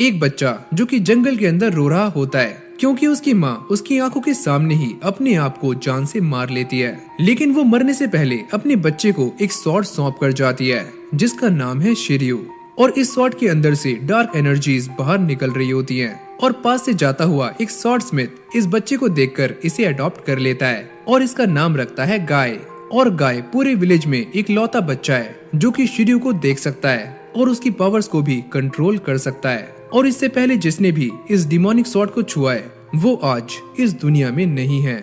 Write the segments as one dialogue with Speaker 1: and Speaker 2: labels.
Speaker 1: एक बच्चा जो कि जंगल के अंदर रो रहा होता है क्योंकि उसकी माँ उसकी आंखों के सामने ही अपने आप को जान से मार लेती है। लेकिन वो मरने से पहले अपने बच्चे को एक स्वॉर्ड सौंप कर जाती है जिसका नाम है शिर्यू। और इस स्वॉर्ड के अंदर से डार्क एनर्जीज बाहर निकल रही होती हैं। और पास से जाता हुआ एक स्वॉर्ड स्मिथ इस बच्चे को देखकर इसे अडॉप्ट कर लेता है और इसका नाम रखता है गाय। और गाय पूरे विलेज में एक लौता बच्चा है जो कि शिर्यू को देख सकता है और उसकी पावर्स को भी कंट्रोल कर सकता है। और इससे पहले जिसने भी इस डिमोनिक स्वॉर्ड को छुआ है वो आज इस दुनिया में नहीं है।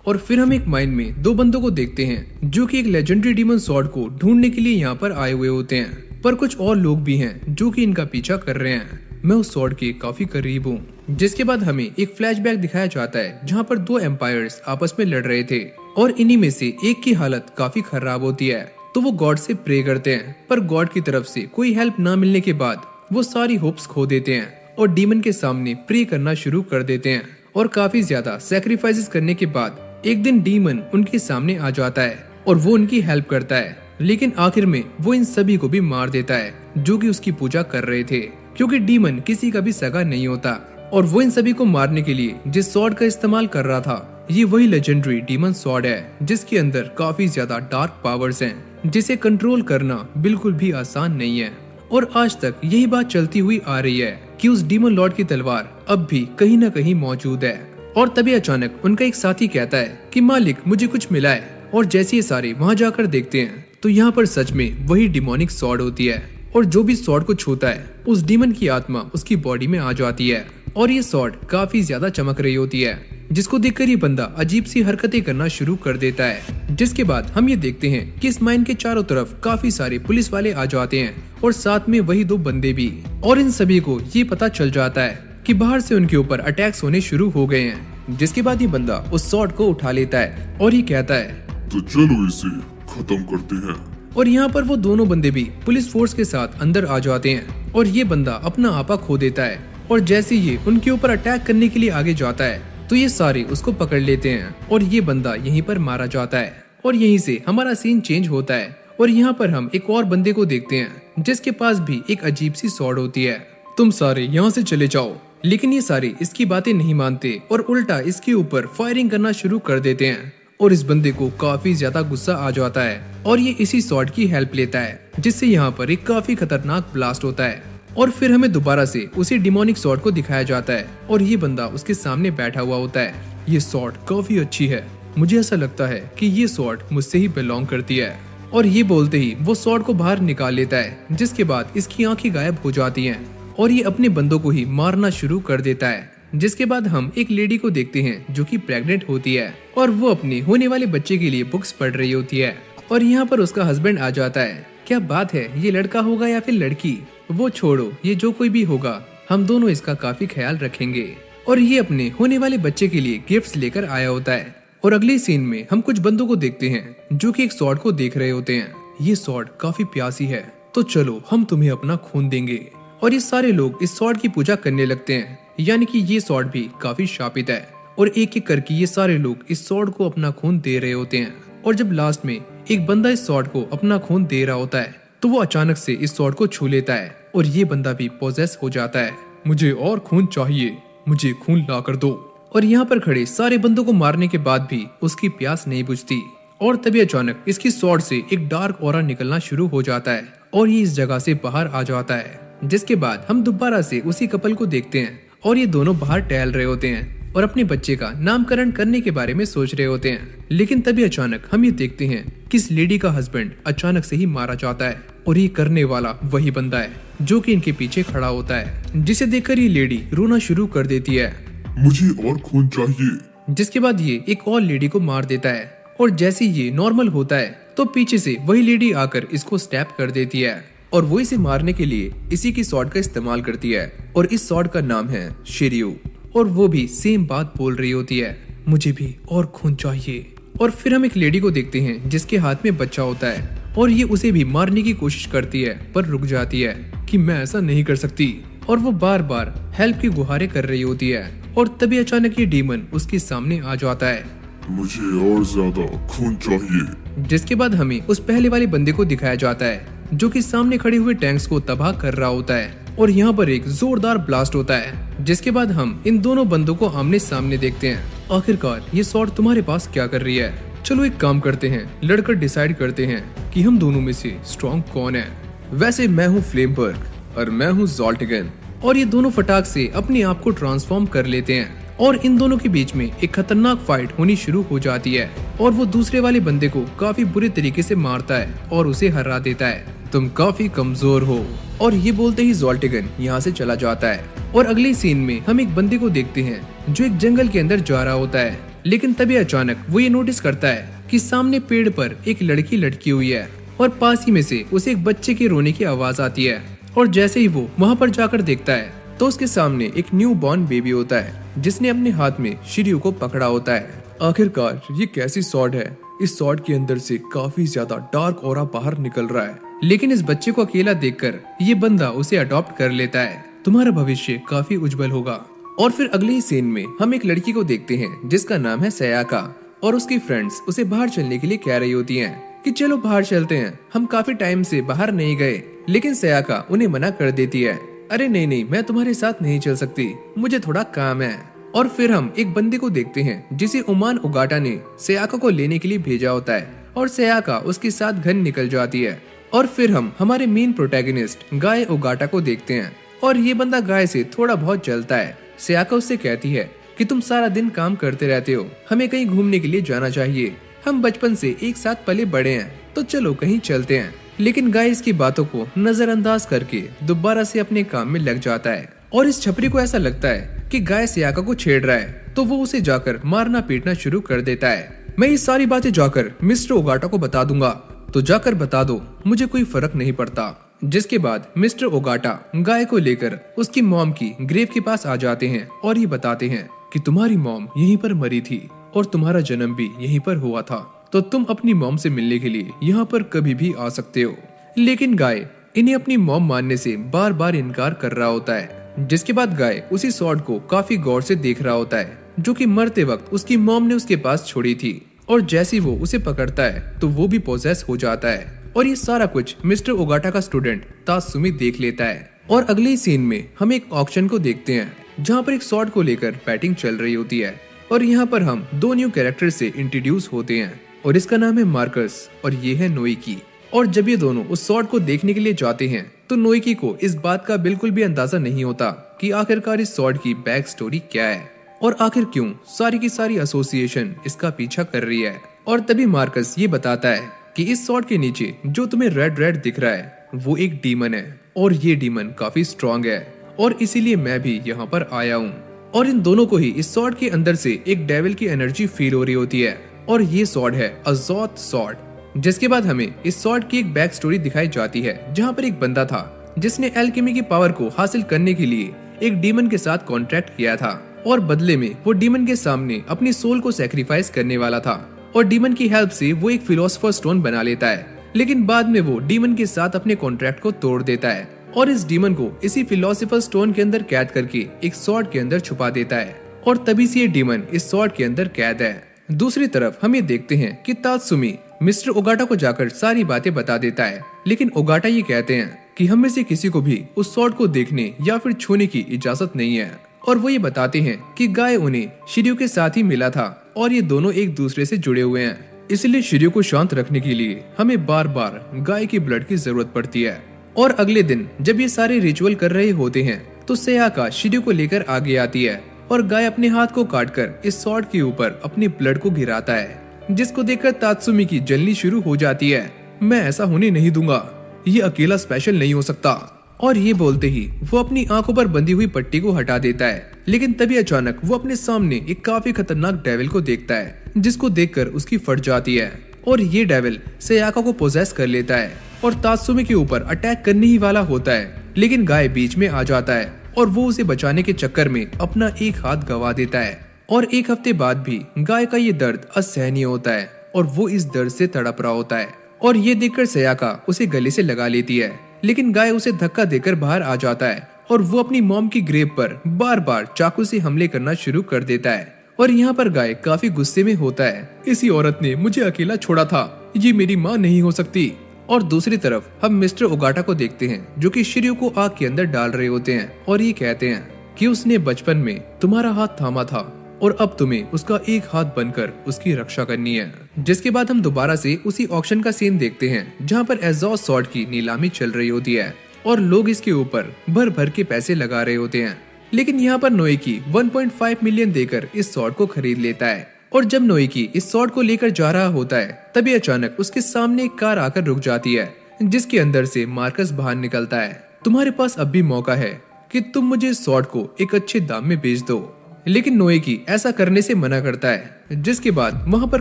Speaker 1: और फिर हम एक माइन में दो बंदों को देखते हैं जो कि एक लेजेंडरी डीमन स्वॉर्ड को ढूंढने के लिए यहाँ पर आए हुए होते हैं। पर कुछ और लोग भी हैं जो कि इनका पीछा कर रहे हैं। मैं उस स्वॉर्ड के काफी करीब हूँ। जिसके बाद हमें एक फ्लैशबैक दिखाया जाता है जहाँ पर दो एम्पायर्स आपस में लड़ रहे थे और इन्हीं में से एक की हालत काफी खराब होती है। तो वो गॉड से प्रे करते हैं पर गॉड की तरफ से कोई हेल्प ना मिलने के बाद वो सारी होप्स खो देते हैं और डीमन के सामने प्रे करना शुरू कर देते हैं। और काफी ज्यादा सैक्रिफाइसेस करने के बाद एक दिन डीमन उनके सामने आ जाता है और वो उनकी हेल्प करता है। लेकिन आखिर में वो इन सभी को भी मार देता है जो कि उसकी पूजा कर रहे थे क्योंकि डीमन किसी का भी सगा नहीं होता। और वो इन सभी को मारने के लिए जिस स्वॉर्ड का इस्तेमाल कर रहा था ये वही लेजेंडरी डीमन स्वॉर्ड है जिसके अंदर काफी ज्यादा डार्क पावर्स हैं जिसे कंट्रोल करना बिल्कुल भी आसान नहीं है। और आज तक यही बात चलती हुई आ रही है कि उस डीमन लॉर्ड की तलवार अब भी कहीं न कहीं मौजूद है। और तभी अचानक उनका एक साथी कहता है कि मालिक मुझे कुछ मिला है। और जैसे ये सारे वहाँ जाकर देखते हैं तो यहाँ पर सच में वही डिमोनिक स्वॉर्ड होती है और जो भी स्वॉर्ड को छूता है उस डीमन की आत्मा उसकी बॉडी में आ जाती है। और ये स्वॉर्ड काफी ज्यादा चमक रही होती है जिसको देखकर ये बंदा अजीब सी हरकतें करना शुरू कर देता है। जिसके बाद हम ये देखते हैं कि इस माइन के चारों तरफ काफी सारे पुलिस वाले आ जाते हैं और साथ में वही दो बंदे भी। और इन सभी को ये पता चल जाता है कि बाहर से उनके ऊपर अटैक्स होने शुरू हो गए हैं। जिसके बाद ये बंदा उस स्वॉर्ड को उठा लेता है और ये कहता है
Speaker 2: तो चलो इसे खत्म करते हैं।
Speaker 1: और यहाँ पर वो दोनों बंदे भी पुलिस फोर्स के साथ अंदर आ जाते हैं और ये बंदा अपना आपा खो देता है। और जैसे ये उनके ऊपर अटैक करने के लिए आगे जाता है तो ये सारे उसको पकड़ लेते हैं और ये बंदा यहीं पर मारा जाता है। और यहीं से हमारा सीन चेंज होता है और यहाँ पर हम एक और बंदे को देखते हैं जिसके पास भी एक अजीब सी स्वॉर्ड होती है। तुम सारे यहाँ से चले जाओ। लेकिन ये सारे इसकी बातें नहीं मानते और उल्टा इसके ऊपर फायरिंग करना शुरू कर देते हैं। और इस बंदे को काफी ज्यादा गुस्सा आ जाता है और ये इसी स्वॉर्ड की हेल्प लेता है जिससे यहाँ पर एक काफी खतरनाक ब्लास्ट होता है। और फिर हमें दोबारा से उसी डिमोनिक स्वॉर्ड को दिखाया जाता है और ये बंदा उसके सामने बैठा हुआ होता है। ये स्वॉर्ड काफी अच्छी है, मुझे ऐसा लगता है कि ये स्वॉर्ड मुझसे ही बिलोंग करती है। और ये बोलते ही वो स्वॉर्ड को बाहर निकाल लेता है जिसके बाद इसकी आंखें गायब हो जाती हैं और ये अपने बंदों को ही मारना शुरू कर देता है। जिसके बाद हम एक लेडी को देखते हैं जो कि प्रेग्नेंट होती है और वो अपने होने वाले बच्चे के लिए बुक्स पढ़ रही होती है। और यहाँ पर उसका हस्बैंड आ जाता है। क्या बात है, ये लड़का होगा या फिर लड़की? वो छोड़ो, ये जो कोई भी होगा हम दोनों इसका काफी ख्याल रखेंगे। और ये अपने होने वाले बच्चे के लिए गिफ्ट्स लेकर आया होता है। और अगले सीन में हम कुछ बंदों को देखते हैं जो कि एक स्वॉर्ड को देख रहे होते हैं। ये स्वॉर्ड काफी प्यासी है तो चलो हम तुम्हें अपना खून देंगे। और ये सारे लोग इस स्वॉर्ड की पूजा करने लगते हैं, यानी कि ये स्वॉर्ड भी काफी शापित है। और एक एक करके ये सारे लोग इस स्वॉर्ड को अपना खून दे रहे होते हैं। और जब लास्ट में एक बंदा इस स्वॉर्ड को अपना खून दे रहा होता है तो वो अचानक से इस स्वॉर्ड को छू लेता है और ये बंदा भी पोजेस हो जाता है। मुझे और खून चाहिए, मुझे खून ला कर दो। और यहाँ पर खड़े सारे बंदों को मारने के बाद भी उसकी प्यास नहीं बुझती। और तभी अचानक इसकी स्वॉर्ड से एक डार्क ऑरा निकलना शुरू हो जाता है और ये इस जगह से बाहर आ जाता है। जिसके बाद हम दोबारा से उसी कपल को देखते हैं और ये दोनों बाहर टहल रहे होते हैं और अपने बच्चे का नामकरण करने के बारे में सोच रहे होते हैं। लेकिन तभी अचानक हम ये देखते हैं कि इस लेडी का हस्बैंड अचानक से ही मारा जाता है और ये करने वाला वही बंदा है जो कि इनके पीछे खड़ा होता है। जिसे देखकर ये लेडी रोना शुरू कर देती है,
Speaker 2: मुझे और खून चाहिए।
Speaker 1: जिसके बाद ये एक और लेडी को मार देता है और जैसे ये नॉर्मल होता है तो पीछे से वही लेडी आकर इसको स्टैप कर देती है और वो इसे मारने के लिए इसी की स्वॉर्ड का इस्तेमाल करती है और इस स्वॉर्ड का नाम है शिर्यू। और वो भी सेम बात बोल रही होती है, मुझे भी और खून चाहिए। और फिर हम एक लेडी को देखते हैं जिसके हाथ में बच्चा होता है और ये उसे भी मारने की कोशिश करती है पर रुक जाती है कि मैं ऐसा नहीं कर सकती। और वो बार बार हेल्प की गुहारें कर रही होती है और तभी अचानक ये डीमन उसके सामने आ जाता है,
Speaker 2: मुझे और ज्यादा खून चाहिए।
Speaker 1: जिसके बाद हमें उस पहले वाले बंदे को दिखाया जाता है जो कि सामने खड़े हुए टैंक्स को तबाह कर रहा होता है। और यहाँ पर एक जोरदार ब्लास्ट होता है, जिसके बाद हम इन दोनों बंदों को आमने सामने देखते हैं। आखिरकार ये स्वॉर्ड तुम्हारे पास क्या कर रही है? चलो एक काम करते हैं, लड़कर डिसाइड करते हैं कि हम दोनों में से स्ट्रॉन्ग कौन है। वैसे मैं हूँ फ्लेमबर्ग और मैं हूँ ज़ोल्टिगन, और ये दोनों फटाक से अपने आप को ट्रांसफॉर्म कर लेते हैं और इन दोनों के बीच में एक खतरनाक फाइट होनी शुरू हो जाती है और वो दूसरे वाले बंदे को काफी बुरे तरीके से मारता है और उसे हरा देता है। तुम काफी कमजोर हो, और ये बोलते ही ज़ोल्टिगन यहाँ से चला जाता है। और अगले सीन में हम एक बंदे को देखते हैं जो एक जंगल के अंदर जा रहा होता है, लेकिन तभी अचानक वो ये नोटिस करता है कि सामने पेड़ पर एक लड़की लटकी हुई है और पास ही में से उसे एक बच्चे के रोने की आवाज आती है। और जैसे ही वो वहाँ पर जाकर देखता है तो उसके सामने एक न्यू बॉर्न बेबी होता है जिसने अपने हाथ में शिर्यू को पकड़ा होता है। आखिरकार ये कैसी स्वॉर्ड है? इस स्वॉर्ड के अंदर से काफी ज्यादा डार्क ऑरा बाहर निकल रहा है, लेकिन इस बच्चे को अकेला देखकर ये बंदा उसे अडॉप्ट कर लेता है। तुम्हारा भविष्य काफी उज्जवल होगा। और फिर अगले ही सीन में हम एक लड़की को देखते हैं जिसका नाम है सयाका, और उसकी फ्रेंड्स उसे बाहर चलने के लिए कह रही होती हैं कि चलो बाहर चलते हैं, हम काफी टाइम से बाहर नहीं गए। लेकिन सयाका उन्हें मना कर देती है, अरे नहीं, मैं तुम्हारे साथ नहीं चल सकती, मुझे थोड़ा काम है। और फिर हम एक बंदे को देखते हैं जिसे उमान ओगाटा ने सयाका को लेने के लिए भेजा होता है, और सयाका उसके साथ घर निकल जाती है। और फिर हम हमारे मेन प्रोटैगनिस्ट गाय ओगाटा को देखते हैं, और ये बंदा गाय से थोड़ा बहुत जलता है। सयाका उससे कहती है कि तुम सारा दिन काम करते रहते हो, हमें कहीं घूमने के लिए जाना चाहिए, हम बचपन से एक साथ पले बड़े हैं, तो चलो कहीं चलते हैं। लेकिन गाय इसकी बातों को नजरअंदाज करके दोबारा से अपने काम में लग जाता है। और इस छपरी को ऐसा लगता है कि गाय सयाका को छेड़ रहा है, तो वो उसे जाकर मारना पीटना शुरू कर देता है। मैं ये सारी बातें जाकर मिस्टर ओगाटा को बता दूंगा, तो जाकर बता दो, मुझे कोई फर्क नहीं पड़ता। जिसके बाद मिस्टर ओगाटा गाय को लेकर उसकी मॉम की ग्रेव के पास आ जाते हैं और ये बताते हैं कि तुम्हारी मॉम यहीं पर मरी थी और तुम्हारा जन्म भी यहीं पर हुआ था, तो तुम अपनी मॉम से मिलने के लिए यहाँ पर कभी भी आ सकते हो। लेकिन गाय इन्हें अपनी मॉम मानने से बार बार इनकार कर रहा होता है। जिसके बाद गाय उसी स्वॉर्ड को काफी गौर से देख रहा होता है, जो कि मरते वक्त उसकी मॉम ने उसके पास छोड़ी थी। और जैसे ही वो उसे पकड़ता है तो वो भी पोजेस हो जाता है। और ये सारा कुछ मिस्टर ओगाटा का स्टूडेंट तात्सुमी देख लेता है। और अगले सीन में हम एक ऑक्शन को देखते हैं जहाँ पर एक स्वॉर्ड को लेकर बैटिंग चल रही होती है, और यहाँ पर हम दो न्यू कैरेक्टर से इंट्रोड्यूस होते हैं, और इसका नाम है मार्कस और ये है नोइकी। और जब ये दोनों उस स्वॉर्ड को देखने के लिए जाते हैं तो नोइकी को इस बात का बिल्कुल भी अंदाजा नहीं होता कि आखिरकार इस स्वॉर्ड की बैक स्टोरी क्या है और आखिर क्यों सारी की सारी एसोसिएशन इसका पीछा कर रही है। और तभी मार्कस ये बताता है कि इस स्वॉर्ड के नीचे जो तुम्हें रेड रेड दिख रहा है वो एक डीमन है, और ये डीमन काफी स्ट्रॉन्ग है, और इसीलिए मैं भी यहाँ पर आया हूँ। और इन दोनों को ही इस स्वॉर्ड के अंदर से एक डेविल की एनर्जी फील हो रही होती है, और ये स्वॉर्ड है अज़ोथ स्वॉर्ड। जिसके बाद हमें इस स्वॉर्ड की एक बैक स्टोरी दिखाई जाती है जहाँ पर एक बंदा था जिसने एल्केमी की पावर को हासिल करने के लिए एक डीमन के साथ कॉन्ट्रैक्ट किया था, और बदले में वो डीमन के सामने अपनी सोल को सैक्रिफाइस करने वाला था, और डीमन की हेल्प से वो एक फिलोसोफर स्टोन बना लेता है। लेकिन बाद में वो डीमन के साथ अपने कॉन्ट्रैक्ट को तोड़ देता है और इस डीमन को इसी फिलोसोफर स्टोन के अंदर कैद करके एक स्वॉर्ड के अंदर छुपा देता है, और तभी से ये डीमन इस स्वॉर्ड के अंदर कैद है। दूसरी तरफ हम ये देखते हैं कि तात्सुमी मिस्टर ओगाटा को जाकर सारी बातें बता देता है, लेकिन ओगाटा ये कहते हैं कि हम में से किसी को भी उस स्वॉर्ड को देखने या फिर छूने की इजाजत नहीं है। और वो ये बताते हैं कि गाय उन्हें शिर्यू के साथ ही मिला था और ये दोनों एक दूसरे से जुड़े हुए हैं, इसलिए शिर्यू को शांत रखने के लिए हमें बार बार गाय की ब्लड की जरूरत पड़ती है। और अगले दिन जब ये सारे रिचुअल कर रहे होते हैं तो सयाका शिर्यू को लेकर आगे आती है, और गाय अपने हाथ को काटकर इस स्वॉर्ड के ऊपर अपनी ब्लड को गिराता है, जिसको देखकर तात्सुमी की जलनी शुरू हो जाती है। मैं ऐसा होने नहीं दूंगा, ये अकेला स्पेशल नहीं हो सकता। और ये बोलते ही वो अपनी आंखों पर बंधी हुई पट्टी को हटा देता है, लेकिन तभी अचानक वो अपने सामने एक काफी खतरनाक डेविल को देखता है, जिसको देखकर उसकी फट जाती है, और ये डेविल सयाका को पोजेस कर लेता है और तात्सुमी के ऊपर अटैक करने ही वाला होता है। लेकिन गाय बीच में आ जाता है और वो उसे बचाने के चक्कर में अपना एक हाथ गवा देता है। और एक हफ्ते बाद भी गाय का ये दर्द असहनीय होता है और वो इस दर्द से तड़प रहा होता है, और ये देखकर सयाका उसे गले से लगा लेती है, लेकिन गाय उसे धक्का देकर बाहर आ जाता है और वो अपनी मॉम की ग्रेव पर बार बार चाकू से हमले करना शुरू कर देता है। और यहाँ पर गाय काफी गुस्से में होता है, इसी औरत ने मुझे अकेला छोड़ा था, ये मेरी माँ नहीं हो सकती। और दूसरी तरफ हम मिस्टर ओगाटा को देखते हैं जो कि शिर्यू को आग के अंदर डाल रहे होते हैं और ये कहते हैं कि उसने बचपन में तुम्हारा हाथ थामा था और अब तुम्हें उसका एक हाथ बनकर उसकी रक्षा करनी है। जिसके बाद हम दोबारा से उसी ऑक्शन का सीन देखते हैं जहाँ पर एग्जॉस्ट स्वॉर्ड की नीलामी चल रही होती है और लोग इसके ऊपर भर भर के पैसे लगा रहे होते हैं। लेकिन यहाँ पर नोएकी 1.5 मिलियन देकर इस स्वॉर्ड को खरीद लेता है और जब नोएकी इस स्वॉर्ड को लेकर जा रहा होता है तभी अचानक उसके सामने एक कार आकर रुक जाती है जिसके अंदर से मार्कस बाहर निकलता है। तुम्हारे पास अब भी मौका है कि तुम मुझे इस स्वॉर्ड को एक अच्छे दाम में बेच दो। लेकिन नोएकी ऐसा करने से मना करता है जिसके बाद वहाँ पर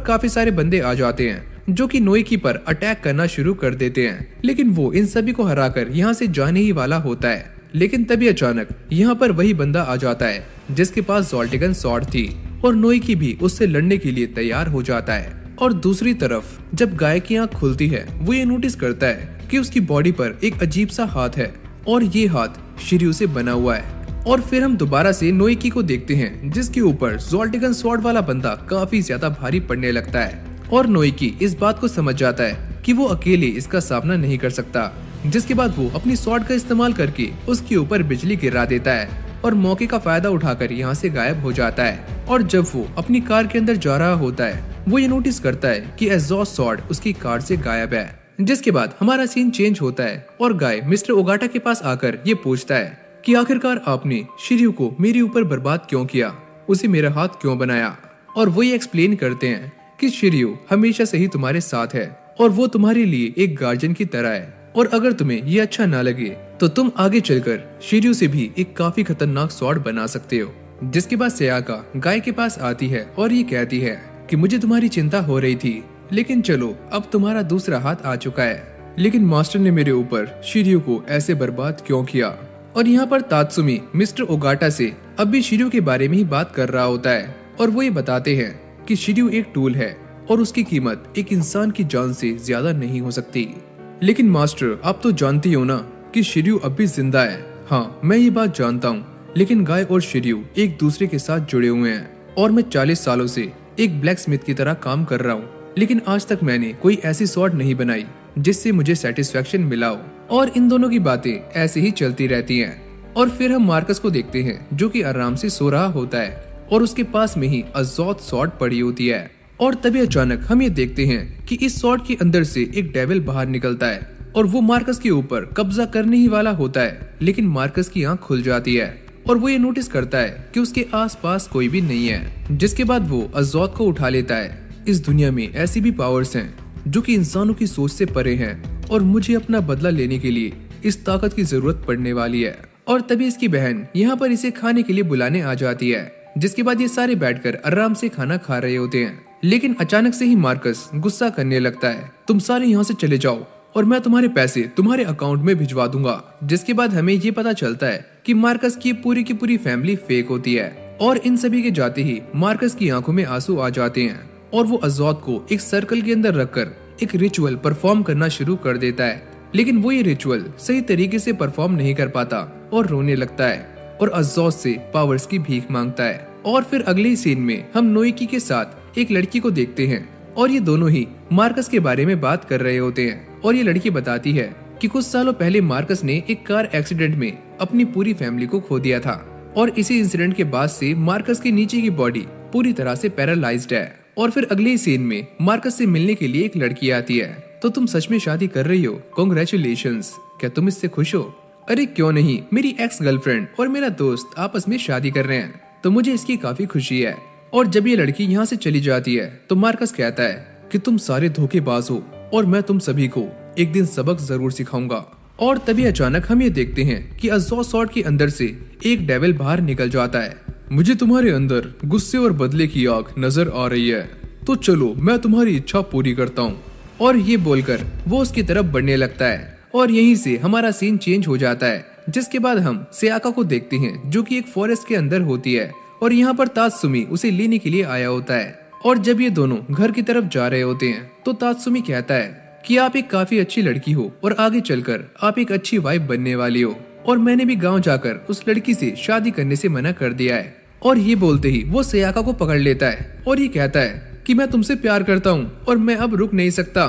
Speaker 1: काफी सारे बंदे आ जाते हैं जो कि नोएकी पर अटैक करना शुरू कर देते हैं। लेकिन वो इन सभी को हराकर यहाँ से जाने ही वाला होता है। लेकिन तभी अचानक यहाँ पर वही बंदा आ जाता है जिसके पास ज़ोल्टिगन स्वॉर्ड थी और नोएकी भी उससे लड़ने के लिए तैयार हो जाता है। और दूसरी तरफ जब गाय की आंख खुलती है वो ये नोटिस करता है कि उसकी बॉडी पर एक अजीब सा हाथ है और ये हाथ शिर्यू से बना हुआ है। और फिर हम दोबारा से नोएकी को देखते हैं जिसके ऊपर ज़ोल्टिगन स्वॉर्ड वाला बंदा काफी ज्यादा भारी पड़ने लगता है और नोएकी इस बात को समझ जाता है कि वो अकेले इसका सामना नहीं कर सकता। जिसके बाद वो अपनी स्वॉर्ड का इस्तेमाल करके उसके ऊपर बिजली गिरा देता है और मौके का फायदा उठाकर यहाँ से गायब हो जाता है। और जब वो अपनी कार के अंदर जा रहा होता है वो ये नोटिस करता है कि एग्जॉस्ट स्वॉर्ड उसकी कार से गायब है। जिसके बाद हमारा सीन चेंज होता है और गाय मिस्टर ओगाटा के पास आकर ये पूछता है कि आखिरकार आपने शिर्यू को मेरे ऊपर बर्बाद क्यों किया, उसे मेरा हाथ क्यों बनाया। और वो ये एक्सप्लेन करते हैं कि शिर्यू हमेशा से ही तुम्हारे साथ है और वो तुम्हारे लिए एक गार्जियन की तरह है और अगर तुम्हें ये अच्छा ना लगे तो तुम आगे चलकर शिर्यू से भी एक काफी खतरनाक स्वॉर्ड बना सकते हो। जिसके बाद सयाका गाय के पास आती है और ये कहती है कि मुझे तुम्हारी चिंता हो रही थी लेकिन चलो अब तुम्हारा दूसरा हाथ आ चुका है। लेकिन मास्टर ने मेरे ऊपर शिर्यू को ऐसे बर्बाद क्यों किया। और यहाँ पर तात्सुमी मिस्टर ओगाटा से अब भी शिर्यू के बारे में ही बात कर रहा होता है और वो ये बताते हैं कि शिर्यू एक टूल है और उसकी कीमत एक इंसान की जान से ज्यादा नहीं हो सकती। लेकिन मास्टर आप तो जानती हो ना कि शिर्यू अब भी जिंदा है। हाँ मैं ये बात जानता हूँ लेकिन गाय और शिर्यू एक दूसरे के साथ जुड़े हुए हैं और मैं 40 सालों से एक ब्लैक स्मिथ की तरह काम कर रहा हूँ लेकिन आज तक मैंने कोई ऐसी स्वॉर्ड नहीं बनाई जिससे मुझे सेटिस्फेक्शन मिला हो। और इन दोनों की बातें ऐसे ही चलती रहती हैं। और फिर हम मार्कस को देखते हैं जो कि आराम से सो रहा होता है और उसके पास में ही एग्जॉस्ट स्वॉर्ड पड़ी होती है। और तभी अचानक हम ये देखते हैं कि इस स्वॉर्ड के अंदर से एक डेविल बाहर निकलता है और वो मार्कस के ऊपर कब्जा करने ही वाला होता है। लेकिन मार्कस की आंख खुल जाती है और वो ये नोटिस करता है कि उसके आसपास कोई भी नहीं है। जिसके बाद वो एग्जॉस्ट को उठा लेता है। इस दुनिया में ऐसी भी पावर्स हैं जो कि इंसानों की सोच से परे हैं और मुझे अपना बदला लेने के लिए इस ताकत की जरूरत पड़ने वाली है। और तभी इसकी बहन यहाँ पर इसे खाने के लिए बुलाने आ जाती है। जिसके बाद ये सारे बैठकर आराम से खाना खा रहे होते हैं। लेकिन अचानक से ही मार्कस गुस्सा करने लगता है, तुम सारे यहाँ से चले जाओ और मैं तुम्हारे पैसे तुम्हारे अकाउंट में भिजवा दूंगा। जिसके बाद हमें ये पता चलता है कि मार्कस की पूरी फैमिली फेक होती है। और इन सभी के जाते ही मार्कस की आंखों में आंसू आ जाते हैं और वो एग्जॉस्ट को एक सर्कल के अंदर रखकर एक रिचुअल परफॉर्म करना शुरू कर देता है। लेकिन वो ये रिचुअल सही तरीके से परफॉर्म नहीं कर पाता और रोने लगता है और एग्जॉस्ट से पावर्स की भीख मांगता है। और फिर अगले ही सीन में हम नोएकी के साथ एक लड़की को देखते हैं और ये दोनों ही मार्कस के बारे में बात कर रहे होते हैं। और ये लड़की बताती है कि कुछ सालों पहले मार्कस ने एक कार एक्सीडेंट में अपनी पूरी फैमिली को खो दिया था और इसी इंसिडेंट के बाद से मार्कस की नीचे की बॉडी पूरी तरह से पैरालाइज्ड है। और फिर अगले ही सीन में मार्कस से मिलने के लिए एक लड़की आती है। तो तुम सच में शादी कर रही हो, कांग्रेचुलेशंस, क्या तुम इससे खुश हो? अरे क्यों नहीं, मेरी एक्स गर्लफ्रेंड और मेरा दोस्त आपस में शादी कर रहे हैं तो मुझे इसकी काफी खुशी है। और जब ये लड़की यहाँ से चली जाती है तो मार्कस कहता है कि तुम सारे धोखेबाज हो और मैं तुम सभी को एक दिन सबक जरूर सिखाऊंगा। और तभी अचानक हम ये देखते हैं कि एग्जॉस्ट स्वॉर्ड के अंदर से एक डेविल बाहर निकल जाता है। मुझे तुम्हारे अंदर गुस्से और बदले की आग नजर आ रही है, तो चलो मैं तुम्हारी इच्छा पूरी करता हूँ। और ये बोलकर वो उसकी तरफ बढ़ने लगता है और यहीं से हमारा सीन चेंज हो जाता है। जिसके बाद हम सयाका को देखते हैं जो कि एक फॉरेस्ट के अंदर होती है और यहाँ पर तात्सुमी उसे लेने के लिए आया होता है। और जब ये दोनों घर की तरफ जा रहे होते हैं तो तात्सुमी कहता है कि आप एक काफी अच्छी लड़की हो और आगे चलकर आप एक अच्छी वाइफ बनने वाली हो और मैंने भी गांव जाकर उस लड़की से शादी करने से मना कर दिया है। और ये बोलते ही वो सयाका को पकड़ लेता है और ये कहता है कि मैं तुमसे प्यार करता हूँ और मैं अब रुक नहीं सकता।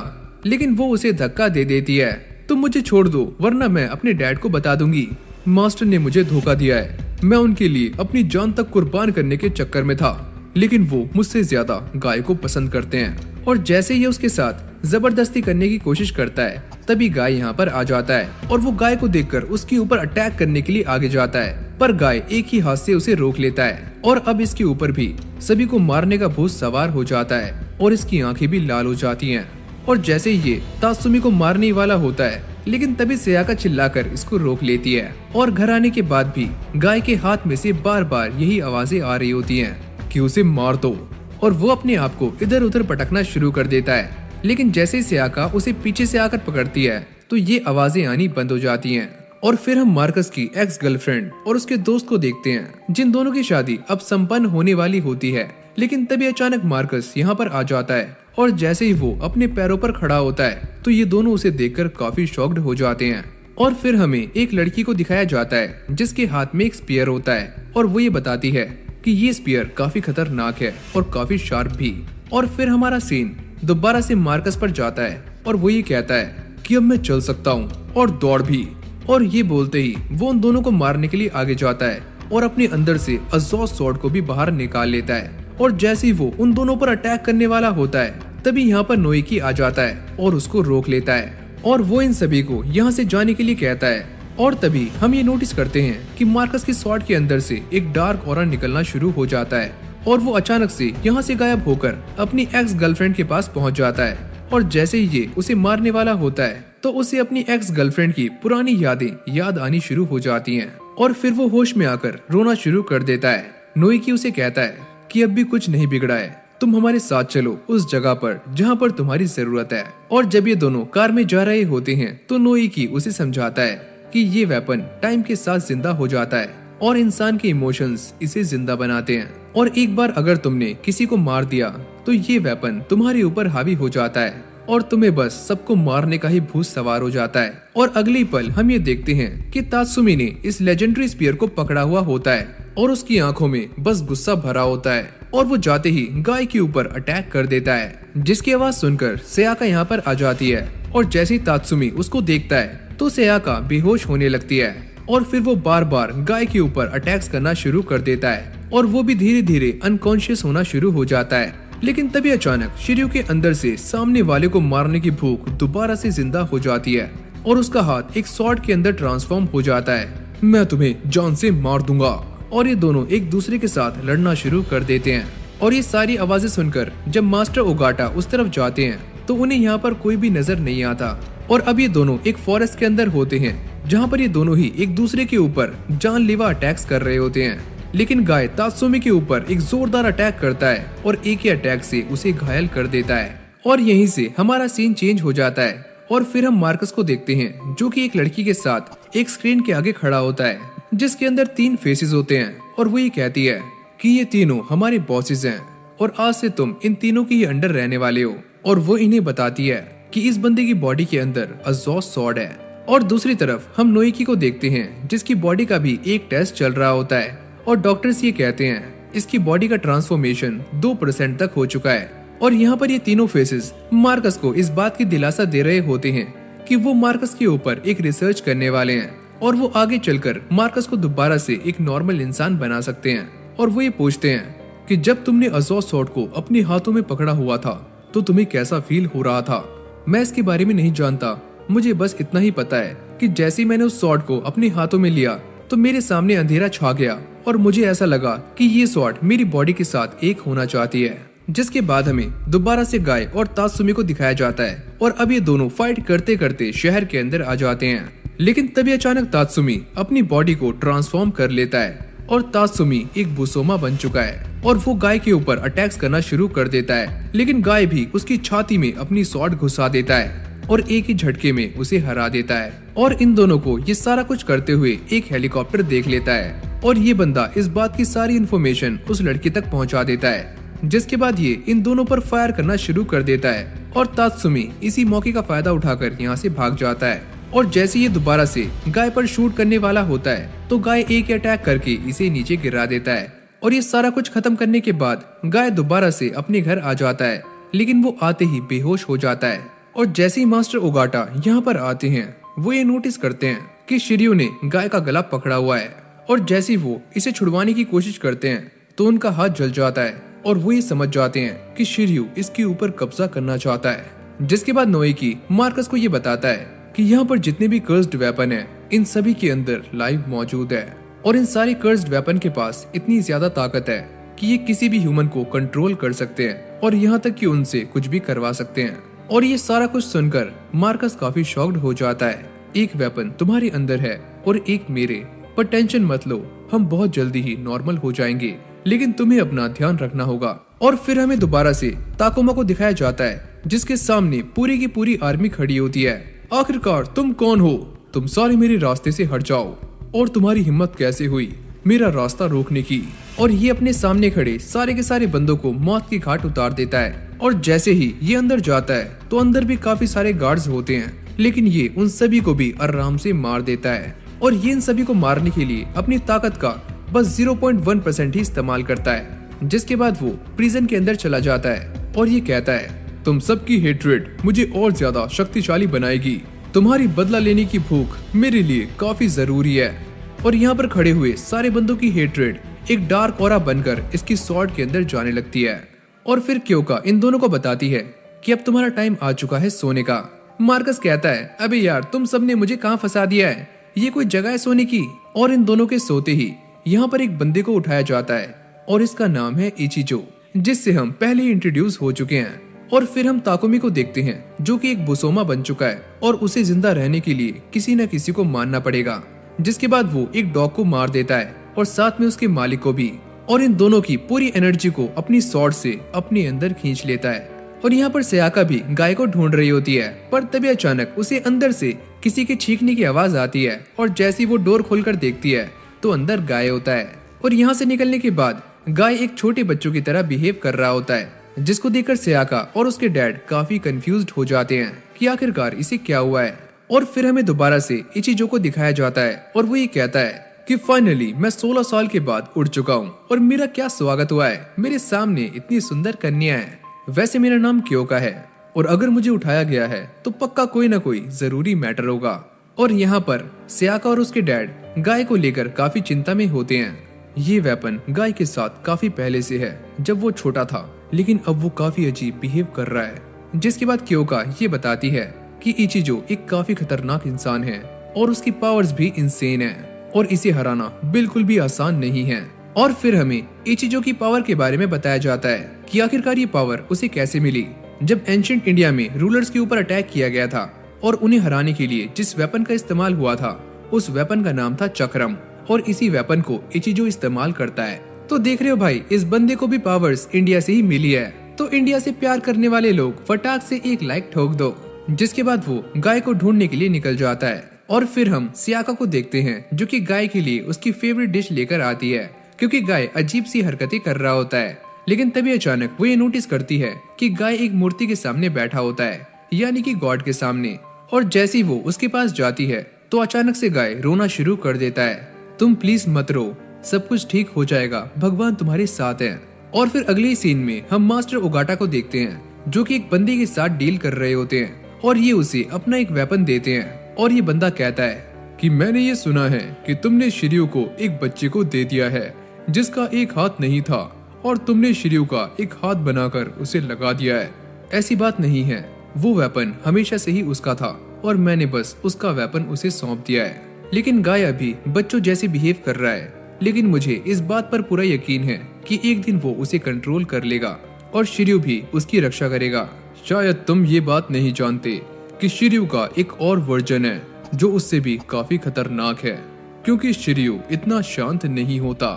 Speaker 1: लेकिन वो उसे धक्का दे देती है। तुम मुझे छोड़ दो वरना मैं अपने डैड को बता दूंगी। मास्टर ने मुझे धोखा दिया है। मैं उनके लिए अपनी जान तक कुर्बान करने के चक्कर में था, लेकिन वो मुझसे ज्यादा गाय को पसंद करते हैं। और जैसे ये उसके साथ जबरदस्ती करने की कोशिश करता है, तभी गाय यहाँ पर आ जाता है और वो गाय को देखकर उसके ऊपर अटैक करने के लिए आगे जाता है, पर गाय एक ही हाथ से उसे रोक लेता है। और अब इसके ऊपर भी सभी को मारने का भूत सवार हो जाता है और इसकी आंखें भी लाल हो जाती हैं। और जैसे ये तात्सुमी को मारने वाला होता है, लेकिन तभी सेयाका चिल्लाकर इसको रोक लेती है। और घर आने के बाद भी गाय के हाथ में से बार बार यही आवाजें आ रही होती हैं कि उसे मार दो। और वो अपने आप को इधर उधर पटकना शुरू कर देता है, लेकिन जैसे ही सेयाका उसे पीछे से आकर पकड़ती है तो ये आवाजें आनी बंद हो जाती हैं। और फिर हम मार्कस की एक्स गर्लफ्रेंड और उसके दोस्त को देखते हैं, जिन दोनों की शादी अब संपन्न होने वाली होती है। लेकिन तभी अचानक मार्कस यहाँ पर आ जाता है और जैसे ही वो अपने पैरों पर खड़ा होता है तो ये दोनों उसे देखकर काफी शॉक्ड हो जाते हैं। और फिर हमें एक लड़की को दिखाया जाता है जिसके हाथ में एक स्पीयर होता है और वो ये बताती है कि ये स्पीयर काफी खतरनाक है और काफी शार्प भी। और फिर हमारा सीन दोबारा से मार्कस पर जाता है और वो ये कहता है कि अब मैं चल सकता हूँ और दौड़ भी। और ये बोलते ही वो उन दोनों को मारने के लिए आगे जाता है और अपने अंदर से एग्जॉस्ट स्वॉर्ड को भी बाहर निकाल लेता है। और जैसे ही वो उन दोनों पर अटैक करने वाला होता है, तभी यहाँ पर नोएकी आ जाता है और उसको रोक लेता है और वो इन सभी को यहाँ से जाने के लिए कहता है। और तभी हम ये नोटिस करते हैं कि मार्कस की स्वॉर्ड के अंदर से एक डार्क ऑरा निकलना शुरू हो जाता है और वो अचानक से यहाँ से गायब होकर अपनी एक्स गर्लफ्रेंड के पास पहुँच जाता है। और जैसे ही ये उसे मारने वाला होता है तो उसे अपनी एक्स गर्लफ्रेंड की पुरानी यादें याद आनी शुरू हो जाती हैं और फिर वो होश में आकर रोना शुरू कर देता है। नोएकी उसे कहता है कि अब भी कुछ नहीं बिगड़ा है, तुम हमारे साथ चलो उस जगह पर जहाँ पर तुम्हारी जरूरत है। और जब ये दोनों कार में जा रहे होते हैं तो नोएकी उसे समझाता है कि ये वेपन टाइम के साथ जिंदा हो जाता है और इंसान के इमोशंस इसे जिंदा बनाते हैं। और एक बार अगर तुमने किसी को मार दिया तो ये वेपन तुम्हारे ऊपर हावी हो जाता है और तुम्हें बस सबको मारने का ही भूत सवार हो जाता है। और अगली पल हम ये देखते हैं कि तात्सुमी ने इस लेजेंडरी स्पीयर को पकड़ा हुआ होता है और उसकी आंखों में बस गुस्सा भरा होता है और वो जाते ही गाय के ऊपर अटैक कर देता है, जिसकी आवाज सुनकर सेयाका यहाँ पर आ जाती है। और जैसे ही तात्सुमी उसको देखता है तो सेयाका बेहोश होने लगती है और फिर वो बार बार गाय के ऊपर अटैक्स करना शुरू कर देता है और वो भी धीरे धीरे अनकॉन्शियस होना शुरू हो जाता है। लेकिन तभी अचानक शिर्यू के अंदर से सामने वाले को मारने की भूख दोबारा से जिंदा हो जाती है और उसका हाथ एक स्वॉर्ड के अंदर ट्रांसफॉर्म हो जाता है। मैं तुम्हें जान से मार दूंगा। और ये दोनों एक दूसरे के साथ लड़ना शुरू कर देते हैं। और ये सारी आवाजें सुनकर जब मास्टर ओगाटा उस तरफ जाते हैं तो उन्हें यहाँ पर कोई भी नजर नहीं आता। और अब ये दोनों एक फॉरेस्ट के अंदर होते हैं जहाँ पर ये दोनों ही एक दूसरे के ऊपर जानलेवा अटैक्स कर रहे होते हैं। लेकिन गाय तात्सुमी के ऊपर एक जोरदार अटैक करता है और एक ही अटैक से उसे घायल कर देता है। और यहीं से हमारा सीन चेंज हो जाता है और फिर हम मार्कस को देखते हैं जो कि एक लड़की के साथ एक स्क्रीन के आगे खड़ा होता है जिसके अंदर 3 फेसेस होते हैं। और वो ये कहती है कि ये तीनों हमारे बॉसेस हैं और आज से तुम इन तीनों के ही अंडर रहने वाले हो। और वो इन्हें बताती है कि इस बंदे की बॉडी के अंदर एग्जॉस्ट स्वॉर्ड है। और दूसरी तरफ हम नोएकी को देखते हैं जिसकी बॉडी का भी एक टेस्ट चल रहा होता है और डॉक्टर्स ये कहते हैं इसकी बॉडी का ट्रांसफॉर्मेशन 2% तक हो चुका है। और यहाँ पर ये तीनों फेसेस मार्कस को इस बात की दिलासा दे रहे होते हैं कि वो मार्कस के ऊपर एक रिसर्च करने वाले हैं और वो आगे चलकर मार्कस को दोबारा से एक नॉर्मल इंसान बना सकते हैं। और वो ये पूछते हैं कि जब तुमने एग्जॉस्ट स्वॉर्ड को अपने हाथों में पकड़ा हुआ था तो तुम्हें कैसा फील हो रहा था। मैं इसके बारे में नहीं जानता, मुझे बस इतना ही पता है कि जैसे मैंने उस स्वॉर्ड को अपने हाथों में लिया तो मेरे सामने अंधेरा छा गया और मुझे ऐसा लगा कि ये स्वॉर्ड मेरी बॉडी के साथ एक होना चाहती है। जिसके बाद हमें दोबारा से गाय और तात्सुमी को दिखाया जाता है और अब ये दोनों फाइट करते करते शहर के अंदर आ जाते हैं। लेकिन तभी अचानक तात्सुमी अपनी बॉडी को ट्रांसफॉर्म कर लेता है और तात्सुमी एक बुसोमा बन चुका है और वो गाय के ऊपर अटैक्स करना शुरू कर देता है। लेकिन गाय भी उसकी छाती में अपनी स्वॉर्ड घुसा देता है और एक ही झटके में उसे हरा देता है। और इन दोनों को ये सारा कुछ करते हुए एक हेलीकॉप्टर देख लेता है और ये बंदा इस बात की सारी इन्फॉर्मेशन उस लड़की तक पहुंचा देता है, जिसके बाद ये इन दोनों पर फायर करना शुरू कर देता है और तात्सुमी इसी मौके का फायदा उठाकर यहाँ से भाग जाता है। और जैसे ये दोबारा से गाय पर शूट करने वाला होता है तो गाय एक अटैक करके इसे नीचे गिरा देता है। और ये सारा कुछ खत्म करने के बाद गाय दोबारा से अपने घर आ जाता है, लेकिन वो आते ही बेहोश हो जाता है और जैसे ही मास्टर ओगाटा यहाँ पर आते हैं वो ये नोटिस करते हैं कि शिर्यू ने गाय का गला पकड़ा हुआ है और जैसे ही वो इसे छुड़वाने की कोशिश करते हैं तो उनका हाथ जल जाता है और वो ये समझ जाते हैं कि शिर्यू इसके ऊपर कब्जा करना चाहता है। जिसके बाद नोएकी मार्कस को ये बताता है कि यहाँ पर जितने भी कर्स्ड वेपन है इन सभी के अंदर लाइव मौजूद है और इन सारे कर्स्ड वेपन के पास इतनी ज्यादा ताकत है कि ये किसी भी ह्यूमन को कंट्रोल कर सकते हैं और यहाँ तक कि उनसे कुछ भी करवा सकते हैं। और ये सारा कुछ सुनकर मार्कस काफी शॉक्ड हो जाता है। एक वेपन तुम्हारे अंदर है और एक मेरे, पर टेंशन मत लो, हम बहुत जल्दी ही नॉर्मल हो जाएंगे, लेकिन तुम्हें अपना ध्यान रखना होगा। और फिर हमें दोबारा से ताकोमा को दिखाया जाता है जिसके सामने पूरी की पूरी आर्मी खड़ी होती है। आखिरकार तुम कौन हो? तुम सारे मेरे रास्ते से हट जाओ। और तुम्हारी हिम्मत कैसे हुई मेरा रास्ता रोकने की? और ये अपने सामने खड़े सारे के सारे बंदों को मौत की घाट उतार देता है। और जैसे ही ये अंदर जाता है तो अंदर भी काफी सारे गार्ड्स होते हैं, लेकिन ये उन सभी को भी आराम से मार देता है। और ये इन सभी को मारने के लिए अपनी ताकत का बस 0.1% ही इस्तेमाल करता है। जिसके बाद वो प्रिजन के अंदर चला जाता है और ये कहता है तुम सबकी हेट्रेड मुझे और ज्यादा शक्तिशाली बनाएगी। तुम्हारी बदला लेने की भूख मेरे लिए काफी जरूरी है। और यहाँ पर खड़े हुए सारे बंदों की हेट्रेड एक डार्क ऑरा बनकर इसकी स्वॉर्ड के अंदर जाने लगती है। और फिर क्योका इन दोनों को बताती है कि अब तुम्हारा टाइम आ चुका है सोने का। मार्कस कहता है अबे यार तुम सबने मुझे कहाँ फंसा दिया है, ये कोई जगह है सोने की? और इन दोनों के सोते ही यहाँ पर एक बंदे को उठाया जाता है और इसका नाम है इचिजो, जिससे हम पहले ही इंट्रोड्यूस हो चुके हैं। और फिर हम ताकुमी को देखते हैं जो कि एक बुसोमा बन चुका है और उसे जिंदा रहने के लिए किसी न किसी को मारना पड़ेगा। जिसके बाद वो एक डॉग को मार देता है और साथ में उसके मालिक को भी। और इन दोनों की पूरी एनर्जी को अपनी स्वॉर्ड से अपने अंदर खींच लेता है। और यहाँ पर सयाका भी गाय को ढूंढ रही होती है, पर तभी अचानक उसे अंदर से किसी के चीखने की आवाज आती है और जैसे ही वो डोर खोलकर देखती है तो अंदर गाय होता है। और यहाँ से निकलने के बाद गाय एक छोटे बच्चों की तरह बिहेव कर रहा होता है, जिसको देखकर सयाका और उसके डैड काफी कंफ्यूज्ड हो जाते हैं कि आखिरकार इसे क्या हुआ है। और फिर हमें दोबारा से इचिजो को दिखाया जाता है और वो ये कहता है कि फाइनली मैं 16 साल के बाद उड़ चुका हूँ और मेरा क्या स्वागत हुआ है, मेरे सामने इतनी सुंदर कन्या है। वैसे मेरा नाम क्योका है और अगर मुझे उठाया गया है तो पक्का कोई ना कोई जरूरी मैटर होगा। और यहाँ पर सयाका और उसके डैड गाय को लेकर काफी चिंता में होते हैं। ये वेपन गाय के साथ काफी पहले से है, जब वो छोटा था, लेकिन अब वो काफी अजीब बिहेव कर रहा है। जिसके बाद क्योका ये बताती है कि इचिजो एक काफी खतरनाक इंसान है और उसकी पावर्स भी इंसेन है और इसे हराना बिल्कुल भी आसान नहीं है। और फिर हमें इचिजो की पावर के बारे में बताया जाता है कि आखिरकार ये पावर उसे कैसे मिली। जब एंशिएंट इंडिया में रूलर्स के ऊपर अटैक किया गया था और उन्हें हराने के लिए जिस वेपन का इस्तेमाल हुआ था उस वेपन का नाम था चक्रम, और इसी वेपन को इचिजो इस्तेमाल करता है। तो देख रहे हो भाई, इस बंदे को भी पावर्स इंडिया से ही मिली है। तो इंडिया से प्यार करने वाले लोग फटाक से एक लाइक ठोक दो। जिसके बाद वो गाय को ढूंढने के लिए निकल जाता है। और फिर हम सयाका को देखते हैं जो कि गाय के लिए उसकी फेवरेट डिश लेकर आती है, क्योंकि गाय अजीब सी हरकतें कर रहा होता है। लेकिन तभी अचानक वो ये नोटिस करती है कि गाय एक मूर्ति के सामने बैठा होता है, यानी कि गॉड के सामने। और जैसे ही वो उसके पास जाती है तो अचानक से गाय रोना शुरू कर देता है। तुम प्लीज मत रो, सब कुछ ठीक हो जाएगा, भगवान तुम्हारे साथ है। और फिर अगले सीन में हम मास्टर ओगाटा को देखते हैं जो कि एक बंदे के साथ डील कर रहे होते हैं और ये उसे अपना एक वेपन देते हैं। और ये बंदा कहता है कि मैंने ये सुना है कि तुमने शिर्यू को एक बच्चे को दे दिया है जिसका एक हाथ नहीं था और तुमने शिर्यू का एक हाथ बनाकर उसे लगा दिया है। ऐसी बात नहीं है, वो वेपन हमेशा से ही उसका था और मैंने बस उसका वेपन उसे सौंप दिया है। लेकिन गाय अभी बच्चों जैसे बिहेव कर रहा है, लेकिन मुझे इस बात पर पूरा यकीन है कि एक दिन वो उसे कंट्रोल कर लेगा और शिर्यू भी उसकी रक्षा करेगा। शायद तुम ये बात नहीं जानते कि शिर्यू का एक और वर्जन है जो उससे भी काफी खतरनाक है, क्योंकि शिर्यू इतना शांत नहीं होता।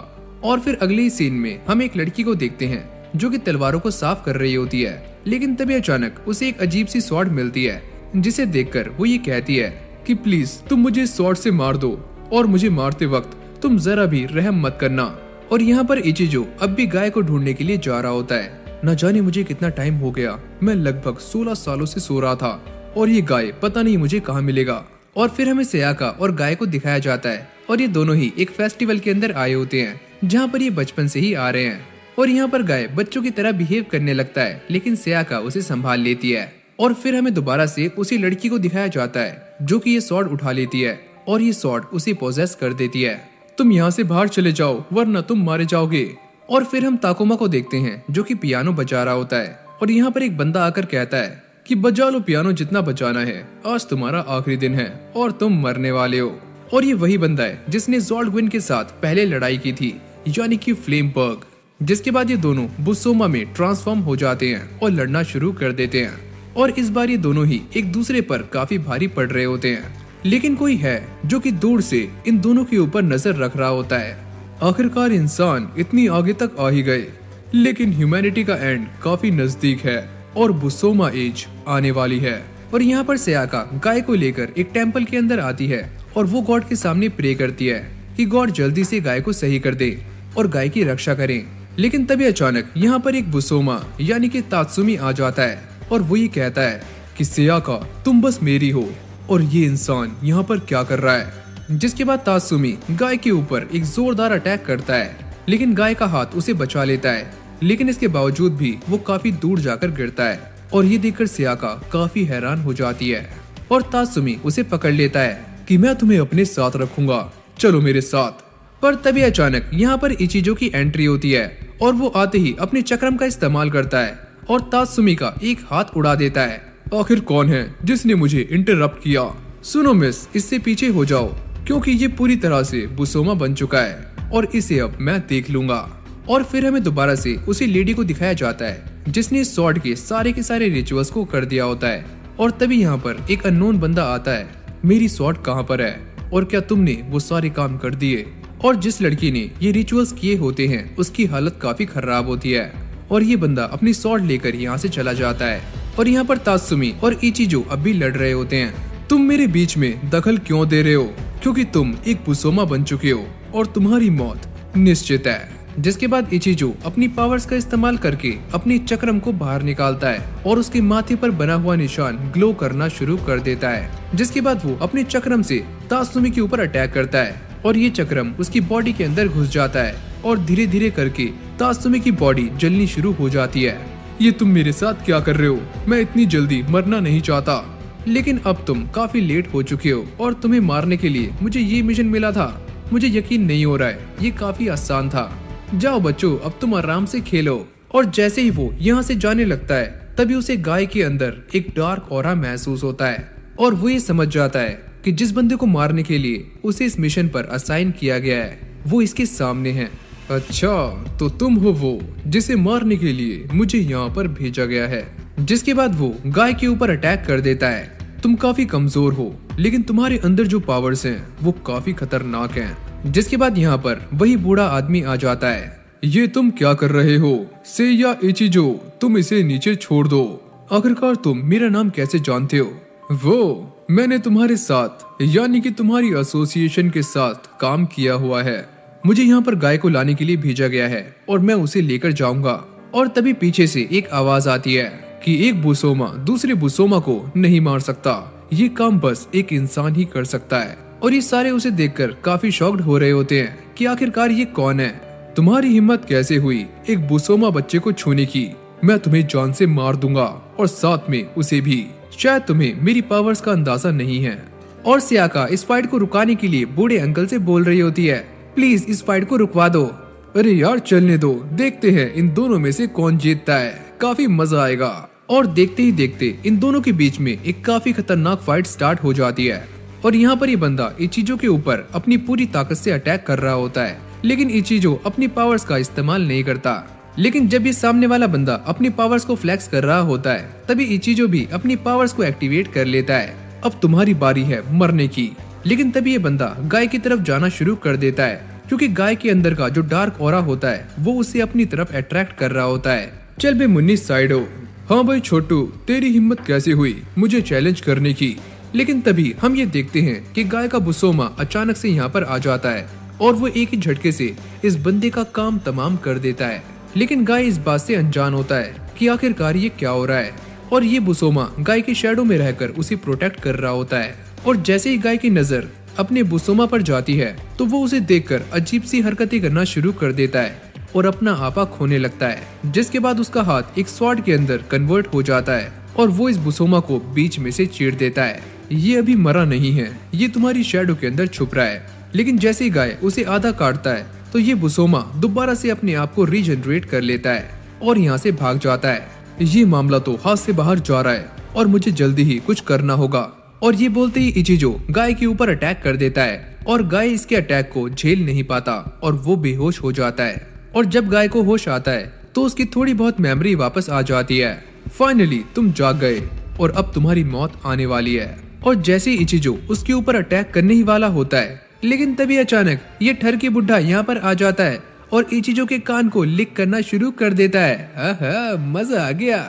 Speaker 1: और फिर अगले ही सीन में हम एक लड़की को देखते हैं जो कि तलवारों को साफ कर रही होती है, लेकिन तभी अचानक उसे एक अजीब सी स्वॉर्ड मिलती है, जिसे देखकर वो ये कहती है कि प्लीज तुम मुझे स्वॉर्ड से मार दो और मुझे मारते वक्त तुम जरा भी रहम मत करना। और यहाँ पर इचिजो अब भी गाय को ढूंढने के लिए जा रहा होता है। न जाने मुझे कितना टाइम हो गया, मैं लगभग 16 सालों से सो रहा था और ये गाय पता नहीं मुझे कहाँ मिलेगा। और फिर हमें सयाका और गाय को दिखाया जाता है और ये दोनों ही एक फेस्टिवल के अंदर आए होते हैं जहाँ पर ये बचपन से ही आ रहे हैं। और यहाँ पर गाय बच्चों की तरह बिहेव करने लगता है, लेकिन सयाका उसे संभाल लेती है और फिर हमें दोबारा से उसी लड़की को दिखाया जाता है जो कि ये स्वॉर्ड उठा लेती है और ये स्वॉर्ड उसे पोजेस कर देती है। तुम यहाँ से बाहर चले जाओ वरना तुम मारे जाओगे। और फिर हम ताकुमा को देखते हैं जो कि पियानो बजा रहा होता है और यहाँ पर एक बंदा आकर कहता है कि बजा लो पियानो जितना बजाना है, आज तुम्हारा आखिरी दिन है और तुम मरने वाले हो। और ये वही बंदा है जिसने ज़ोल्डग्विन के साथ पहले लड़ाई की थी, यानी कि फ्लेमबर्ग। जिसके बाद ये दोनों बुसोमा में ट्रांसफॉर्म हो जाते हैं और लड़ना शुरू कर देते हैं। और इस बार ये दोनों ही एक दूसरे पर काफी भारी पड़ रहे होते हैं, लेकिन कोई है जो कि दूर से इन दोनों के ऊपर नजर रख रहा होता है। आखिरकार इंसान इतनी आगे तक आ ही गए, लेकिन ह्यूमैनिटी का एंड काफी नजदीक है और बुसोमा एज आने वाली है। और यहाँ पर सयाका गाय को लेकर एक टेम्पल के अंदर आती है और वो गॉड के सामने प्रे करती है कि गॉड जल्दी से गाय को सही कर दे और गाय की रक्षा करें। लेकिन तभी अचानक यहाँ पर एक बुसोमा यानी कि तात्सुमी आ जाता है और वो ये कहता है कि सयाका तुम बस मेरी हो और ये इंसान यहाँ पर क्या कर रहा है। जिसके बाद तात्सुमी गाय के ऊपर एक जोरदार अटैक करता है, लेकिन गाय का हाथ उसे बचा लेता है। लेकिन इसके बावजूद भी वो काफी दूर जाकर गिरता है और ये देखकर सयाका काफी हैरान हो जाती है और तात्सुमी उसे पकड़ लेता है कि मैं तुम्हें अपने साथ रखूंगा, चलो मेरे साथ। पर तभी अचानक यहाँ पर इचिजो की एंट्री होती है और वो आते ही अपने चक्रम का इस्तेमाल करता है और तात्सुमी का एक हाथ उड़ा देता है। आखिर कौन है जिसने मुझे इंटरप्ट किया? सुनो मिस, इससे पीछे हो जाओ क्योंकि ये पूरी तरह से बुसोमा बन चुका है और इसे अब मैं देख लूंगा। और फिर हमें दोबारा से उसी लेडी को दिखाया जाता है जिसने स्वॉर्ड के सारे रिचुअल्स को कर दिया होता है। और तभी यहाँ पर एक अननोन बंदा आता है, मेरी स्वॉर्ड कहाँ पर है और क्या तुमने वो सारे काम कर दिए? और जिस लड़की ने ये रिचुअल्स किए होते हैं उसकी हालत काफी खराब होती है और ये बंदा अपनी स्वॉर्ड लेकर यहाँ से चला जाता है। और यहाँ पर तात्सुमी और इचिजो अब भी लड़ रहे होते हैं। तुम मेरे बीच में दखल क्यों दे रहे हो? क्योंकि तुम एक बुसोमा बन चुके हो और तुम्हारी मौत निश्चित है। जिसके बाद इचिजो अपनी पावर्स का इस्तेमाल करके अपनी चक्रम को बाहर निकालता है और उसके माथे पर बना हुआ निशान ग्लो करना शुरू कर देता है। जिसके बाद वो अपने चक्रम से तात्सुमी के ऊपर अटैक करता है और ये चक्रम उसकी बॉडी के अंदर घुस जाता है और धीरे धीरे करके तात्सुमी की बॉडी जलनी शुरू हो जाती है। ये तुम मेरे साथ क्या कर रहे हो? मैं इतनी जल्दी मरना नहीं चाहता, लेकिन अब तुम काफी लेट हो चुके हो और तुम्हें मारने के लिए मुझे ये मिशन मिला था। मुझे यकीन नहीं हो रहा है, ये काफी आसान था। जाओ बच्चों, अब तुम आराम से खेलो। और जैसे ही वो यहाँ से जाने लगता है तभी उसे गाय के अंदर एक डार्क ऑरा महसूस होता है और वो ये समझ जाता है कि जिस बंदे को मारने के लिए उसे इस मिशन पर असाइन किया गया है वो इसके सामने है। अच्छा, तो तुम हो वो जिसे मारने के लिए मुझे यहाँ पर भेजा गया है। जिसके बाद वो गाय के ऊपर अटैक कर देता है। तुम काफी कमजोर हो, लेकिन तुम्हारे अंदर जो पावर्स हैं वो काफी खतरनाक हैं। जिसके बाद यहाँ पर वही बूढ़ा आदमी आ जाता है। ये तुम क्या कर रहे हो? सेया इचिजो, तुम इसे नीचे छोड़ दो। आखिरकार तुम मेरा नाम कैसे जानते हो? वो मैंने तुम्हारे साथ यानी कि तुम्हारी एसोसिएशन के साथ काम किया हुआ है। मुझे यहाँ पर गाय को लाने के लिए भेजा गया है और मैं उसे लेकर जाऊंगा। और तभी पीछे से एक आवाज आती है कि एक बुसोमा दूसरे बुसोमा को नहीं मार सकता, ये काम बस एक इंसान ही कर सकता है। और ये सारे उसे देखकर काफी शॉक्ड हो रहे होते हैं कि आखिरकार ये कौन है? तुम्हारी हिम्मत कैसे हुई एक बुसोमा बच्चे को छूने की? मैं तुम्हें जान से मार दूंगा और साथ में उसे भी। शायद तुम्हें मेरी पावर्स का अंदाजा नहीं है। और सयाका इस फाइट को रुकाने के लिए बूढ़े अंकल से बोल रही होती है, प्लीज इस फाइट को रुकवा दो। अरे यार चलने दो, देखते हैं इन दोनों में से कौन जीतता है, काफी मजा आएगा। और देखते ही देखते इन दोनों के बीच में एक काफी खतरनाक फाइट स्टार्ट हो जाती है। और यहाँ पर ये बंदा इचिजो के ऊपर अपनी पूरी ताकत से अटैक कर रहा होता है, लेकिन इचिजो अपनी पावर्स का इस्तेमाल नहीं करता। लेकिन जब ये सामने वाला बंदा अपनी पावर्स को फ्लैक्स कर रहा होता है तभी इचिजो भी अपनी पावर्स को एक्टिवेट कर लेता है। अब तुम्हारी बारी है मरने की। लेकिन तभी ये बंदा गाय की तरफ जाना शुरू कर देता है, क्योंकि गाय के अंदर का जो डार्क ऑरा होता है वो उसे अपनी तरफ अट्रैक्ट कर रहा होता है। चल बे मुन्नी साइड हो। हाँ भाई छोटू, तेरी हिम्मत कैसे हुई मुझे चैलेंज करने की? लेकिन तभी हम ये देखते हैं कि गाय का बुसोमा अचानक से यहाँ पर आ जाता है और वो एक ही झटके से इस बंदे का काम तमाम कर देता है। लेकिन गाय इस बात से अनजान होता है कि आखिरकार ये क्या हो रहा है। और ये बुसोमा गाय की शैडो में रहकर उसे प्रोटेक्ट कर रहा होता है। और जैसे ही गाय की नजर अपने बुसोमा पर जाती है तो वो उसे देखकर अजीब सी हरकतें करना शुरू कर देता है और अपना आपा खोने लगता है। जिसके बाद उसका हाथ एक स्वॉर्ड के अंदर कन्वर्ट हो जाता है और वो इस बुसोमा को बीच में से चीर देता है। ये अभी मरा नहीं है, ये तुम्हारी शैडो के अंदर छुप रहा है। लेकिन जैसे ही गाय उसे आधा काटता है तो ये बुसोमा दोबारा से अपने आप को रीजनरेट कर लेता है और यहाँ से भाग जाता है। ये मामला तो हाथ से बाहर जा रहा है और मुझे जल्दी ही कुछ करना होगा। और ये बोलते ही इचिजो गाय के ऊपर अटैक कर देता है और गाय इसके अटैक को झेल नहीं पाता और वो बेहोश हो जाता है। और जब गाय को होश आता है तो उसकी थोड़ी बहुत मेमोरी वापस आ जाती है। फाइनली तुम जाग गए और अब तुम्हारी मौत आने वाली है। और जैसे ही इचिजो उसके ऊपर अटैक करने ही वाला होता है, लेकिन तभी अचानक ये ठरकी बुढ़ा यहाँ पर आ जाता है और इचिजो के कान को लिक करना शुरू कर देता है। आहा, मजा आ गया।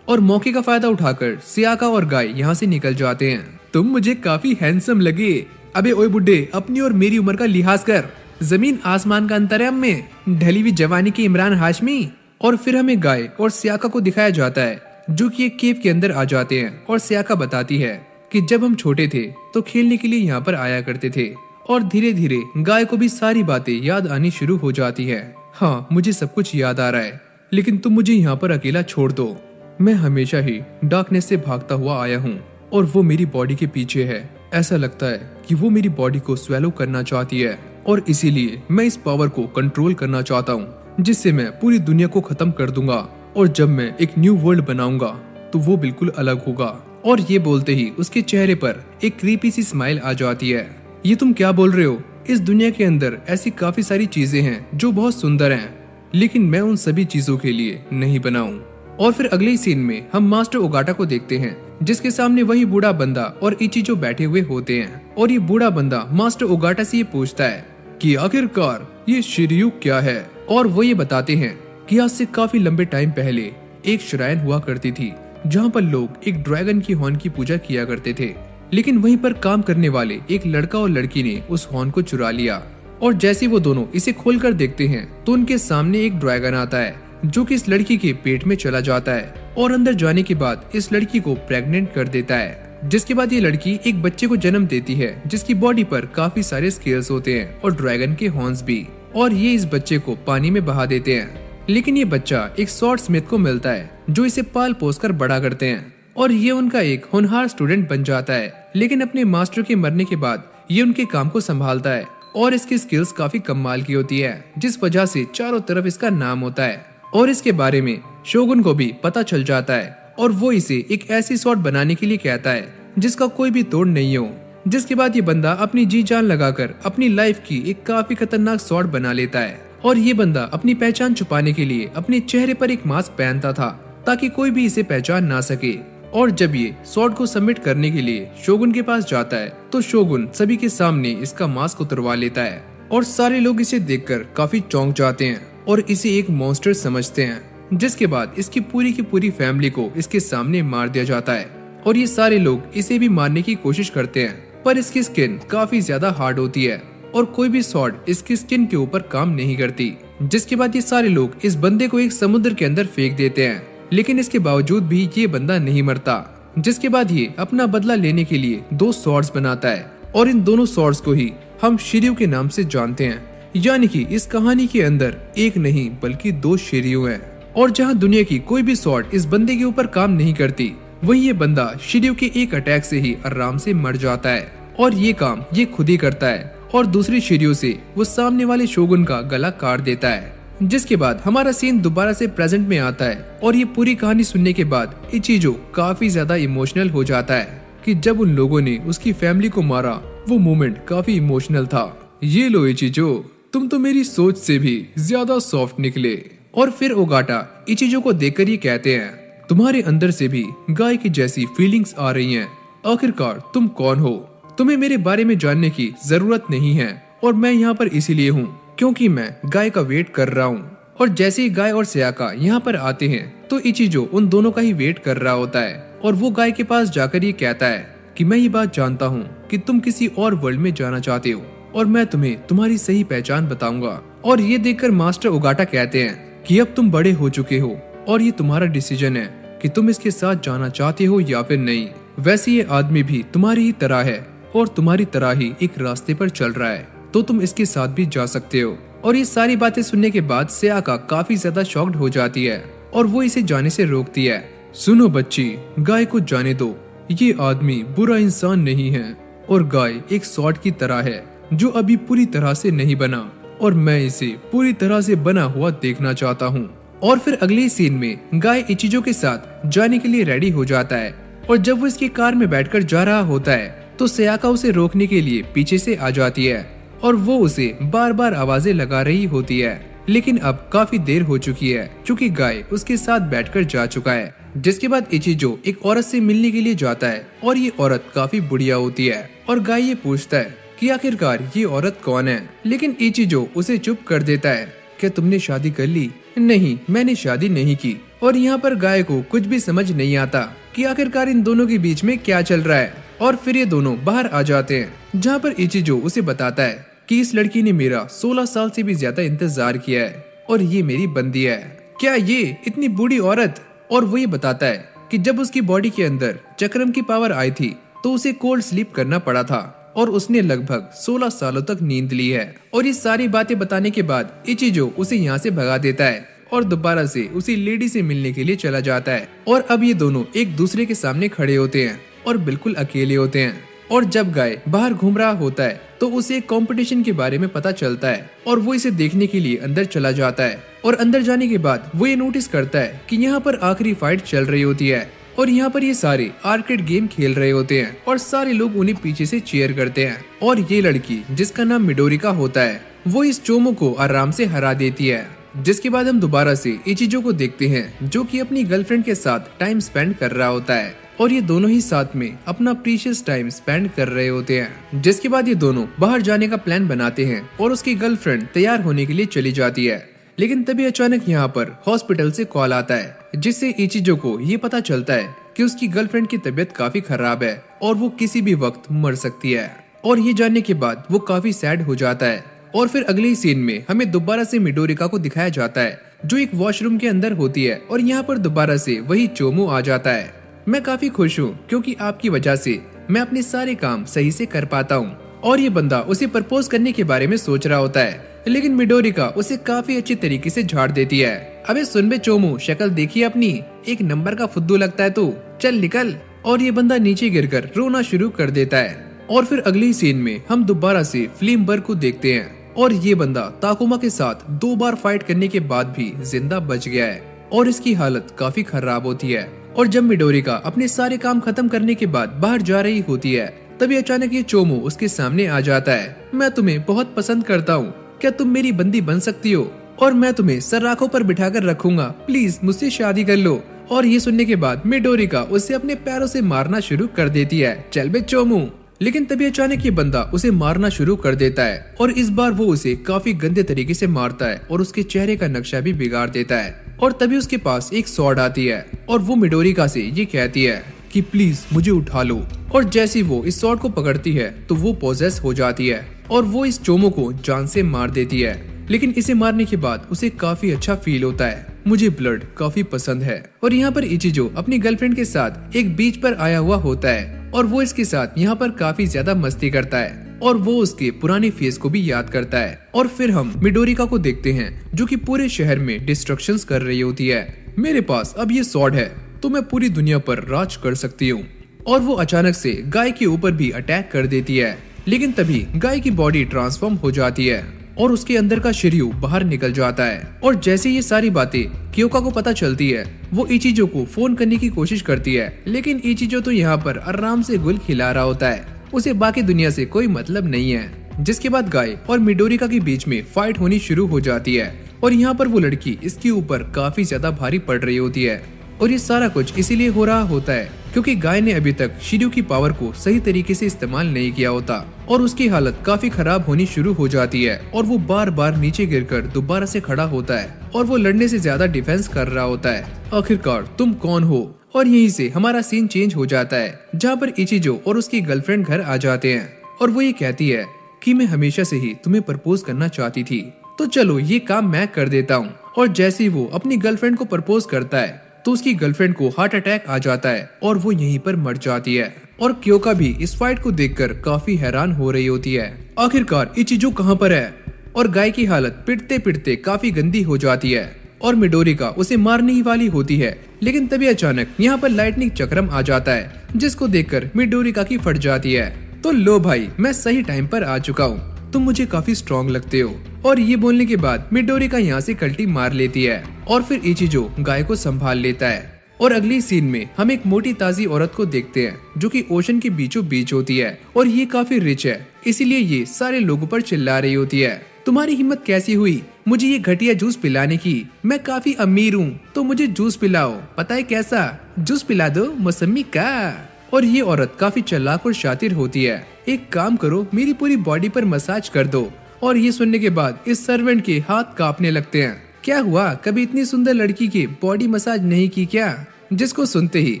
Speaker 1: और मौके का फायदा उठाकर सियाका और गाय यहाँ से निकल जाते हैं। तुम मुझे काफी हैंडसम लगे। अबे ओए बुड्ढे, अपनी और मेरी उम्र का लिहाज कर। जमीन आसमान का अंतर है हम में, ढली हुई जवानी के इमरान हाशमी। और फिर हमें गाय और सियाका को दिखाया जाता है जो कि एक केव के अंदर आ जाते हैं। और सियाका बताती है कि जब हम छोटे थे तो खेलने के लिए यहाँ पर आया करते थे। और धीरे धीरे गाय को भी सारी बातें याद आनी शुरू हो जाती है। हाँ, मुझे सब कुछ याद आ रहा है, लेकिन तुम मुझे यहाँ पर अकेला छोड़ दो। मैं हमेशा ही डार्कनेस से भागता हुआ आया हूँ और वो मेरी बॉडी के पीछे है। ऐसा लगता है कि वो मेरी बॉडी को स्वेलो करना चाहती है और इसीलिए मैं इस पावर को कंट्रोल करना चाहता हूँ, जिससे मैं पूरी दुनिया को खत्म कर दूंगा। और जब मैं एक न्यू वर्ल्ड बनाऊंगा तो वो बिल्कुल अलग होगा। और ये बोलते ही उसके चेहरे पर एक क्रीपी सी स्माइल आ जाती है। ये तुम क्या बोल रहे हो? इस दुनिया के अंदर ऐसी काफी सारी चीजें हैं जो बहुत सुंदर हैं, लेकिन मैं उन सभी चीजों के लिए नहीं बना हूँ। और फिर अगले सीन में हम मास्टर ओगाटा को देखते हैं, जिसके सामने वही बूढ़ा बंदा और इचिजो बैठे हुए होते हैं। और ये बूढ़ा बंदा मास्टर ओगाटा से ये पूछता है कि आखिरकार ये शिरयू क्या है। और वो ये बताते हैं कि आज से काफी लंबे टाइम पहले एक श्राइन हुआ करती थी जहाँ पर लोग एक ड्रैगन की हॉर्न की पूजा किया करते थे। लेकिन वहीं पर काम करने वाले एक लड़का और लड़की ने उस हॉर्न को चुरा लिया। और जैसे वो दोनों इसे खोलकर देखते हैं तो उनके सामने एक ड्रैगन आता है जो कि इस लड़की के पेट में चला जाता है और अंदर जाने के बाद इस लड़की को प्रेग्नेंट कर देता है। जिसके बाद ये लड़की एक बच्चे को जन्म देती है जिसकी बॉडी पर काफी सारे स्केल्स होते हैं और ड्रैगन के हॉर्न्स भी। और ये इस बच्चे को पानी में बहा देते हैं। लेकिन ये बच्चा एक स्वॉर्ड स्मिथ को मिलता है जो इसे पाल पोस कर बड़ा करते हैं और ये उनका एक होनहार स्टूडेंट बन जाता है। लेकिन अपने मास्टर के मरने के बाद ये उनके काम को संभालता है और इसकी स्किल्स काफी कमाल की होती है, जिस वजह से चारों तरफ इसका नाम होता है। और इसके बारे में शोगुन को भी पता चल जाता है और वो इसे एक ऐसी स्वॉर्ड बनाने के लिए कहता है जिसका कोई भी तोड़ नहीं हो। जिसके बाद ये बंदा अपनी जी जान लगाकर अपनी लाइफ की एक काफी खतरनाक स्वॉर्ड बना लेता है। और ये बंदा अपनी पहचान छुपाने के लिए अपने चेहरे पर एक मास्क पहनता था ताकि कोई भी इसे पहचान ना सके। और जब ये स्वॉर्ड को सबमिट करने के लिए शोगुन के पास जाता है तो शोगुन सभी के सामने इसका मास्क उतरवा लेता है और सारे लोग इसे देखकर काफी चौंक जाते हैं और इसे एक मॉन्स्टर समझते हैं। जिसके बाद इसकी पूरी की पूरी फैमिली को इसके सामने मार दिया जाता है और ये सारे लोग इसे भी मारने की कोशिश करते हैं, पर इसकी स्किन काफी ज्यादा हार्ड होती है और कोई भी स्वॉर्ड इसकी स्किन के ऊपर काम नहीं करती। जिसके बाद ये सारे लोग इस बंदे को एक समुद्र के अंदर फेंक देते हैं, लेकिन इसके बावजूद भी ये बंदा नहीं मरता। जिसके बाद ये अपना बदला लेने के लिए 2 स्वॉर्ड्स बनाता है और इन दोनों स्वॉर्ड्स को ही हम शिरयू के नाम से जानते हैं। यानी कि इस कहानी के अंदर एक नहीं बल्कि 2 शिरयू हैं। और जहाँ दुनिया की कोई भी स्वॉर्ड इस बंदे के ऊपर काम नहीं करती, वही ये बंदा शिरयू के एक अटैक से ही आराम से मर जाता है। और ये काम ये खुद ही करता है और दूसरी शिरयू से वो सामने वाले शोगुन का गला काट देता है। जिसके बाद हमारा सीन दोबारा से प्रेजेंट में आता है और ये पूरी कहानी सुनने के बाद इचिजो काफी ज्यादा इमोशनल हो जाता है कि जब उन लोगों ने उसकी फैमिली को मारा, वो मोमेंट काफी इमोशनल था। ये लो इचिजो, तुम तो मेरी सोच से भी ज्यादा सॉफ्ट निकले। और फिर ओगाटा इचिजो को देखकर ये कहते हैं, तुम्हारे अंदर से भी गाय की जैसी फीलिंग्स आ रही हैं। आखिरकार तुम कौन हो? तुम्हें मेरे बारे में जानने की जरूरत नहीं है और मैं यहाँ पर इसीलिए हूँ क्योंकि मैं गाय का वेट कर रहा हूँ। और जैसे ही गाय और सियाका यहाँ पर आते हैं तो इचिजो उन दोनों का ही वेट कर रहा होता है और वो गाय के पास जाकर ये कहता है कि मैं ये बात जानता हूँ कि तुम किसी और वर्ल्ड में जाना चाहते हो और मैं तुम्हें तुम्हारी सही पहचान बताऊंगा। और ये देखकर मास्टर ओगाटा कहते हैं कि अब तुम बड़े हो चुके हो और ये तुम्हारा डिसीजन है कि तुम इसके साथ जाना चाहते हो या फिर नहीं। वैसे ये आदमी भी तुम्हारी ही तरह है और तुम्हारी तरह ही एक रास्ते पर चल रहा है, तो तुम इसके साथ भी जा सकते हो। और ये सारी बातें सुनने के बाद सियाका काफी ज्यादा शॉक्ड हो जाती है और वो इसे जाने से रोकती है। सुनो बच्ची, गाय को जाने दो। ये आदमी बुरा इंसान नहीं है और गाय एक सॉर्ड की तरह है जो अभी पूरी तरह से नहीं बना और मैं इसे पूरी तरह से बना हुआ देखना चाहता हूँ। और फिर अगले सीन में गाय इचिजो के साथ जाने के लिए रेडी हो जाता है और जब वो इसकी कार में बैठकर जा रहा होता है तो सयाका उसे रोकने के लिए पीछे से आ जाती है और वो उसे बार बार आवाजें लगा रही होती है। लेकिन अब काफी देर हो चुकी है क्योंकि गाय उसके साथ बैठकर जा चुका है। जिसके बाद इचिजो एक औरत से मिलने के लिए जाता है और ये औरत काफी बुढ़िया होती है और गाय ये पूछता है कि आखिरकार ये औरत कौन है, लेकिन इचिजो उसे चुप कर देता है। क्या तुमने शादी कर ली? नहीं, मैंने शादी नहीं की। और यहाँ पर गाय को कुछ भी समझ नहीं आता कि आखिरकार इन दोनों के बीच में क्या चल रहा है। और फिर ये दोनों बाहर आ जाते हैं जहाँ पर इचिजो उसे बताता है कि इस लड़की ने मेरा 16 साल से भी ज्यादा इंतजार किया है और ये मेरी बंदी है। क्या ये इतनी बूढ़ी औरत? और वो ये बताता है कि जब उसकी बॉडी के अंदर चक्रम की पावर आई थी तो उसे कोल्ड स्लीप करना पड़ा था और उसने लगभग 16 सालों तक नींद ली है। और ये सारी बातें बताने के बाद इचिजो उसे यहाँ से भगा देता है और दोबारा से उसी लेडी से मिलने के लिए चला जाता है। और अब ये दोनों एक दूसरे के सामने खड़े होते हैं और बिल्कुल अकेले होते हैं। और जब गाय बाहर घूम रहा होता है तो उसे एक कंपटीशन के बारे में पता चलता है और वो इसे देखने के लिए अंदर चला जाता है। और अंदर जाने के बाद वो ये नोटिस करता है कि यहाँ पर आखिरी फाइट चल रही होती है और यहाँ पर ये सारे आर्केड गेम खेल रहे होते हैं और सारे लोग उन्हें पीछे से चीयर करते हैं। और ये लड़की जिसका नाम मिडोरिका होता है वो इस चोमो को आराम से हरा देती है। जिसके बाद हम दोबारा से इचिजो को देखते हैं जो कि अपनी गर्लफ्रेंड के साथ टाइम स्पेंड कर रहा होता है और ये दोनों ही साथ में अपना प्रीशियस टाइम स्पेंड कर रहे होते हैं। जिसके बाद ये दोनों बाहर जाने का प्लान बनाते हैं और उसकी गर्लफ्रेंड तैयार होने के लिए चली जाती है। लेकिन तभी अचानक यहाँ पर हॉस्पिटल से कॉल आता है जिससे इचिजो को ये पता चलता है कि उसकी गर्लफ्रेंड की तबीयत काफी खराब है और वो किसी भी वक्त मर सकती है। और ये जानने के बाद वो काफी सैड हो जाता है। और फिर अगले सीन में हमें दोबारा से मिडोरिका को दिखाया जाता है जो एक वॉशरूम के अंदर होती है और यहाँ पर दोबारा से वही चोमो आ जाता है। मैं काफी खुश हूँ क्योंकि आपकी वजह से मैं अपने सारे काम सही से कर पाता हूँ। और ये बंदा उसे प्रपोज करने के बारे में सोच रहा होता है लेकिन मिडोरिका उसे काफी अच्छी तरीके से झाड़ देती है। अबे सुन बे चोमू, शक्ल देखी अपनी, एक नंबर का फुद्दू लगता है तू, चल निकल। और ये बंदा नीचे गिरकर रोना शुरू कर देता है। और फिर अगली सीन में हम दोबारा से फ्लिमबर्ग को देखते हैं और ये बंदा ताकुमा के साथ 2 बार फाइट करने के बाद भी जिंदा बच गया है और इसकी हालत काफी खराब होती है। और जब मिडोरिका अपने सारे काम खत्म करने के बाद बाहर जा रही होती है तभी अचानक ये चोमो उसके सामने आ जाता है। मैं तुम्हें बहुत पसंद करता हूँ, क्या तुम मेरी बंदी बन सकती हो? और मैं तुम्हें सराखों पर बिठाकर रखूंगा, प्लीज मुझसे शादी कर लो। और ये सुनने के बाद मिडोरिका उसे अपने पैरों से मारना शुरू कर देती है। चल बे चोमू। लेकिन तभी अचानक ये बंदा उसे मारना शुरू कर देता है और इस बार वो उसे काफी गंदे तरीके से मारता है और उसके चेहरे का नक्शा भी बिगाड़ देता है। और तभी उसके पास एक सॉर्ड आती है और वो मिडोरिका से ये कहती है कि प्लीज मुझे उठा लो। और जैसे वो इस सॉर्ड को पकड़ती है तो वो पोजेस हो जाती है और वो इस चोमो को जान से मार देती है। लेकिन इसे मारने के बाद उसे काफी अच्छा फील होता है। मुझे ब्लड काफी पसंद है। और यहाँ पर इचिजो अपनी गर्लफ्रेंड के साथ एक बीच पर आया हुआ होता है और वो इसके साथ यहाँ पर काफी ज्यादा मस्ती करता है और वो उसके पुराने फेस को भी याद करता है। और फिर हम मिडोरिका को देखते हैं जो कि पूरे शहर में डिस्ट्रक्शंस कर रही होती है। मेरे पास अब ये सॉर्ड है तो मैं पूरी दुनिया पर राज कर सकती हूँ। और वो अचानक से गाय के ऊपर भी अटैक कर देती है। लेकिन तभी गाय की बॉडी ट्रांसफॉर्म हो जाती है और उसके अंदर का शिर्यू बाहर निकल जाता है। और जैसे ये सारी बातें क्योका को पता चलती है वो इचिजो को फोन करने की कोशिश करती है। लेकिन इचिजो तो यहाँ पर आराम से गुल खिला रहा होता है, उसे बाकी दुनिया से कोई मतलब नहीं है। जिसके बाद गाय और मिडोरिका के बीच में फाइट होनी शुरू हो जाती है और यहाँ पर वो लड़की इसके ऊपर काफी ज्यादा भारी पड़ रही होती है। और ये सारा कुछ इसीलिए हो रहा होता है क्योंकि गाय ने अभी तक शिर्यू की पावर को सही तरीके से इस्तेमाल नहीं किया होता और उसकी हालत काफी खराब होनी शुरू हो जाती है और वो बार बार नीचे गिरकर दोबारा से खड़ा होता है और वो लड़ने से ज्यादा डिफेंस कर रहा होता है। आखिरकार तुम कौन हो? और यहीं से हमारा सीन चेंज हो जाता है जहाँ पर इचिजो और उसकी गर्लफ्रेंड घर आ जाते हैं और वो ये कहती है कि मैं हमेशा से ही तुम्हें प्रपोज करना चाहती थी, तो चलो ये काम मैं कर देता हूँ। और जैसे ही वो अपनी गर्लफ्रेंड को प्रपोज करता है तो उसकी गर्लफ्रेंड को हार्ट अटैक आ जाता है और वो यहीं पर मर जाती है। और क्योका भी इस फाइट को देखकर काफी हैरान हो रही होती है। आखिरकार इचिजो कहाँ पर है? और गाय की हालत पिटते पिटते काफी गंदी हो जाती है और मिडोरिका उसे मारने ही वाली होती है लेकिन तभी अचानक यहाँ पर लाइटनिंग चक्रम आ जाता है, जिसको देखकर मिडोरिका की फट जाती है। तो लो भाई, मैं सही टाइम पर आ चुका हूँ, तुम मुझे काफी स्ट्रॉन्ग लगते हो। और ये बोलने के बाद मिडोरिका यहाँ से कल्टी मार लेती है और फिर इचिजो गाय को संभाल लेता है। और अगली सीन में हम एक मोटी ताजी औरत को देखते हैं जो कि ओशन के बीचों बीच होती है और ये काफी रिच है, इसीलिए ये सारे लोगों पर चिल्ला रही होती है, तुम्हारी हिम्मत कैसी हुई मुझे ये घटिया जूस पिलाने की? मैं काफी अमीर हूँ, तो मुझे जूस पिलाओ। पता है कैसा? जूस पिला दो मौसमी का। और ये औरत काफी चालाक और शातिर होती है। एक काम करो, मेरी पूरी बॉडी पर मसाज कर दो। और ये सुनने के बाद इस सर्वेंट के हाथ कांपने लगते हैं। क्या हुआ, कभी इतनी सुंदर लड़की की बॉडी मसाज नहीं की क्या? जिसको सुनते ही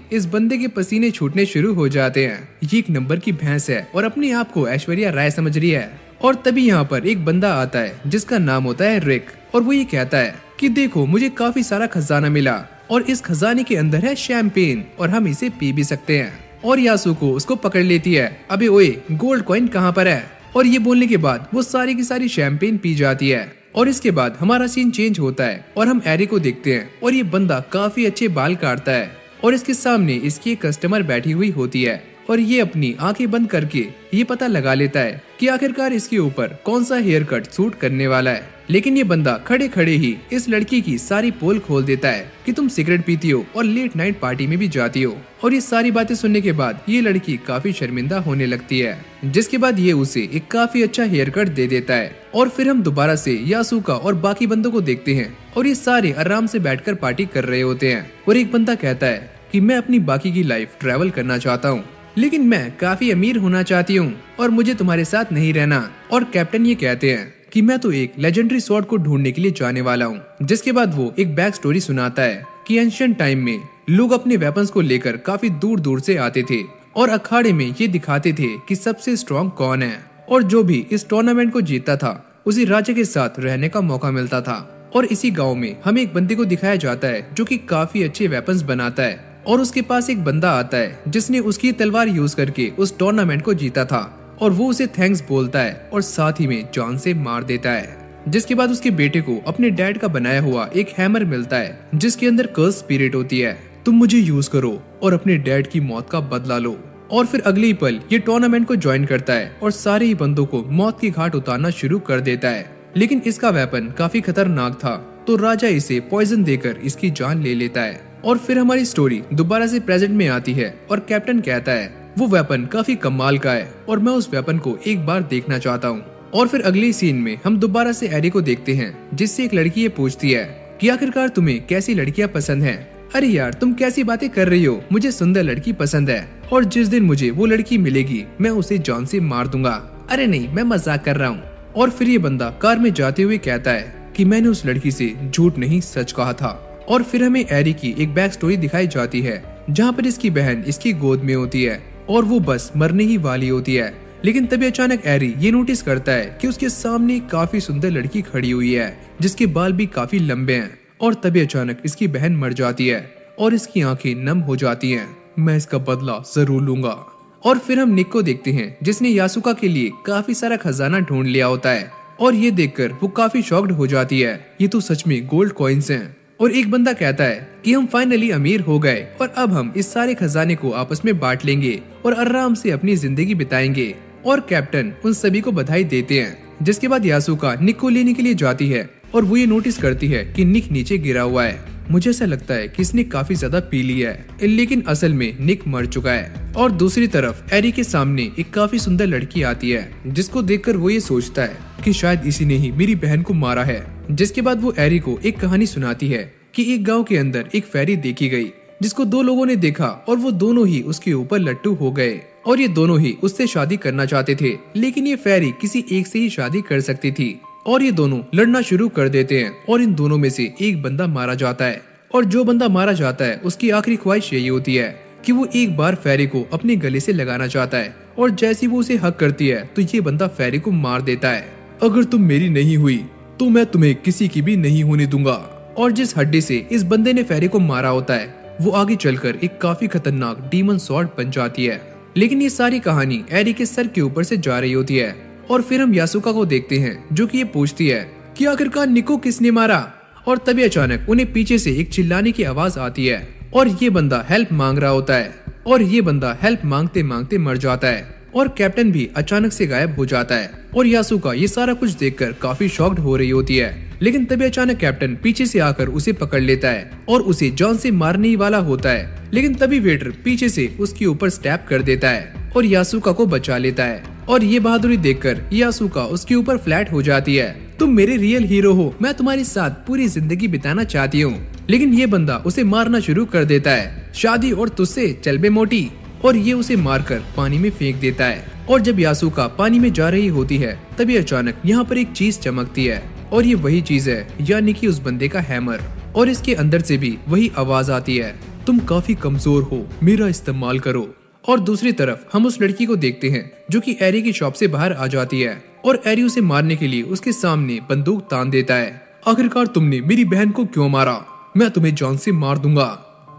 Speaker 1: इस बंदे के पसीने छूटने शुरू हो जाते हैं। ये एक नंबर की भैंस है और अपने आप को ऐश्वर्या राय समझ रही है। और तभी यहाँ पर एक बंदा आता है जिसका नाम होता है रिक, और वो ये कहता है कि देखो मुझे काफी सारा खजाना मिला और इस खजाने के अंदर है शैंपेन और हम इसे पी भी सकते हैं। और यासुको उसको पकड़ लेती है, अबे ओए गोल्ड कॉइन कहाँ पर है? और ये बोलने के बाद वो सारी की सारी शैंपेन पी जाती है। और इसके बाद हमारा सीन चेंज होता है और हम एरी को देखते हैं और ये बंदा काफी अच्छे बाल काटता है और इसके सामने इसकी एक कस्टमर बैठी हुई होती है और ये अपनी आंखें बंद करके ये पता लगा लेता है कि आखिरकार इसके ऊपर कौन सा हेयर कट सूट करने वाला है। लेकिन ये बंदा खड़े खड़े ही इस लड़की की सारी पोल खोल देता है कि तुम सिगरेट पीती हो और लेट नाइट पार्टी में भी जाती हो। और ये सारी बातें सुनने के बाद ये लड़की काफी शर्मिंदा होने लगती है, जिसके बाद ये उसे एक काफी अच्छा हेयर कट दे देता है। और फिर हम दोबारा से यासुका और बाकी बंदों को देखते हैं और ये सारे आराम से बैठकर पार्टी कर रहे होते हैं। और एक बंदा कहता है कि मैं अपनी बाकी की लाइफ ट्रैवल करना चाहता हूँ, लेकिन मैं काफी अमीर होना चाहती हूँ और मुझे तुम्हारे साथ नहीं रहना। और कैप्टन ये कहते हैं कि मैं तो एक लेजेंडरी स्वॉर्ड को ढूंढने के लिए जाने वाला हूँ। जिसके बाद वो एक बैक स्टोरी सुनाता है कि एंशिएंट टाइम में लोग अपने वेपन्स को लेकर काफी दूर दूर से आते थे और अखाड़े में ये दिखाते थे कि सबसे स्ट्रॉन्ग कौन है, और जो भी इस टूर्नामेंट को जीतता था उसी राजा के साथ रहने का मौका मिलता था। और इसी गाँव में हमें एक बंदे को दिखाया जाता है जो की काफी अच्छे वेपन्स बनाता है और उसके पास एक बंदा आता है जिसने उसकी तलवार यूज करके उस टूर्नामेंट को जीता था और वो उसे थैंक्स बोलता है और साथ ही में जान से मार देता है। जिसके बाद उसके बेटे को अपने डैड का बनाया हुआ एक हैमर मिलता है जिसके अंदर कर्स स्पिरिट होती है, तुम मुझे यूज करो और अपने डैड की मौत का बदला लो। और फिर अगले ही पल ये टूर्नामेंट को ज्वाइन करता है और सारे ही बंदों को मौत की घाट उतारना शुरू कर देता है। लेकिन इसका वेपन काफी खतरनाक था तो राजा इसे पॉइजन देकर इसकी जान ले लेता है। और फिर हमारी स्टोरी दोबारा से प्रेजेंट में आती है और कैप्टन कहता है वो वेपन काफी कमाल का है और मैं उस वेपन को एक बार देखना चाहता हूँ। और फिर अगले सीन में हम दोबारा से एरी को देखते हैं जिससे एक लड़की ये पूछती है कि आखिरकार तुम्हें कैसी लड़कियां पसंद हैं? अरे यार तुम कैसी बातें कर रही हो, मुझे सुंदर लड़की पसंद है और जिस दिन मुझे वो लड़की मिलेगी मैं उसे जान से मार दूंगा। अरे नहीं, मैं मजाक कर रहा हूँ। और फिर ये बंदा कार में जाते हुए कहता है कि मैंने उस लड़की से झूठ नहीं सच कहा था। और फिर हमें एरी की एक बैक स्टोरी दिखाई जाती है जहाँ पर इसकी बहन इसकी गोद में होती है और वो बस मरने ही वाली होती है। लेकिन तभी अचानक एरी ये नोटिस करता है कि उसके सामने काफी सुंदर लड़की खड़ी हुई है जिसके बाल भी काफी लंबे हैं। और तभी अचानक इसकी बहन मर जाती है और इसकी आंखें नम हो जाती हैं। मैं इसका बदला जरूर लूंगा। और फिर हम निक को देखते हैं जिसने यासुका के लिए काफी सारा खजाना ढूंढ लिया होता है और ये देखकर वो काफी शॉक्ड हो जाती है, ये तो सच में गोल्ड कॉइन्स हैं। और एक बंदा कहता है कि हम फाइनली अमीर हो गए और अब हम इस सारे खजाने को आपस में बांट लेंगे और आराम से अपनी जिंदगी बिताएंगे। और कैप्टन उन सभी को बधाई देते हैं। जिसके बाद यासुका निक को लेने के लिए जाती है और वो ये नोटिस करती है कि निक नीचे गिरा हुआ है। मुझे ऐसा लगता है कि इसने काफी ज्यादा पी लिया है, लेकिन असल में निक मर चुका है। और दूसरी तरफ एरी के सामने एक काफी सुंदर लड़की आती है जिसको देखकर वो ये सोचता है कि शायद इसी ने ही मेरी बहन को मारा है। जिसके बाद वो एरी को एक कहानी सुनाती है कि एक गांव के अंदर एक फेरी देखी गई जिसको दो लोगों ने देखा और वो दोनों ही उसके ऊपर लट्टू हो गए और ये दोनों ही उससे शादी करना चाहते थे, लेकिन ये फेरी किसी एक से ही शादी कर सकती थी। और ये दोनों लड़ना शुरू कर देते हैं और इन दोनों में से एक बंदा मारा जाता है। और जो बंदा मारा जाता है उसकी आखिरी ख्वाहिश यही होती है कि वो एक बार फेरी को अपने गले से लगाना चाहता है। और जैसी वो उसे हक करती है तो ये बंदा फेरी को मार देता है। अगर तुम मेरी नहीं हुई तो मैं तुम्हें किसी की भी नहीं होने दूंगा। और जिस हड्डी से इस बंदे ने फेरी को मारा होता है वो आगे चलकर एक काफी खतरनाक डीमन स्वॉर्ड बन जाती है। लेकिन ये सारी कहानी एरी के सर के ऊपर से जा रही होती है। और फिर हम यासुका को देखते हैं जो कि ये पूछती है कि आखिरकार निक को किसने मारा। और तभी अचानक उन्हें पीछे से एक चिल्लाने की आवाज आती है और ये बंदा हेल्प मांग रहा होता है और ये बंदा हेल्प मांगते मांगते मर जाता है और कैप्टन भी अचानक से गायब हो जाता है और यासुका ये सारा कुछ देखकर काफी शॉक्ड हो रही होती है। लेकिन तभी अचानक कैप्टन पीछे से आकर उसे पकड़ लेता है और उसे जॉन से मारने ही वाला होता है। लेकिन तभी वेटर पीछे से उसके ऊपर स्टैप कर देता है और यासुका को बचा लेता है और ये बहादुरी देखकर यासुका उसके ऊपर फ्लैट हो जाती है। तुम मेरे रियल हीरो हो, मैं तुम्हारे साथ पूरी जिंदगी बिताना चाहती हूँ। लेकिन ये बंदा उसे मारना शुरू कर देता है। शादी और तुझसे चल बे मोटी, और ये उसे मारकर पानी में फेंक देता है। और जब यासुका पानी में जा रही होती है तभी अचानक यहाँ पर एक चीज चमकती है और ये वही चीज है, यानी कि उस बंदे का हैमर। और इसके अंदर से भी वही आवाज आती है, तुम काफी कमजोर हो, मेरा इस्तेमाल करो। और दूसरी तरफ हम उस लड़की को देखते हैं जो कि एरी की शॉप से बाहर आ जाती है और एरी उसे मारने के लिए उसके सामने बंदूक तान देता है। आखिरकार तुमने मेरी बहन को क्यों मारा? मैं तुम्हें जान से मार दूंगा।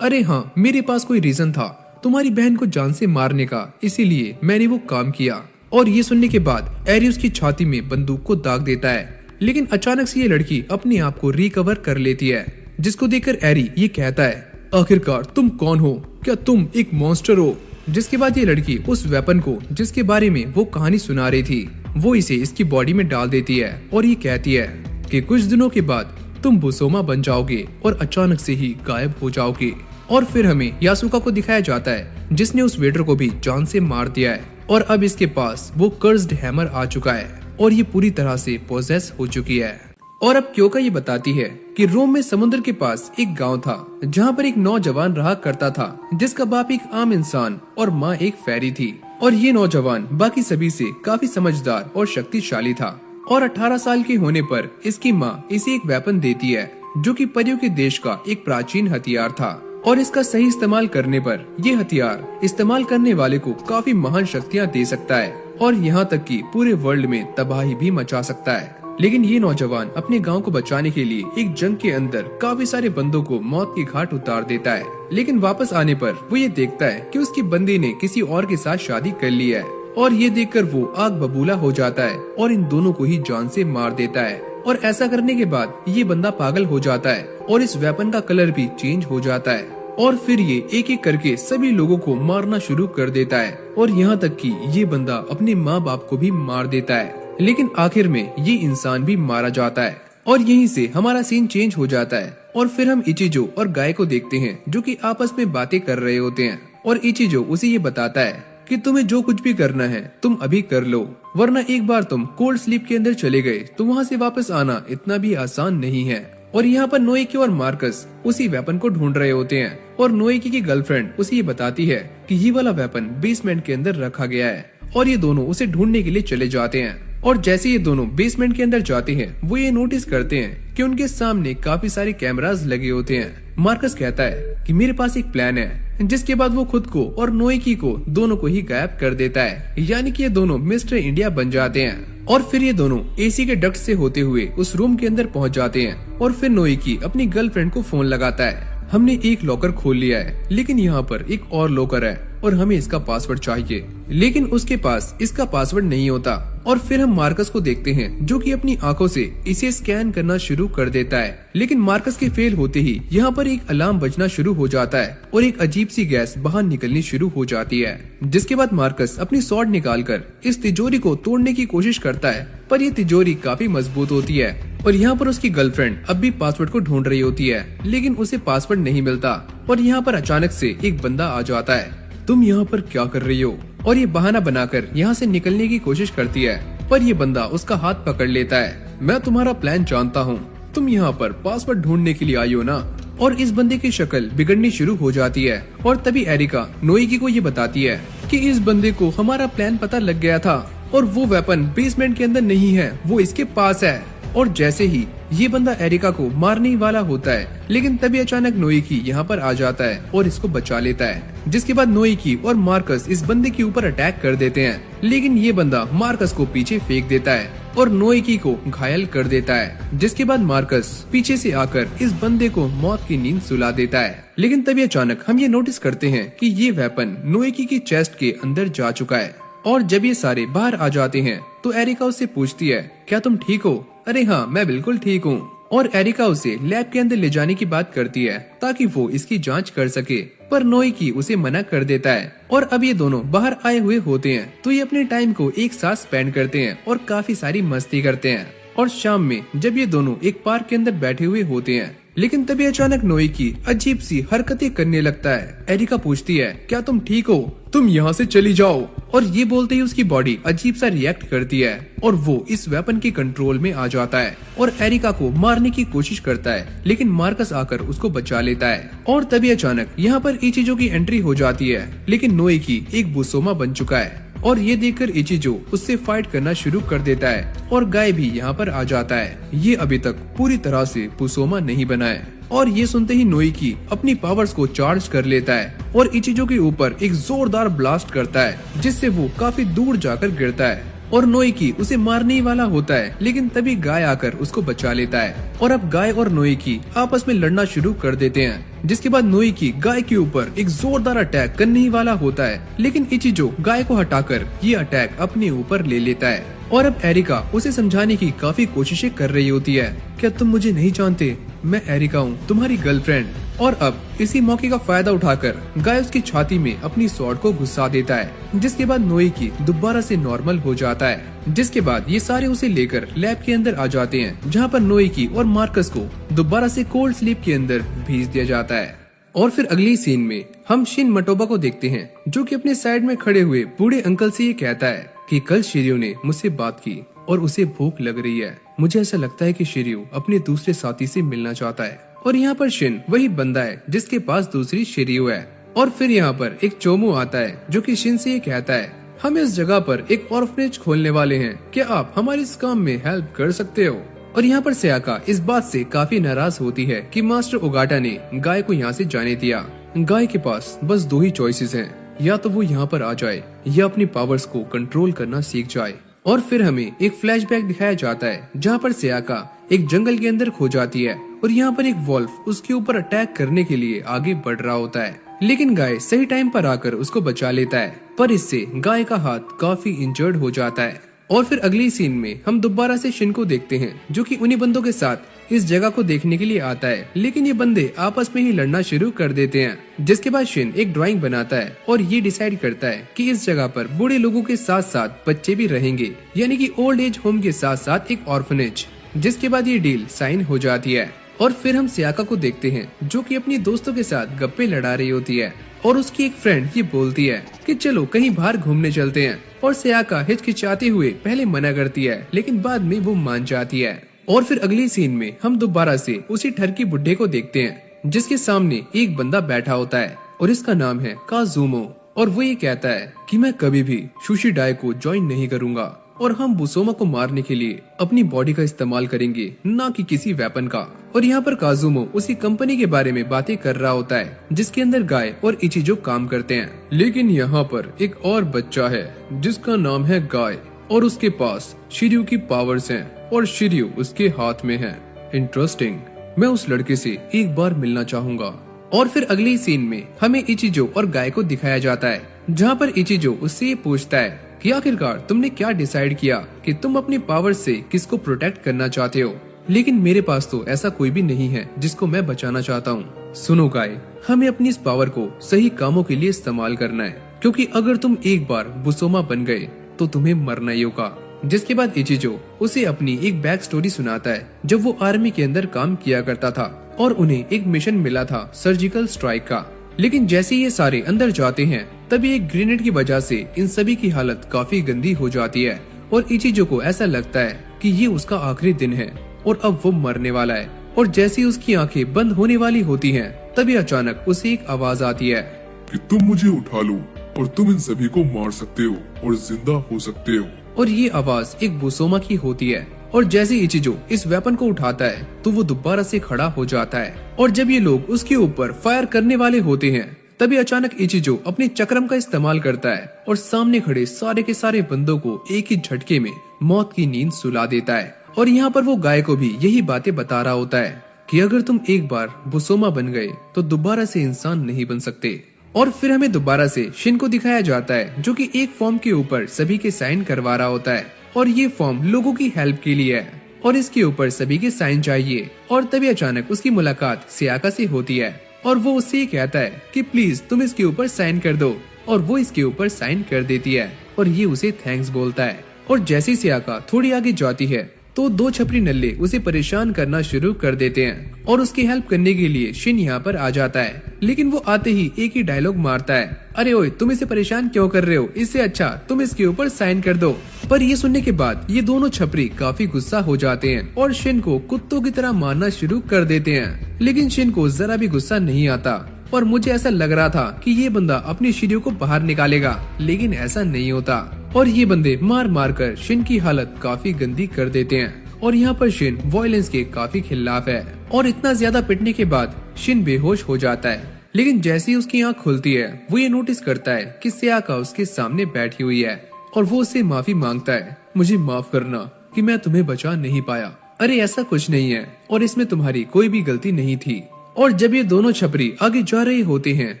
Speaker 1: अरे हाँ, मेरे पास कोई रीजन था तुम्हारी बहन को जान से मारने का, इसीलिए मैंने वो काम किया। और ये सुनने के बाद एरी उसकी छाती में बंदूक को दाग देता है। लेकिन अचानक से ये लड़की अपने आप को रिकवर कर लेती है, जिसको देखकर एरी ये कहता है, आखिरकार तुम कौन हो? क्या तुम एक मॉन्स्टर हो? जिसके बाद ये लड़की उस वेपन को जिसके बारे में वो कहानी सुना रही थी वो इसे इसकी बॉडी में डाल देती है और ये कहती है कि कुछ दिनों के बाद तुम बुसोमा बन जाओगे और अचानक से ही गायब हो जाओगे। और फिर हमें यासुका को दिखाया जाता है जिसने उस वेटर को भी जान से मार दिया है और अब इसके पास वो कर्स्ड हैमर आ चुका है और ये पूरी तरह से पोजेस हो चुकी है। और अब क्योका ये बताती है कि रोम में समुद्र के पास एक गांव था जहां पर एक नौजवान रहा करता था जिसका बाप एक आम इंसान और माँ एक फेरी थी। और ये नौजवान बाकी सभी से काफी समझदार और शक्तिशाली था और 18 साल के होने पर इसकी माँ इसे एक वेपन देती है जो कि परियों के देश का एक प्राचीन हथियार था और इसका सही इस्तेमाल करने पर ये हथियार इस्तेमाल करने वाले को काफी महान शक्तियाँ दे सकता है और यहाँ तक कि पूरे वर्ल्ड में तबाही भी मचा सकता है। लेकिन ये नौजवान अपने गांव को बचाने के लिए एक जंग के अंदर काफी सारे बंदों को मौत के घाट उतार देता है। लेकिन वापस आने पर वो ये देखता है कि उसकी बंदी ने किसी और के साथ शादी कर ली है और ये देखकर वो आग बबूला हो जाता है और इन दोनों को ही जान से मार देता है। और ऐसा करने के बाद ये बंदा पागल हो जाता है और इस वेपन का कलर भी चेंज हो जाता है और फिर ये एक एक करके सभी लोगों को मारना शुरू कर देता है और यहाँ तक कि ये बंदा अपने माँ बाप को भी मार देता है। लेकिन आखिर में ये इंसान भी मारा जाता है और यहीं से हमारा सीन चेंज हो जाता है और फिर हम इचिजो और गाय को देखते हैं जो कि आपस में बातें कर रहे होते हैं और इचिजो उसे ये बताता है कि तुम्हें जो कुछ भी करना है तुम अभी कर लो, वरना एक बार तुम कोल्ड स्लीप के अंदर चले गए तो वहाँ से वापस आना इतना भी आसान नहीं है। और यहाँ पर नोएकी और मार्कस उसी वेपन को ढूंढ रहे होते हैं और नोएकी की गर्लफ्रेंड उसे ये बताती है कि ये वाला वेपन बेसमेंट के अंदर रखा गया है और ये दोनों उसे ढूंढने के लिए चले जाते हैं। और जैसे ये दोनों बेसमेंट के अंदर जाते हैं वो ये नोटिस करते हैं कि उनके सामने काफी सारे कैमरास लगे होते हैं। मार्कस कहता है कि मेरे पास एक प्लान है, जिसके बाद वो खुद को और नोएकी को दोनों को ही गायब कर देता है, यानी कि ये दोनों मिस्टर इंडिया बन जाते हैं। और फिर ये दोनों एसी के डक्ट से होते हुए उस रूम के अंदर पहुंच जाते हैं और फिर नोएकी अपनी गर्लफ्रेंड को फोन लगाता है, हमने एक लॉकर खोल लिया है लेकिन यहाँ पर एक और लॉकर है और हमें इसका पासवर्ड चाहिए। लेकिन उसके पास इसका पासवर्ड नहीं होता। और फिर हम मार्कस को देखते हैं जो कि अपनी आंखों से इसे स्कैन करना शुरू कर देता है। लेकिन मार्कस के फेल होते ही यहाँ पर एक अलार्म बजना शुरू हो जाता है और एक अजीब सी गैस बाहर निकलनी शुरू हो जाती है, जिसके बाद मार्कस अपनी स्वॉर्ड निकालकर इस तिजोरी को तोड़ने की कोशिश करता है, पर ये तिजोरी काफी मजबूत होती है। और यहाँ पर उसकी गर्लफ्रेंड अब भी पासवर्ड को ढूंढ रही होती है लेकिन उसे पासवर्ड नहीं मिलता। और यहाँ पर अचानक से एक बंदा आ जाता है, तुम यहाँ पर क्या कर रही हो? और ये बहाना बनाकर यहाँ से निकलने की कोशिश करती है, पर ये बंदा उसका हाथ पकड़ लेता है, मैं तुम्हारा प्लान जानता हूँ, तुम यहाँ पर पासवर्ड ढूंढने के लिए आई हो ना। और इस बंदे की शक्ल बिगड़नी शुरू हो जाती है और तभी एरिका नोएकी को ये बताती है कि इस बंदे को हमारा प्लान पता लग गया था और वो वेपन बेसमेंट के अंदर नहीं है, वो इसके पास है। और जैसे ही ये बंदा एरिका को मारने वाला होता है लेकिन तभी अचानक नोएकी यहाँ पर आ जाता है और इसको बचा लेता है, जिसके बाद नोएकी और मार्कस इस बंदे के ऊपर अटैक कर देते हैं। लेकिन ये बंदा मार्कस को पीछे फेंक देता है और नोएकी को घायल कर देता है, जिसके बाद मार्कस पीछे से आकर इस बंदे को मौत की नींद सुला देता है। लेकिन तभी अचानक हम ये नोटिस करते हैं कि ये वेपन नोएकी की चेस्ट के अंदर जा चुका है। और जब ये सारे बाहर आ जाते हैं तो एरिका उससे पूछती है, क्या तुम ठीक हो? अरे हाँ, मैं बिल्कुल ठीक हूँ। और एरिका उसे लैब के अंदर ले जाने की बात करती है ताकि वो इसकी जांच कर सके, पर नोइकी उसे मना कर देता है। और अब ये दोनों बाहर आए हुए होते हैं तो ये अपने टाइम को एक साथ स्पेंड करते हैं और काफी सारी मस्ती करते हैं। और शाम में जब ये दोनों एक पार्क के अंदर बैठे हुए होते हैं, लेकिन तभी अचानक नोइकी अजीब सी हरकतें करने लगता है। एरिका पूछती है, क्या तुम ठीक हो? तुम यहाँ से चली जाओ। और ये बोलते ही उसकी बॉडी अजीब सा रिएक्ट करती है और वो इस वेपन के कंट्रोल में आ जाता है और एरिका को मारने की कोशिश करता है, लेकिन मार्कस आकर उसको बचा लेता है। और तभी अचानक यहाँ पर इचिजो की एंट्री हो जाती है, लेकिन नोइकी एक बुसोमा बन चुका है और ये देखकर इचिजो उससे फाइट करना शुरू कर देता है और गाय भी यहाँ पर आ जाता है। ये अभी तक पूरी तरह से बुसोमा नहीं बना है। और ये सुनते ही नोइकी अपनी पावर्स को चार्ज कर लेता है और इचिजो के ऊपर एक जोरदार ब्लास्ट करता है, जिससे वो काफी दूर जाकर गिरता है और नोइकी उसे मारने ही वाला होता है, लेकिन तभी गाय आकर उसको बचा लेता है। और अब गाय और नोइकी आपस में लड़ना शुरू कर देते हैं, जिसके बाद नोइकी गाय के ऊपर एक जोरदार अटैक करने ही वाला होता है, लेकिन इचिजो गाय को हटाकर ये अटैक अपने ऊपर ले लेता है। और अब एरिका उसे समझाने की काफी कोशिशें कर रही होती है, क्या तुम मुझे नहीं जानते? मैं एरिका हूँ, तुम्हारी गर्लफ्रेंड। और अब इसी मौके का फायदा उठाकर गाय उसकी छाती में अपनी स्वॉर्ड को घुसा देता है, जिसके बाद नोइकी दोबारा से नॉर्मल हो जाता है। जिसके बाद ये सारे उसे लेकर लैब के अंदर आ जाते हैं, जहाँ पर नोइकी और मार्कस को दोबारा से कोल्ड स्लीप के अंदर भेज दिया जाता है। और फिर अगली सीन में हम शिन मटोबा को देखते हैं, जो कि अपने साइड में खड़े हुए बूढ़े अंकल से ये कहता है कि कल शिर्यू ने मुझसे बात की और उसे भूख लग रही है। मुझे ऐसा लगता है कि शिर्यू अपने दूसरे साथी से मिलना चाहता है। और यहाँ पर शिन वही बंदा है जिसके पास दूसरी शिर्यू है। और फिर यहाँ पर एक चोमू आता है, जो कि शिन से ये कहता है, हम इस जगह पर एक ऑर्फनेज खोलने वाले हैं, क्या आप हमारे इस काम में हेल्प कर सकते हो? और यहाँ पर सयाका इस बात से काफी नाराज होती है कि मास्टर ओगाटा ने गाय को यहाँ से जाने दिया। गाय के पास बस दो ही चॉइसेस हैं, या तो वो यहाँ पर आ जाए या अपनी पावर्स को कंट्रोल करना सीख जाए। और फिर हमें एक फ्लैशबैक दिखाया जाता है, जहाँ पर सयाका एक जंगल के अंदर खो जाती है और यहाँ पर एक वॉल्फ उसके ऊपर अटैक करने के लिए आगे बढ़ रहा होता है, लेकिन गाय सही टाइम पर आकर उसको बचा लेता है, पर इससे गाय का हाथ काफी इंजर्ड हो जाता है। और फिर अगली सीन में हम दोबारा से शिन को देखते हैं, जो कि उन्हीं बंदों के साथ इस जगह को देखने के लिए आता है, लेकिन ये बंदे आपस में ही लड़ना शुरू कर देते हैं। जिसके बाद शिन एक ड्राइंग बनाता है और ये डिसाइड करता है कि इस जगह पर बूढ़े लोगों के साथ साथ बच्चे भी रहेंगे, यानी कि ओल्ड एज होम के साथ साथ एक ऑर्फनेज। जिसके बाद ये डील साइन हो जाती है। और फिर हम सयाका को देखते हैं, जो कि अपनी दोस्तों के साथ गप्पे लड़ा रही होती है और उसकी एक फ्रेंड ये बोलती है कि चलो कहीं बाहर घूमने चलते हैं। और सयाका हिचकिचाते हुए पहले मना करती है, लेकिन बाद में वो मान जाती है। और फिर अगली सीन में हम दोबारा से उसी ठरकी बुड्ढे को देखते हैं, जिसके सामने एक बंदा बैठा होता है और इसका नाम है काजुमो। और वो ये कहता है कि मैं कभी भी सुशिडाई को ज्वाइन नहीं करूंगा और हम बुसोमा को मारने के लिए अपनी बॉडी का इस्तेमाल करेंगे, ना कि किसी वेपन का। और यहाँ पर काजुमो उसी कंपनी के बारे में बातें कर रहा होता है, जिसके अंदर गाय और इचिजो काम करते हैं। लेकिन यहाँ पर एक और बच्चा है जिसका नाम है गाय और उसके पास शिर्यू की पावर्स हैं और शिर्यू उसके हाथ में है। इंटरेस्टिंग, मैं उस लड़के से एक बार मिलना चाहूंगा। और फिर अगली सीन में हमें इचिजो और गाय को दिखाया जाता है, जहाँ पर इचिजो उससे ये पूछता है कि आखिरकार तुमने क्या डिसाइड किया कि तुम अपनी पावर से किसको प्रोटेक्ट करना चाहते हो? लेकिन मेरे पास तो ऐसा कोई भी नहीं है जिसको मैं बचाना चाहता हूँ। सुनो गाय, हमें अपनी इस पावर को सही कामों के लिए इस्तेमाल करना है, क्योंकि अगर तुम एक बार बुसोमा बन गए तो तुम्हें मरना ही होगा। जिसके बाद इचिजो उसे अपनी एक बैक स्टोरी सुनाता है, जब वो आर्मी के अंदर काम किया करता था और उन्हें एक मिशन मिला था सर्जिकल स्ट्राइक का। लेकिन जैसे ये सारे अंदर जाते हैं, तभी एक ग्रेनेड की वजह से इन सभी की हालत काफी गंदी हो जाती है और इचिजो को ऐसा लगता है कि ये उसका आखिरी दिन है और अब वो मरने वाला है। और जैसे ही उसकी आंखें बंद होने वाली होती हैं, तभी अचानक उसे एक आवाज आती है
Speaker 2: कि तुम मुझे उठा लो और तुम इन सभी को मार सकते हो और जिंदा हो सकते हो।
Speaker 1: और ये आवाज एक बुसोमा की होती है। और जैसे इचिजो इस वेपन को उठाता है तो वो दोबारा से खड़ा हो जाता है। और जब ये लोग उसके ऊपर फायर करने वाले होते हैं, तभी अचानक इचिजो अपने चक्रम का इस्तेमाल करता है और सामने खड़े सारे के सारे बंदों को एक ही झटके में मौत की नींद सुला देता है। और यहाँ पर वो गाय को भी यही बातें बता रहा होता है कि अगर तुम एक बार बुसोमा बन गए तो दोबारा से इंसान नहीं बन सकते। और फिर हमें दोबारा से शिन को दिखाया जाता है, जो कि एक फॉर्म के ऊपर सभी के साइन करवा रहा होता है और ये फॉर्म लोगों की हेल्प के लिए है। और इसके ऊपर सभी के साइन चाहिए। और तभी अचानक उसकी मुलाकात सियाका से होती है और वो उससे ये कहता है कि प्लीज तुम इसके ऊपर साइन कर दो, और वो इसके ऊपर साइन कर देती है और ये उसे थैंक्स बोलता है। और जैसी सियाका थोड़ी आगे जाती है तो दो छपरी नल्ले उसे परेशान करना शुरू कर देते हैं और उसकी हेल्प करने के लिए शिन यहाँ पर आ जाता है। लेकिन वो आते ही एक ही डायलॉग मारता है, अरे ओए तुम इसे परेशान क्यों कर रहे हो, इससे अच्छा तुम इसके ऊपर साइन कर दो। पर ये सुनने के बाद ये दोनों छपरी काफी गुस्सा हो जाते हैं और शिन को कुत्तों की तरह मारना शुरू कर देते हैं। लेकिन शिन को जरा भी गुस्सा नहीं आता और मुझे ऐसा लग रहा था कि ये बंदा अपनी सीढ़ियों को बाहर निकालेगा, लेकिन ऐसा नहीं होता और ये बंदे मार मार कर शिन की हालत काफी गंदी कर देते हैं। और यहाँ पर शिन वायलेंस के काफी खिलाफ है और इतना ज्यादा पिटने के बाद शिन बेहोश हो जाता है। लेकिन जैसे ही उसकी आंख खुलती है वो ये नोटिस करता है कि सियाका उसके सामने बैठी हुई है और वो उससे माफी मांगता है, मुझे माफ करना कि मैं तुम्हें बचा नहीं पाया। अरे ऐसा कुछ नहीं है और इसमें तुम्हारी कोई भी गलती नहीं थी। और जब ये दोनों छपरी आगे जा रहे होते हैं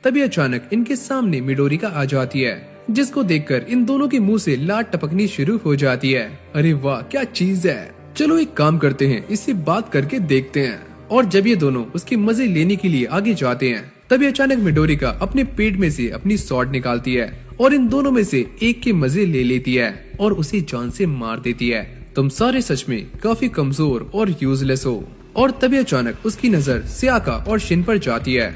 Speaker 1: तभी अचानक इनके सामने मिडोरिका आ जाती है, जिसको देखकर इन दोनों के मुंह से लाट टपकनी शुरू हो जाती है। अरे वाह क्या चीज है, चलो एक काम करते हैं, इससे बात करके देखते हैं। और जब ये दोनों उसके मजे लेने के लिए आगे जाते हैं तभी अचानक मिडोरिका अपने पेट में से अपनी स्वॉर्ड निकालती है और इन दोनों में से एक के मजे ले लेती है और उसे जान से मार देती है। तुम सारे सच में काफी कमजोर और यूजलेस हो। और तभी अचानक उसकी नजर सियाका और शिन पर जाती है।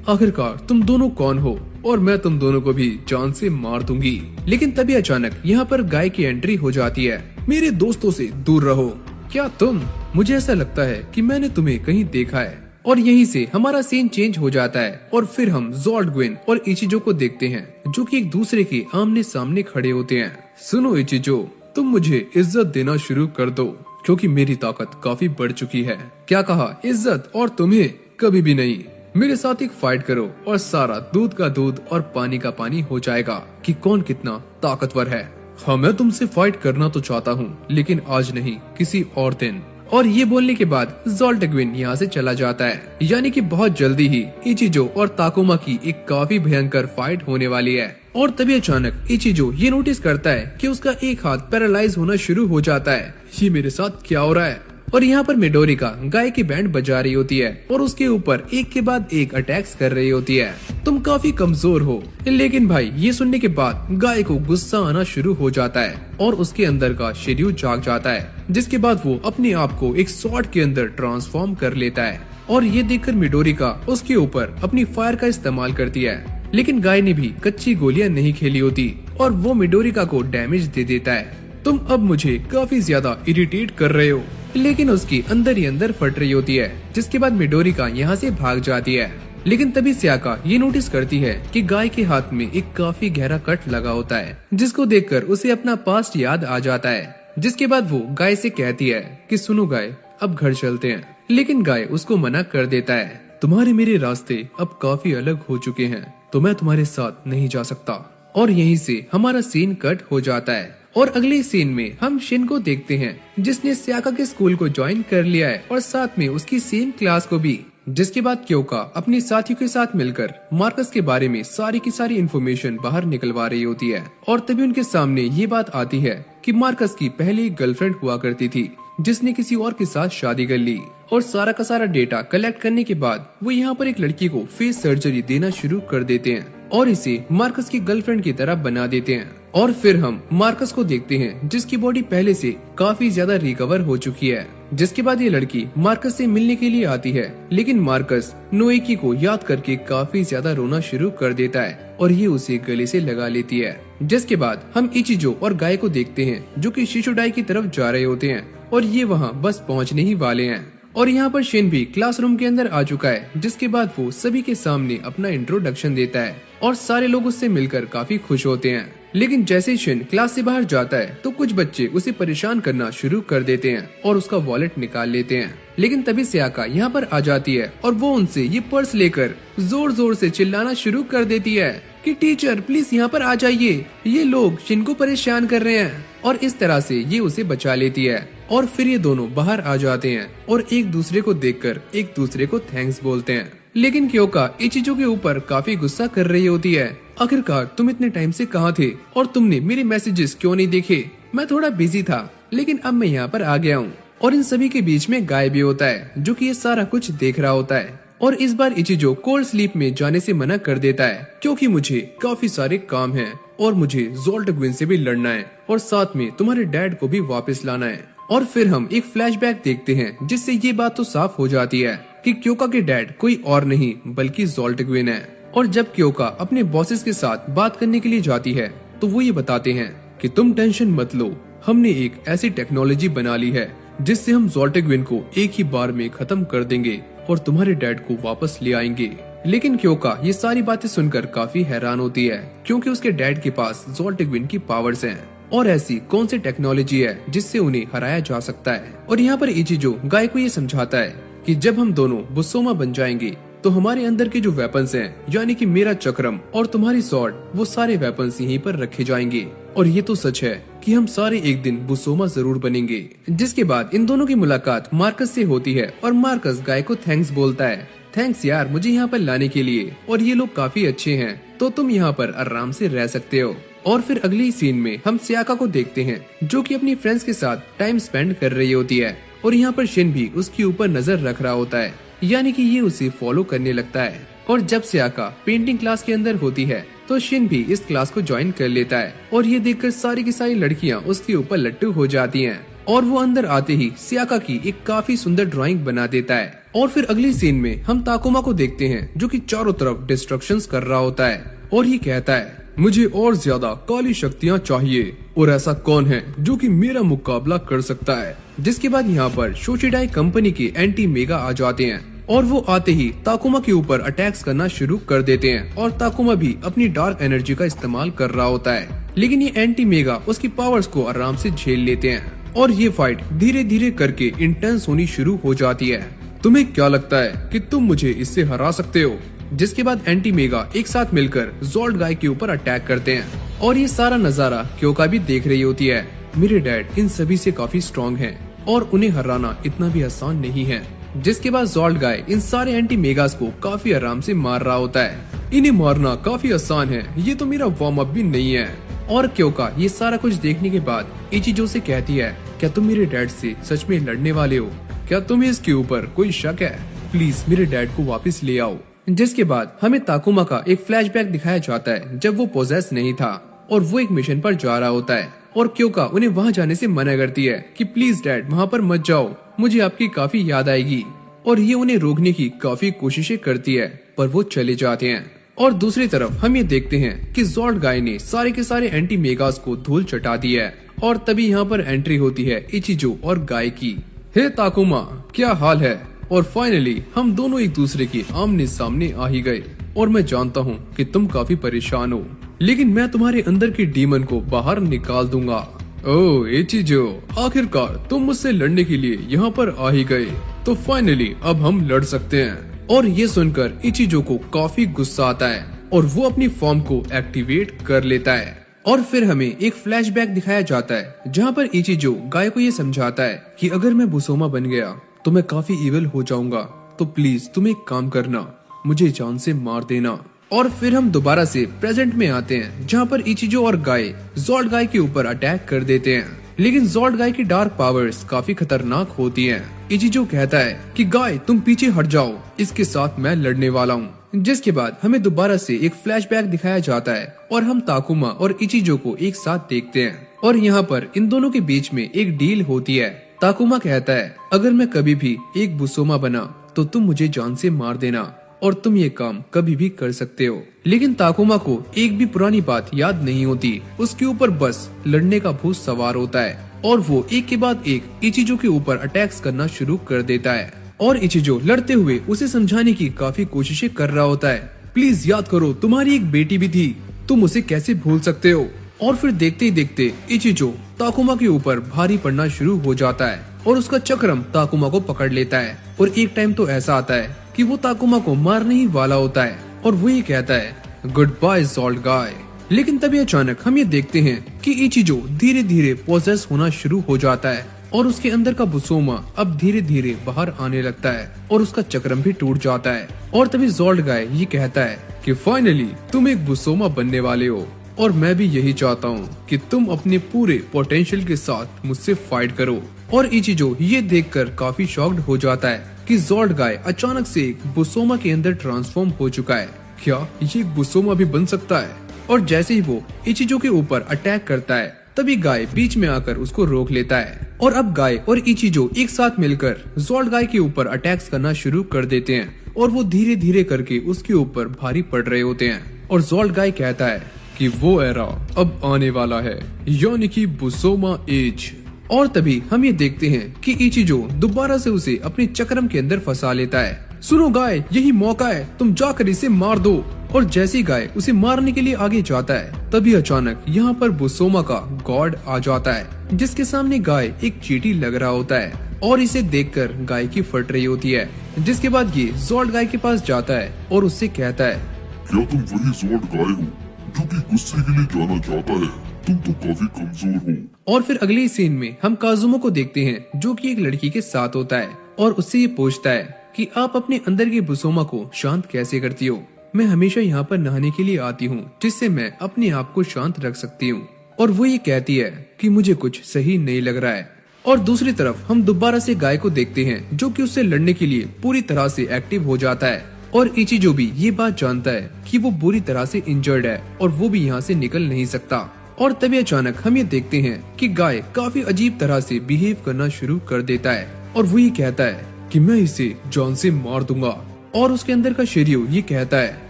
Speaker 1: आखिरकार तुम दोनों कौन हो और मैं तुम दोनों को भी जान से मार दूंगी। लेकिन तभी अचानक यहाँ पर गाय की एंट्री हो जाती है। मेरे दोस्तों से दूर रहो। क्या तुम? मुझे ऐसा लगता है कि मैंने तुम्हें कहीं देखा है। और यहीं से हमारा सीन चेंज हो जाता है और फिर हम ज़ोल्ट ग्वेन और इचिजो को देखते हैं जो कि एक दूसरे के आमने सामने खड़े होते हैं। सुनो इचिजो, तुम मुझे इज्जत देना शुरू कर दो क्योंकि मेरी ताकत काफी बढ़ चुकी है। क्या कहा? इज्जत? और तुम्हें कभी भी नहीं। मेरे साथ एक फाइट करो और सारा दूध का दूध और पानी का पानी हो जाएगा कि कौन कितना ताकतवर है। हाँ मैं तुमसे फाइट करना तो चाहता हूँ लेकिन आज नहीं, किसी और दिन। और ये बोलने के बाद ज़ोल्ट ग्वेन यहाँ से चला जाता है। यानी कि बहुत जल्दी ही इचिजो और ताकुमा की एक काफी भयंकर फाइट होने वाली है। और तभी अचानक इचिजो ये नोटिस करता है कि उसका एक हाथ पैरालाइज होना शुरू हो जाता है। ये मेरे साथ क्या हो रहा है? और यहाँ पर मिडोरिका गाय की बैंड बजा रही होती है और उसके ऊपर एक के बाद एक अटैक्स कर रही होती है। तुम काफी कमजोर हो। लेकिन भाई ये सुनने के बाद गाय को गुस्सा आना शुरू हो जाता है और उसके अंदर का शिर्यू जाग जाता है, जिसके बाद वो अपने आप को एक स्वॉर्ड के अंदर ट्रांसफॉर्म कर लेता है। और ये देखकर मिडोरिका उसके ऊपर अपनी फायर का इस्तेमाल करती है। लेकिन गाय ने भी कच्ची गोलियां नहीं खेली होती और वो मिडोरिका को डैमेज दे देता है। तुम अब मुझे काफी ज्यादा इरिटेट कर रहे हो। लेकिन उसकी अंदर ही अंदर फट रही होती है, जिसके बाद मिडोरिका यहाँ से भाग जाती है। लेकिन तभी सियाका ये नोटिस करती है कि गाय के हाथ में एक काफी गहरा कट लगा होता है, जिसको देखकर उसे अपना पास्ट याद आ जाता है। जिसके बाद वो गाय से कहती है कि सुनो गाय, अब घर चलते हैं। लेकिन गाय उसको मना कर देता है, तुम्हारे मेरे रास्ते अब काफी अलग हो चुके हैं तो मैं तुम्हारे साथ नहीं जा सकता। और यहीं से हमारा सीन कट हो जाता है और अगले सीन में हम शिन को देखते हैं जिसने सियाका के स्कूल को ज्वाइन कर लिया है और साथ में उसकी सेम क्लास को भी। जिसके बाद क्योका अपनी साथियों के साथ मिलकर मार्कस के बारे में सारी की सारी इन्फॉर्मेशन बाहर निकलवा रही होती है। और तभी उनके सामने ये बात आती है कि मार्कस की पहले एक गर्लफ्रेंड हुआ करती थी जिसने किसी और के साथ शादी कर ली। और सारा का सारा डेटा कलेक्ट करने के बाद वो यहाँ पर एक लड़की को फेस सर्जरी देना शुरू कर देते हैं और इसे मार्कस की गर्लफ्रेंड की तरह बना देते हैं। और फिर हम मार्कस को देखते हैं जिसकी बॉडी पहले से काफी ज्यादा रिकवर हो चुकी है। जिसके बाद ये लड़की मार्कस से मिलने के लिए आती है, लेकिन मार्कस नोएकी को याद करके काफी ज्यादा रोना शुरू कर देता है और ये उसे गले से लगा लेती है। जिसके बाद हम इचिजो और गाय को देखते हैं जो कि शिशुडाई की तरफ जा रहे होते हैं और ये वहाँ बस पहुँचने ही वाले हैं। और यहाँ पर शिन भी क्लासरूम के अंदर आ चुका है, जिसके बाद वो सभी के सामने अपना इंट्रोडक्शन देता है और सारे लोग उससे मिलकर काफी खुश होते हैं। लेकिन जैसे ही शिन क्लास से बाहर जाता है तो कुछ बच्चे उसे परेशान करना शुरू कर देते हैं और उसका वॉलेट निकाल लेते हैं। लेकिन तभी सियाका यहाँ पर आ जाती है और वो उनसे ये पर्स लेकर जोर जोर से चिल्लाना शुरू कर देती है कि टीचर प्लीज यहाँ पर आ जाइए, ये लोग शिन को परेशान कर रहे हैं। और इस तरह से ये उसे बचा लेती है और फिर ये दोनों बाहर आ जाते हैं और एक दूसरे को देखकर एक दूसरे को थैंक्स बोलते हैं। लेकिन क्योका इचिजो के ऊपर काफी गुस्सा कर रही होती है। आखिरकार तुम इतने टाइम से कहाँ थे और तुमने मेरे मैसेजेस क्यों नहीं देखे? मैं थोड़ा बिजी था लेकिन अब मैं यहाँ पर आ गया हूँ। और इन सभी के बीच में गाय भी होता है जो कि ये सारा कुछ देख रहा होता है। और इस बार इचिजो कोल्ड स्लीप में जाने से मना कर देता है क्योंकि मुझे काफी सारे काम हैं और मुझे ज़ोल्टग्विन से भी लड़ना है और साथ में तुम्हारे डैड को भी वापस लाना है। और फिर हम एक फ्लैशबैक देखते हैं जिससे ये बात तो साफ हो जाती है कि क्योका के डैड कोई और नहीं बल्कि ज़ोल्टग्विन है। और जब क्योका अपने बॉसेस के साथ बात करने के लिए जाती है तो वो ये बताते हैं कि तुम टेंशन मत लो, हमने एक ऐसी टेक्नोलॉजी बना ली है जिससे हम ज़ोल्टग्विन को एक ही बार में खत्म कर देंगे और तुम्हारे डैड को वापस ले आएंगे। लेकिन क्योका ये सारी बातें सुनकर काफी हैरान होती है क्योंकि उसके डैड के पास ज़ोल्टग्विन की पावर्स हैं और ऐसी कौन सी टेक्नोलॉजी है जिससे उन्हें हराया जा सकता है। और यहाँ पर इचिजो गाय को ये समझाता है कि जब हम दोनों बुसोमा बन जाएंगे तो हमारे अंदर के जो वेपन्स हैं यानी कि मेरा चक्रम और तुम्हारी स्वॉर्ड वो सारे वेपन्स यहीं पर रखे जाएंगे। और ये तो सच है कि हम सारे एक दिन बुसोमा जरूर बनेंगे। जिसके बाद इन दोनों की मुलाकात मार्कस से होती है और मार्कस गाय को थैंक्स बोलता है, थैंक्स यार मुझे यहाँ पर लाने के लिए, और ये लोग काफी अच्छे हैं तो तुम यहाँ पर आराम से रह सकते हो। और फिर अगली सीन में हम सियाका को देखते हैं जो कि अपनी फ्रेंड्स के साथ टाइम स्पेंड कर रही होती है और यहाँ पर शिन भी उसके ऊपर नजर रख रहा होता है यानी कि ये उसे फॉलो करने लगता है। और जब सियाका पेंटिंग क्लास के अंदर होती है तो शिन भी इस क्लास को ज्वाइन कर लेता है और ये देखकर सारी की सारी लड़कियां उसके ऊपर लट्टू हो जाती हैं और वो अंदर आते ही सियाका की एक काफी सुंदर ड्राइंग बना देता है। और फिर अगली सीन में हम ताकुमा को देखते हैं जो कि चारों तरफ डिस्ट्रक्शंस कर रहा होता है और ये कहता है मुझे और ज्यादा काली शक्तियाँ चाहिए और ऐसा कौन है जो कि मेरा मुकाबला कर सकता है। जिसके बाद यहाँ पर शोशिडाई कंपनी के एंटी मेगा आ जाते हैं और वो आते ही ताकुमा के ऊपर अटैक्स करना शुरू कर देते हैं और ताकुमा भी अपनी डार्क एनर्जी का इस्तेमाल कर रहा होता है। लेकिन ये एंटी मेगा उसकी पावर्स को आराम से झेल लेते हैं और ये फाइट धीरे धीरे करके इंटेंस होनी शुरू हो जाती है। तुम्हें क्या लगता है कि तुम मुझे इससे हरा सकते हो? जिसके बाद एंटी मेगा एक साथ मिलकर ज़ोल्ट गाय के ऊपर अटैक करते हैं और ये सारा नजारा क्योका भी देख रही होती है। मेरे डैड इन सभी से काफी स्ट्रॉन्ग हैं और उन्हें हराना इतना भी आसान नहीं है। जिसके बाद ज़ोल्ट गाय इन सारे एंटी मेगास को काफी आराम से मार रहा होता है। इन्हें मारना काफी आसान है, ये तो मेरा वार्म अप भी नहीं है। और क्योका ये सारा कुछ देखने के बाद इचिजो से कहती है, क्या तुम मेरे डैड से सच में लड़ने वाले हो? क्या तुम्हें इसके ऊपर कोई शक है? प्लीज मेरे डैड को वापस ले आओ। जिसके बाद हमें ताकुमा का एक फ्लैशबैक दिखाया जाता है जब वो पोजेस नहीं था और वो एक मिशन पर जा रहा होता है और क्योका उन्हें वहाँ जाने से मना करती है कि प्लीज डैड वहाँ पर मत जाओ, मुझे आपकी काफी याद आएगी। और ये उन्हें रोकने की काफी कोशिशें करती है पर वो चले जाते हैं। और दूसरी तरफ हम ये देखते हैं कि ज़ोल्ट गाय ने सारे के सारे एंटी मेगास को धूल चटा दी है और तभी यहाँ पर एंट्री होती है इचिजो और गाय की। हे ताकुमा, क्या हाल है? और फाइनली हम दोनों एक दूसरे के आमने सामने आ ही गए और मैं जानता हूँ कि तुम काफी परेशान हो, लेकिन मैं तुम्हारे अंदर के डीमन को बाहर निकाल दूंगा। ओह इचिजो, आखिरकार तुम मुझसे लड़ने के लिए यहाँ पर आ ही गए, तो फाइनली अब हम लड़ सकते हैं। और ये सुनकर इचिजो को काफी गुस्सा आता है और वो अपनी फॉर्म को एक्टिवेट कर लेता है। और फिर हमें एक फ्लैशबैक दिखाया जाता है जहाँ पर इचिजो गाय को ये समझाता है कि अगर मैं बुसोमा बन गया तो मैं काफी इविल हो जाऊंगा, तो प्लीज तुम एक काम करना, मुझे जान से मार देना। और फिर हम दोबारा से प्रेजेंट में आते हैं जहाँ पर इचिजो और गाय ज़ोल्ट गाय के ऊपर अटैक कर देते हैं। लेकिन ज़ोल्ट गाय की डार्क पावर्स काफी खतरनाक होती हैं। इचिजो कहता है कि गाय तुम पीछे हट जाओ, इसके साथ मैं लड़ने वाला हूँ। जिसके बाद हमें दोबारा से एक फ्लैशबैक दिखाया जाता है और हम ताकुमा और इचिजो को एक साथ देखते हैं और यहाँ पर इन दोनों के बीच में एक डील होती है। ताकुमा कहता है अगर मैं कभी भी एक बुसोमा बना तो तुम मुझे जान से मार देना और तुम ये काम कभी भी कर सकते हो। लेकिन ताकुमा को एक भी पुरानी बात याद नहीं होती, उसके ऊपर बस लड़ने का भूत सवार होता है और वो एक के बाद एक इचिजो के ऊपर अटैक्स करना शुरू कर देता है। और इचिजो लड़ते हुए उसे समझाने की काफी कोशिशें कर रहा होता है, प्लीज याद करो तुम्हारी एक बेटी भी थी, तुम उसे कैसे भूल सकते हो। और फिर देखते ही देखते इचिजो ताकुमा के ऊपर भारी पड़ना शुरू हो जाता है और उसका चक्रम ताकुमा को पकड़ लेता है। और एक टाइम तो ऐसा आता है कि वो ताकुमा को मारने ही वाला होता है और वो ये कहता है गुड बाय ज़ोल्ट गाय। लेकिन तभी अचानक हम ये देखते हैं कि इचिजो धीरे धीरे पोजेस होना शुरू हो जाता है और उसके अंदर का बुसोमा अब धीरे धीरे बाहर आने लगता है और उसका चक्रम भी टूट जाता है। और तभी ज़ोल्ट गाय ये कहता है कि फाइनली तुम एक बुसोमा बनने वाले हो और मैं भी यही चाहता हूँ कि तुम अपने पूरे पोटेंशियल के साथ मुझसे फाइट करो। और इचिजो ये देखकर काफी शॉक्ड हो जाता है कि ज़ोर्ड गाय अचानक से एक बुसोमा के अंदर ट्रांसफॉर्म हो चुका है। क्या ये एक बुसोमा भी बन सकता है? और जैसे ही वो इचिजो के ऊपर अटैक करता है तभी गाय बीच में आकर उसको रोक लेता है और अब गाय और इचिजो एक साथ मिलकर ज़ोर्ड गाय के ऊपर अटैक्स करना शुरू कर देते हैं और वो धीरे धीरे करके उसके ऊपर भारी पड़ रहे होते हैं। और ज़ोर्ड गाय कहता है कि वो एरा अब आने वाला है, यानी कि बुसोमा एज। और तभी हम ये देखते हैं कि इचिजो दोबारा से उसे अपने चक्रम के अंदर फंसा लेता है। सुनो गाय, यही मौका है, तुम जाकर इसे मार दो। और जैसी गाय उसे मारने के लिए आगे जाता है तभी अचानक यहाँ पर बुसोमा का गॉड आ जाता है, जिसके सामने गाय एक चींटी लग रहा होता है और इसे देखकर गाय की फट रही होती है। जिसके बाद ये ज़ोर्ड गाय के पास जाता है और उससे कहता है,
Speaker 2: क्या तुम वही ज़ोर्ड गाय हो जो कि गुस्से के लिए जाना चाहता है? तुम तो काफी कमजोर हो।
Speaker 1: और फिर अगले सीन में हम काजुमो को देखते हैं जो कि एक लड़की के साथ होता है और उससे ये पूछता है कि आप अपने अंदर की बुसोमा को शांत कैसे करती हो? मैं हमेशा यहाँ पर नहाने के लिए आती हूँ जिससे मैं अपने आप को शांत रख सकती हूँ। और वो ये कहती है कि मुझे कुछ सही नहीं लग रहा है। और दूसरी तरफ हम दोबारा से गाय को देखते हैं जो कि उससे लड़ने के लिए पूरी तरह से एक्टिव हो जाता है और इचिजो भी ये बात जानता है कि वो बुरी तरह से इंजर्ड है और वो भी यहाँ से निकल नहीं सकता। और तभी अचानक हम ये देखते हैं कि गाय काफी अजीब तरह से बिहेव करना शुरू कर देता है और वो ये कहता है कि मैं इसे जान से मार दूंगा। और उसके अंदर का शिर्यो ये कहता है,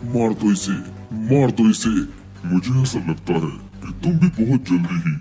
Speaker 2: मार दो इसे, मार दो इसे। मुझे ऐसा लगता है कि तुम भी बहुत जल्दी ही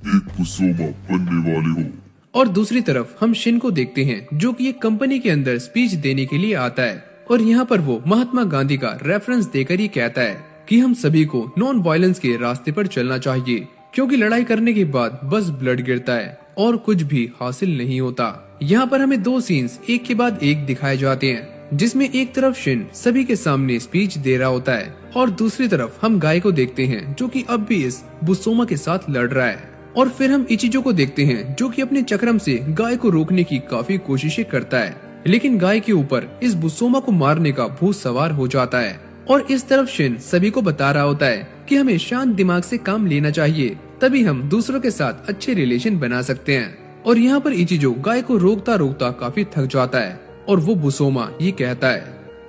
Speaker 2: एक बुसोमा बनने वाले हो।
Speaker 1: और दूसरी तरफ हम शिन को देखते हैं जो कि एक कंपनी के अंदर स्पीच देने के लिए आता है और यहाँ पर वो महात्मा गांधी का रेफरेंस देकर ये कहता है कि हम सभी को नॉन वायलेंस के रास्ते पर चलना चाहिए, क्योंकि लड़ाई करने के बाद बस ब्लड गिरता है और कुछ भी हासिल नहीं होता। यहाँ पर हमें दो सीन्स एक के बाद एक दिखाए जाते हैं, जिसमें एक तरफ शिन सभी के सामने स्पीच दे रहा होता है और दूसरी तरफ हम गाय को देखते हैं जो कि अब भी इस बुसोमा के साथ लड़ रहा है। और फिर हम इचिजो को देखते हैं जो कि अपने चक्रम से गाय को रोकने की काफी कोशिशें करता है, लेकिन गाय के ऊपर इस बुसोमा को मारने का भूत सवार हो जाता है। और इस तरफ शिन सभी को बता रहा होता है कि हमें शांत दिमाग से काम लेना चाहिए, तभी हम दूसरों के साथ अच्छे रिलेशन बना सकते हैं। और यहाँ पर इचिजो गाय को रोकता रोकता काफी थक जाता है और वो बुसोमा ये कहता है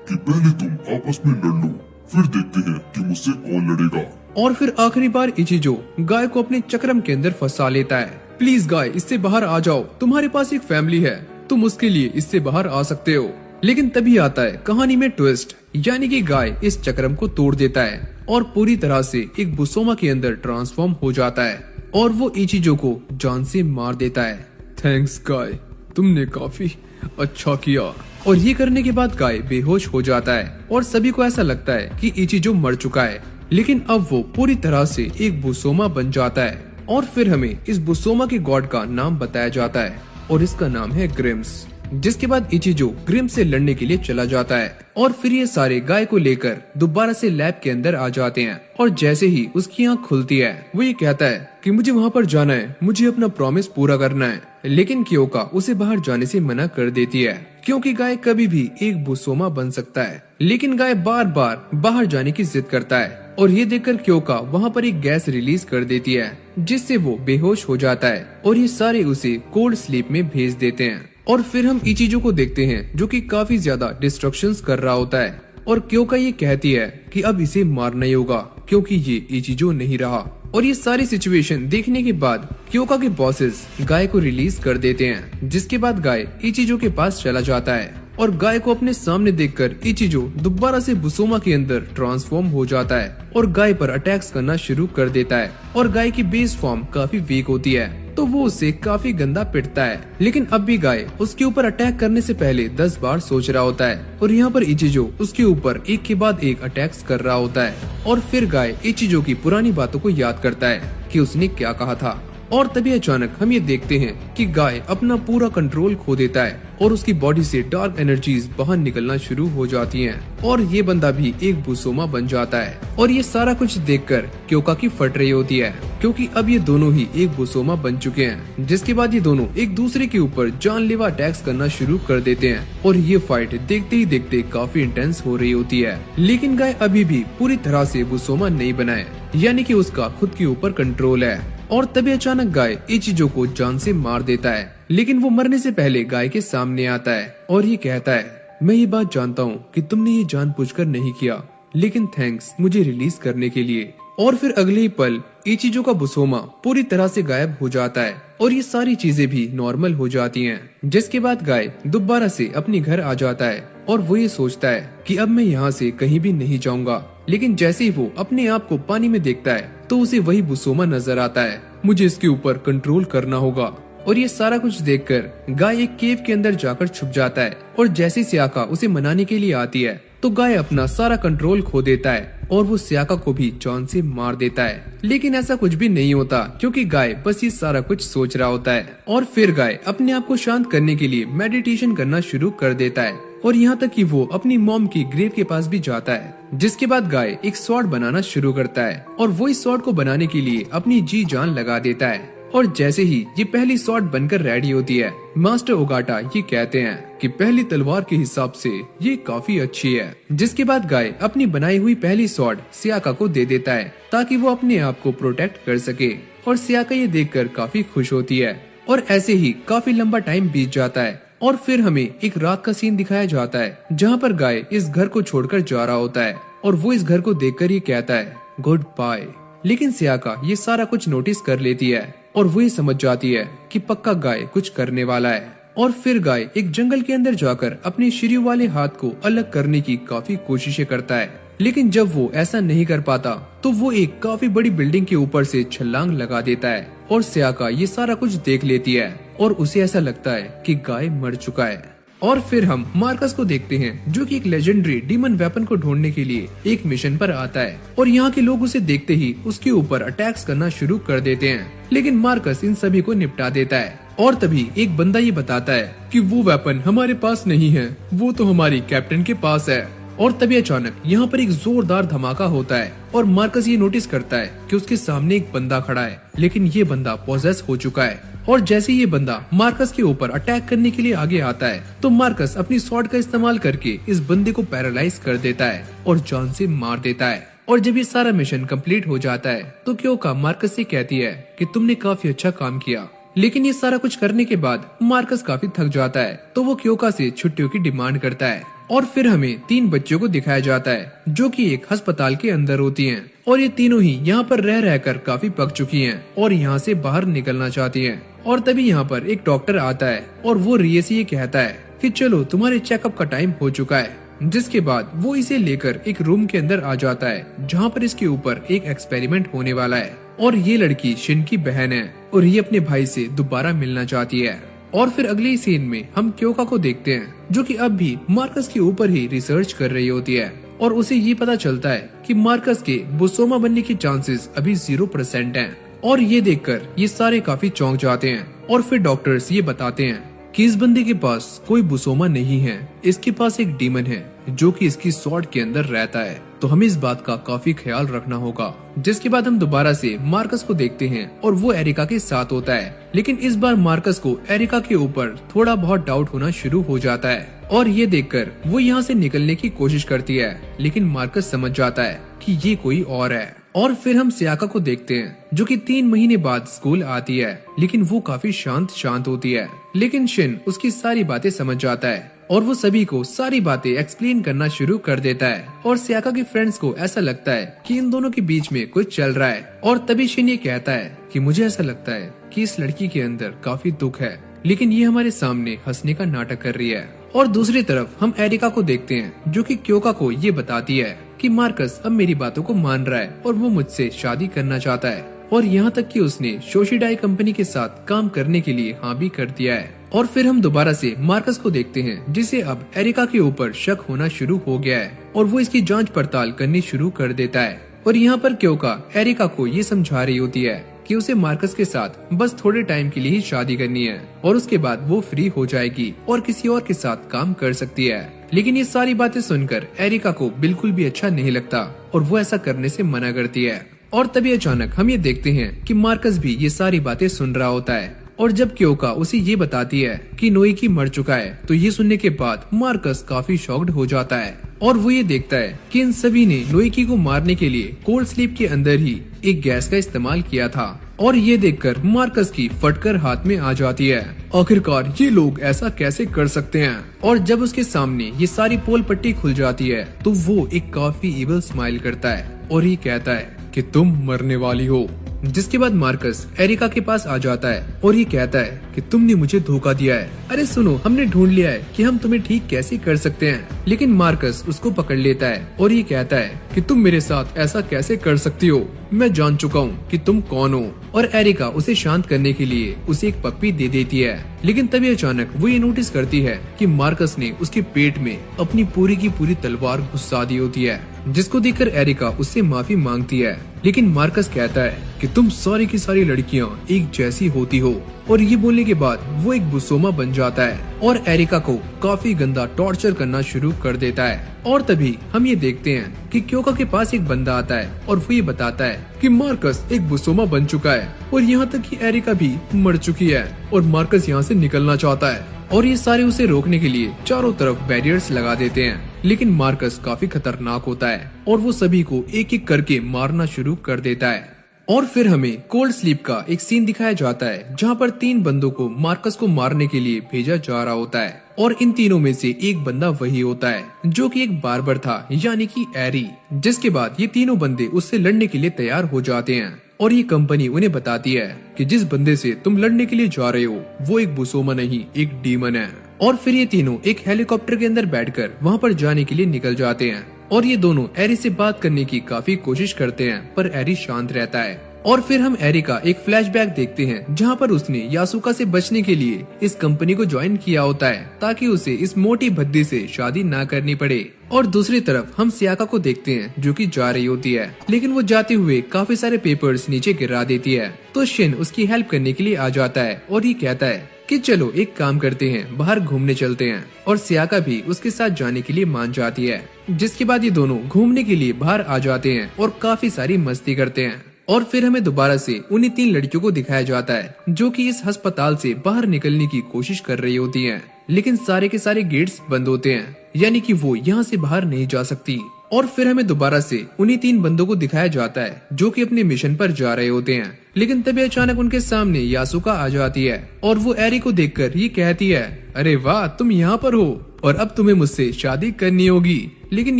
Speaker 2: कि पहले तुम आपस में लड़ लो, फिर देखते हैं कि मुझसे कौन लड़ेगा।
Speaker 1: और फिर आखिरी बार इचिजो गाय को अपने चक्रम के अंदर फंसा लेता है। प्लीज गाय, इससे बाहर आ जाओ, तुम्हारे पास एक फैमिली है, तुम उसके लिए इससे बाहर आ सकते हो। लेकिन तभी आता है कहानी में ट्विस्ट, यानी कि गाय इस चक्रम को तोड़ देता है और पूरी तरह से एक बुसोमा के अंदर ट्रांसफॉर्म हो जाता है और वो इचिजो को जान से मार देता है। थैंक्स गाय, तुमने काफी अच्छा किया। और ये करने के बाद गाय बेहोश हो जाता है और सभी को ऐसा लगता है कि इचिजो मर चुका है, लेकिन अब वो पूरी तरह से एक बुसोमा बन जाता है। और फिर हमें इस बुसोमा के गॉड का नाम बताया जाता है और इसका नाम है ग्रिम्स। जिसके बाद इचिजो ग्रिम्स से लड़ने के लिए चला जाता है और फिर ये सारे गाय को लेकर दोबारा से लैब के अंदर आ जाते हैं। और जैसे ही उसकी आँख खुलती है वो ये कहता है कि मुझे वहाँ पर जाना है, मुझे अपना प्रॉमिस पूरा करना है। लेकिन क्योका उसे बाहर जाने से मना कर देती है, क्योंकि गाय कभी भी एक बुसोमा बन सकता है। लेकिन गाय बार बार बाहर जाने की जिद करता है और ये देखकर क्योका वहाँ पर एक गैस रिलीज कर देती है, जिससे वो बेहोश हो जाता है और ये सारे उसे कोल्ड स्लीप में भेज देते हैं। और फिर हम इचिजो को देखते हैं जो कि काफी ज्यादा डिस्ट्रक्शंस कर रहा होता है और क्योका ये कहती है कि अब इसे मारना ही होगा क्योंकि ये इचिजो नहीं रहा। और ये सारी सिचुएशन देखने के बाद क्योका के बॉसेस गाय को रिलीज कर देते हैं, जिसके बाद गाय इचिजो के पास चला जाता है और गाय को अपने सामने देखकर इचिजो दोबारा से बुसोमा के अंदर ट्रांसफॉर्म हो जाता है और गाय पर अटैक्स करना शुरू कर देता है। और गाय की बेस फॉर्म काफी वीक होती है तो वो उसे काफी गंदा पिटता है, लेकिन अब भी गाय उसके ऊपर अटैक करने से पहले 10 बार सोच रहा होता है। और यहाँ पर इचिजो उसके ऊपर एक के बाद एक अटैक्स कर रहा होता है और फिर गाय इचिजो की पुरानी बातों को याद करता है कि उसने क्या कहा था। और तभी अचानक हम ये देखते हैं कि गाय अपना पूरा कंट्रोल खो देता है और उसकी बॉडी से डार्क एनर्जीज बाहर निकलना शुरू हो जाती हैं और ये बंदा भी एक बुसोमा बन जाता है। और ये सारा कुछ देखकर क्योका की फट रही होती है, क्योंकि अब ये दोनों ही एक बुसोमा बन चुके हैं। जिसके बाद ये दोनों एक दूसरे के ऊपर जानलेवा अटैक्स करना शुरू कर देते हैं और ये फाइट देखते ही देखते काफी इंटेंस हो रही होती है। लेकिन गाय अभी भी पूरी तरह से बुसोमा नहीं बना है, यानी कि उसका खुद के ऊपर कंट्रोल है। और तभी अचानक गाय इचिजो को जान से मार देता है, लेकिन वो मरने से पहले गाय के सामने आता है और ये कहता है, मैं ये बात जानता हूँ कि तुमने ये जानबूझकर नहीं किया, लेकिन थैंक्स मुझे रिलीज करने के लिए। और फिर अगले ही पल इचिजो का बुसोमा पूरी तरह से गायब हो जाता है और ये सारी चीजें भी नॉर्मल हो जाती हैं। जिसके बाद गाय दोबारा से अपने घर आ जाता है और वो ये सोचता है कि अब मैं यहाँ से कहीं भी नहीं जाऊंगा। लेकिन जैसे ही वो अपने आप को पानी में देखता है तो उसे वही बुसोमा नजर आता है। मुझे इसके ऊपर कंट्रोल करना होगा। और ये सारा कुछ देखकर गाय एक केव के अंदर जाकर छुप जाता है और जैसे सियाका उसे मनाने के लिए आती है तो गाय अपना सारा कंट्रोल खो देता है और वो सियाका को भी जान से मार देता है। लेकिन ऐसा कुछ भी नहीं होता क्योंकि गाय बस ये सारा कुछ सोच रहा होता है। और फिर गाय अपने आप को शांत करने के लिए मेडिटेशन करना शुरू कर देता है और यहाँ तक कि वो अपनी मॉम की ग्रेव के पास भी जाता है। जिसके बाद गाय एक स्वॉर्ड बनाना शुरू करता है और वो इस स्वॉर्ड को बनाने के लिए अपनी जी जान लगा देता है। और जैसे ही ये पहली स्वॉर्ड बनकर रेडी होती है, मास्टर ओगाटा ये कहते हैं कि पहली तलवार के हिसाब से ये काफी अच्छी है। जिसके बाद गाय अपनी बनाई हुई पहली स्वॉर्ड सियाका को दे देता है ताकि वो अपने आप को प्रोटेक्ट कर सके। और सियाका ये देखकर काफी खुश होती है। और ऐसे ही काफी लंबा टाइम बीत जाता है और फिर हमें एक रात का सीन दिखाया जाता है जहाँ पर गाय इस घर को छोड़कर जा रहा होता है और वो इस घर को देखकर ये कहता है गुड बाय। लेकिन सियाका ये सारा कुछ नोटिस कर लेती है और वो ये समझ जाती है कि पक्का गाय कुछ करने वाला है। और फिर गाय एक जंगल के अंदर जाकर अपने शिर्यू वाले हाथ को अलग करने की काफी कोशिशें करता है। लेकिन जब वो ऐसा नहीं कर पाता तो वो एक काफी बड़ी बिल्डिंग के ऊपर से छलांग लगा देता है और सियाका ये सारा कुछ देख लेती है और उसे ऐसा लगता है कि गाय मर चुका है। और फिर हम मार्कस को देखते हैं जो कि एक लेजेंडरी डीमन वेपन को ढूंढने के लिए एक मिशन पर आता है और यहाँ के लोग उसे देखते ही उसके ऊपर अटैक्स करना शुरू कर देते हैं। लेकिन मार्कस इन सभी को निपटा देता है और तभी एक बंदा ये बताता है कि वो वेपन हमारे पास नहीं है, वो तो हमारी कैप्टन के पास है। और तभी अचानक यहाँ पर एक जोरदार धमाका होता है और मार्कस ये नोटिस करता है कि उसके सामने एक बंदा खड़ा है, लेकिन ये बंदा पॉसेस हो चुका है। और जैसे ये बंदा मार्कस के ऊपर अटैक करने के लिए आगे आता है तो मार्कस अपनी स्वॉर्ड का इस्तेमाल करके इस बंदे को पैरालाइज कर देता है और जान से मार देता है। और जब ये सारा मिशन कंप्लीट हो जाता है तो क्योका मार्कस से कहती है कि तुमने काफी अच्छा काम किया। लेकिन ये सारा कुछ करने के बाद मार्कस काफी थक जाता है तो वो क्योका से छुट्टियों की डिमांड करता है। और फिर हमें 3 बच्चों को दिखाया जाता है जो कि एक अस्पताल के अंदर होती हैं और ये तीनों ही यहाँ पर रह रहकर काफी पक चुकी हैं और यहाँ से बाहर निकलना चाहती हैं। और तभी यहाँ पर एक डॉक्टर आता है और वो रिये से ये कहता है कि चलो तुम्हारे चेकअप का टाइम हो चुका है। जिसके बाद वो इसे लेकर एक रूम के अंदर आ जाता है जहाँ पर इसके ऊपर एक एक्सपेरिमेंट होने वाला है। और ये लड़की शिन की बहन है और ये अपने भाई से दोबारा मिलना चाहती है। और फिर अगले सीन में हम क्योका को देखते हैं जो कि अब भी मार्कस के ऊपर ही रिसर्च कर रही होती है और उसे ये पता चलता है कि मार्कस के बुसोमा बनने की चांसेस अभी 0% हैं। और ये देखकर ये सारे काफी चौंक जाते हैं और फिर डॉक्टर्स ये बताते हैं कि इस बंदे के पास कोई बुसोमा नहीं है, इसके पास एक डीमन है जो कि इसकी स्वॉर्ड के अंदर रहता है, तो हमें इस बात का काफी ख्याल रखना होगा। जिसके बाद हम दोबारा से मार्कस को देखते हैं और वो एरिका के साथ होता है। लेकिन इस बार मार्कस को एरिका के ऊपर थोड़ा बहुत डाउट होना शुरू हो जाता है और ये देखकर वो यहाँ से निकलने की कोशिश करती है। लेकिन मार्कस समझ जाता है कि ये कोई और है। और फिर हम सियाका को देखते हैं जो कि 3 महीने बाद स्कूल आती है, लेकिन वो काफी शांत होती है। लेकिन शिन उसकी सारी बातें समझ जाता है और वो सभी को सारी बातें एक्सप्लेन करना शुरू कर देता है। और सियाका के फ्रेंड्स को ऐसा लगता है कि इन दोनों के बीच में कुछ चल रहा है। और तभी शिन ये कहता है कि मुझे ऐसा लगता है कि इस लड़की के अंदर काफी दुख है, लेकिन ये हमारे सामने हंसने का नाटक कर रही है। और दूसरी तरफ हम एरिका को देखते हैं जो कि क्योका को ये बताती है कि मार्कस अब मेरी बातों को मान रहा है और वो मुझसे शादी करना चाहता है और यहाँ तक कि उसने शोशिडाई कंपनी के साथ काम करने के लिए हाँ भी कर दिया है। और फिर हम दोबारा से मार्कस को देखते हैं जिसे अब एरिका के ऊपर शक होना शुरू हो गया है और वो इसकी जांच पड़ताल करनी शुरू कर देता है। और यहाँ पर क्योका एरिका को ये समझा रही होती है कि उसे मार्कस के साथ बस थोड़े टाइम के लिए ही शादी करनी है और उसके बाद वो फ्री हो जाएगी और किसी और के साथ काम कर सकती है। लेकिन ये सारी बातें सुनकर एरिका को बिल्कुल भी अच्छा नहीं लगता और वो ऐसा करने से मना करती है। और तभी अचानक हम ये देखते हैं कि मार्कस भी ये सारी बातें सुन रहा होता है और जब क्योका उसे ये बताती है कि नोइकी मर चुका है तो ये सुनने के बाद मार्कस काफी शॉक्ड हो जाता है और वो ये देखता है कि इन सभी ने नोइकी को मारने के लिए कोल्ड स्लीप के अंदर ही एक गैस का इस्तेमाल किया था और ये देखकर मार्कस की फटकर हाथ में आ जाती है। आखिरकार ये लोग ऐसा कैसे कर सकते हैं। और जब उसके सामने ये सारी पोल पट्टी खुल जाती है तो वो एक काफी इविल स्माइल करता है और ये कहता है कि तुम मरने वाली हो। जिसके बाद मार्कस एरिका के पास आ जाता है और ये कहता है कि तुमने मुझे धोखा दिया है। अरे सुनो, हमने ढूंढ लिया है कि हम तुम्हें ठीक कैसे कर सकते हैं। लेकिन मार्कस उसको पकड़ लेता है और ये कहता है कि तुम मेरे साथ ऐसा कैसे कर सकती हो, मैं जान चुका हूँ कि तुम कौन हो। और एरिका उसे शांत करने के लिए उसे एक पप्पी दे देती है। लेकिन तभी अचानक वो ये नोटिस करती है कि मार्कस ने उसके पेट में अपनी पूरी की पूरी तलवार घुसा दी होती है, जिसको देखकर एरिका उससे माफी मांगती है। लेकिन मार्कस कहता है कि तुम सारी की सारी लड़कियां एक जैसी होती हो। और ये बोलने के बाद वो एक बुसोमा बन जाता है और एरिका को काफी गंदा टॉर्चर करना शुरू कर देता है। और तभी हम ये देखते हैं कि क्योका के पास एक बंदा आता है और वो ये बताता है कि मार्कस एक बुसोमा बन चुका है और यहाँ तक कि एरिका भी मर चुकी है और मार्कस यहाँ से निकलना चाहता है। और ये सारे उसे रोकने के लिए चारों तरफ बैरियर्स लगा देते हैं। लेकिन मार्कस काफी खतरनाक होता है और वो सभी को एक एक करके मारना शुरू कर देता है। और फिर हमें कोल्ड स्लीप का एक सीन दिखाया जाता है जहाँ पर 3 बंदों को मार्कस को मारने के लिए भेजा जा रहा होता है। और इन तीनों में से एक बंदा वही होता है जो कि एक बार्बर था, यानी कि एरी। जिसके बाद ये तीनों बंदे उससे लड़ने के लिए तैयार हो जाते हैं और ये कंपनी उन्हें बताती है कि जिस बंदे से तुम लड़ने के लिए जा रहे हो वो एक बुसोमा नहीं, एक डीमन है। और फिर ये तीनों एक हेलीकॉप्टर के अंदर बैठकर वहाँ पर जाने के लिए निकल जाते हैं। और ये दोनों एरी से बात करने की काफी कोशिश करते हैं पर एरी शांत रहता है। और फिर हम एरी का एक फ्लैशबैक देखते हैं जहाँ पर उसने यासुका से बचने के लिए इस कंपनी को ज्वाइन किया होता है ताकि उसे इस मोटी भद्दी से शादी ना करनी पड़े। और दूसरी तरफ हम सियाका को देखते हैं जो कि जा रही होती है, लेकिन वो जाते हुए काफी सारे पेपर्स नीचे गिरा देती है। तो शिन उसकी हेल्प करने के लिए आ जाता है और ये कहता है कि चलो एक काम करते हैं, बाहर घूमने चलते हैं। और सियाका भी उसके साथ जाने के लिए मान जाती है। जिसके बाद ये दोनों घूमने के लिए बाहर आ जाते हैं और काफी सारी मस्ती करते हैं। और फिर हमें दोबारा से उन्हीं 3 लड़कियों को दिखाया जाता है जो कि इस अस्पताल से बाहर निकलने की कोशिश कर रही होती हैं। लेकिन सारे के सारे गेट्स बंद होते हैं, यानी कि वो यहाँ से बाहर नहीं जा सकती। और फिर हमें दोबारा से उन्हीं 3 बंदों को दिखाया जाता है जो कि अपने मिशन पर जा रहे होते हैं। लेकिन तभी अचानक उनके सामने यासुका आ जाती है और वो एरी को देखकर ये कहती है, अरे वाह, तुम यहाँ पर हो और अब तुम्हें मुझसे शादी करनी होगी। लेकिन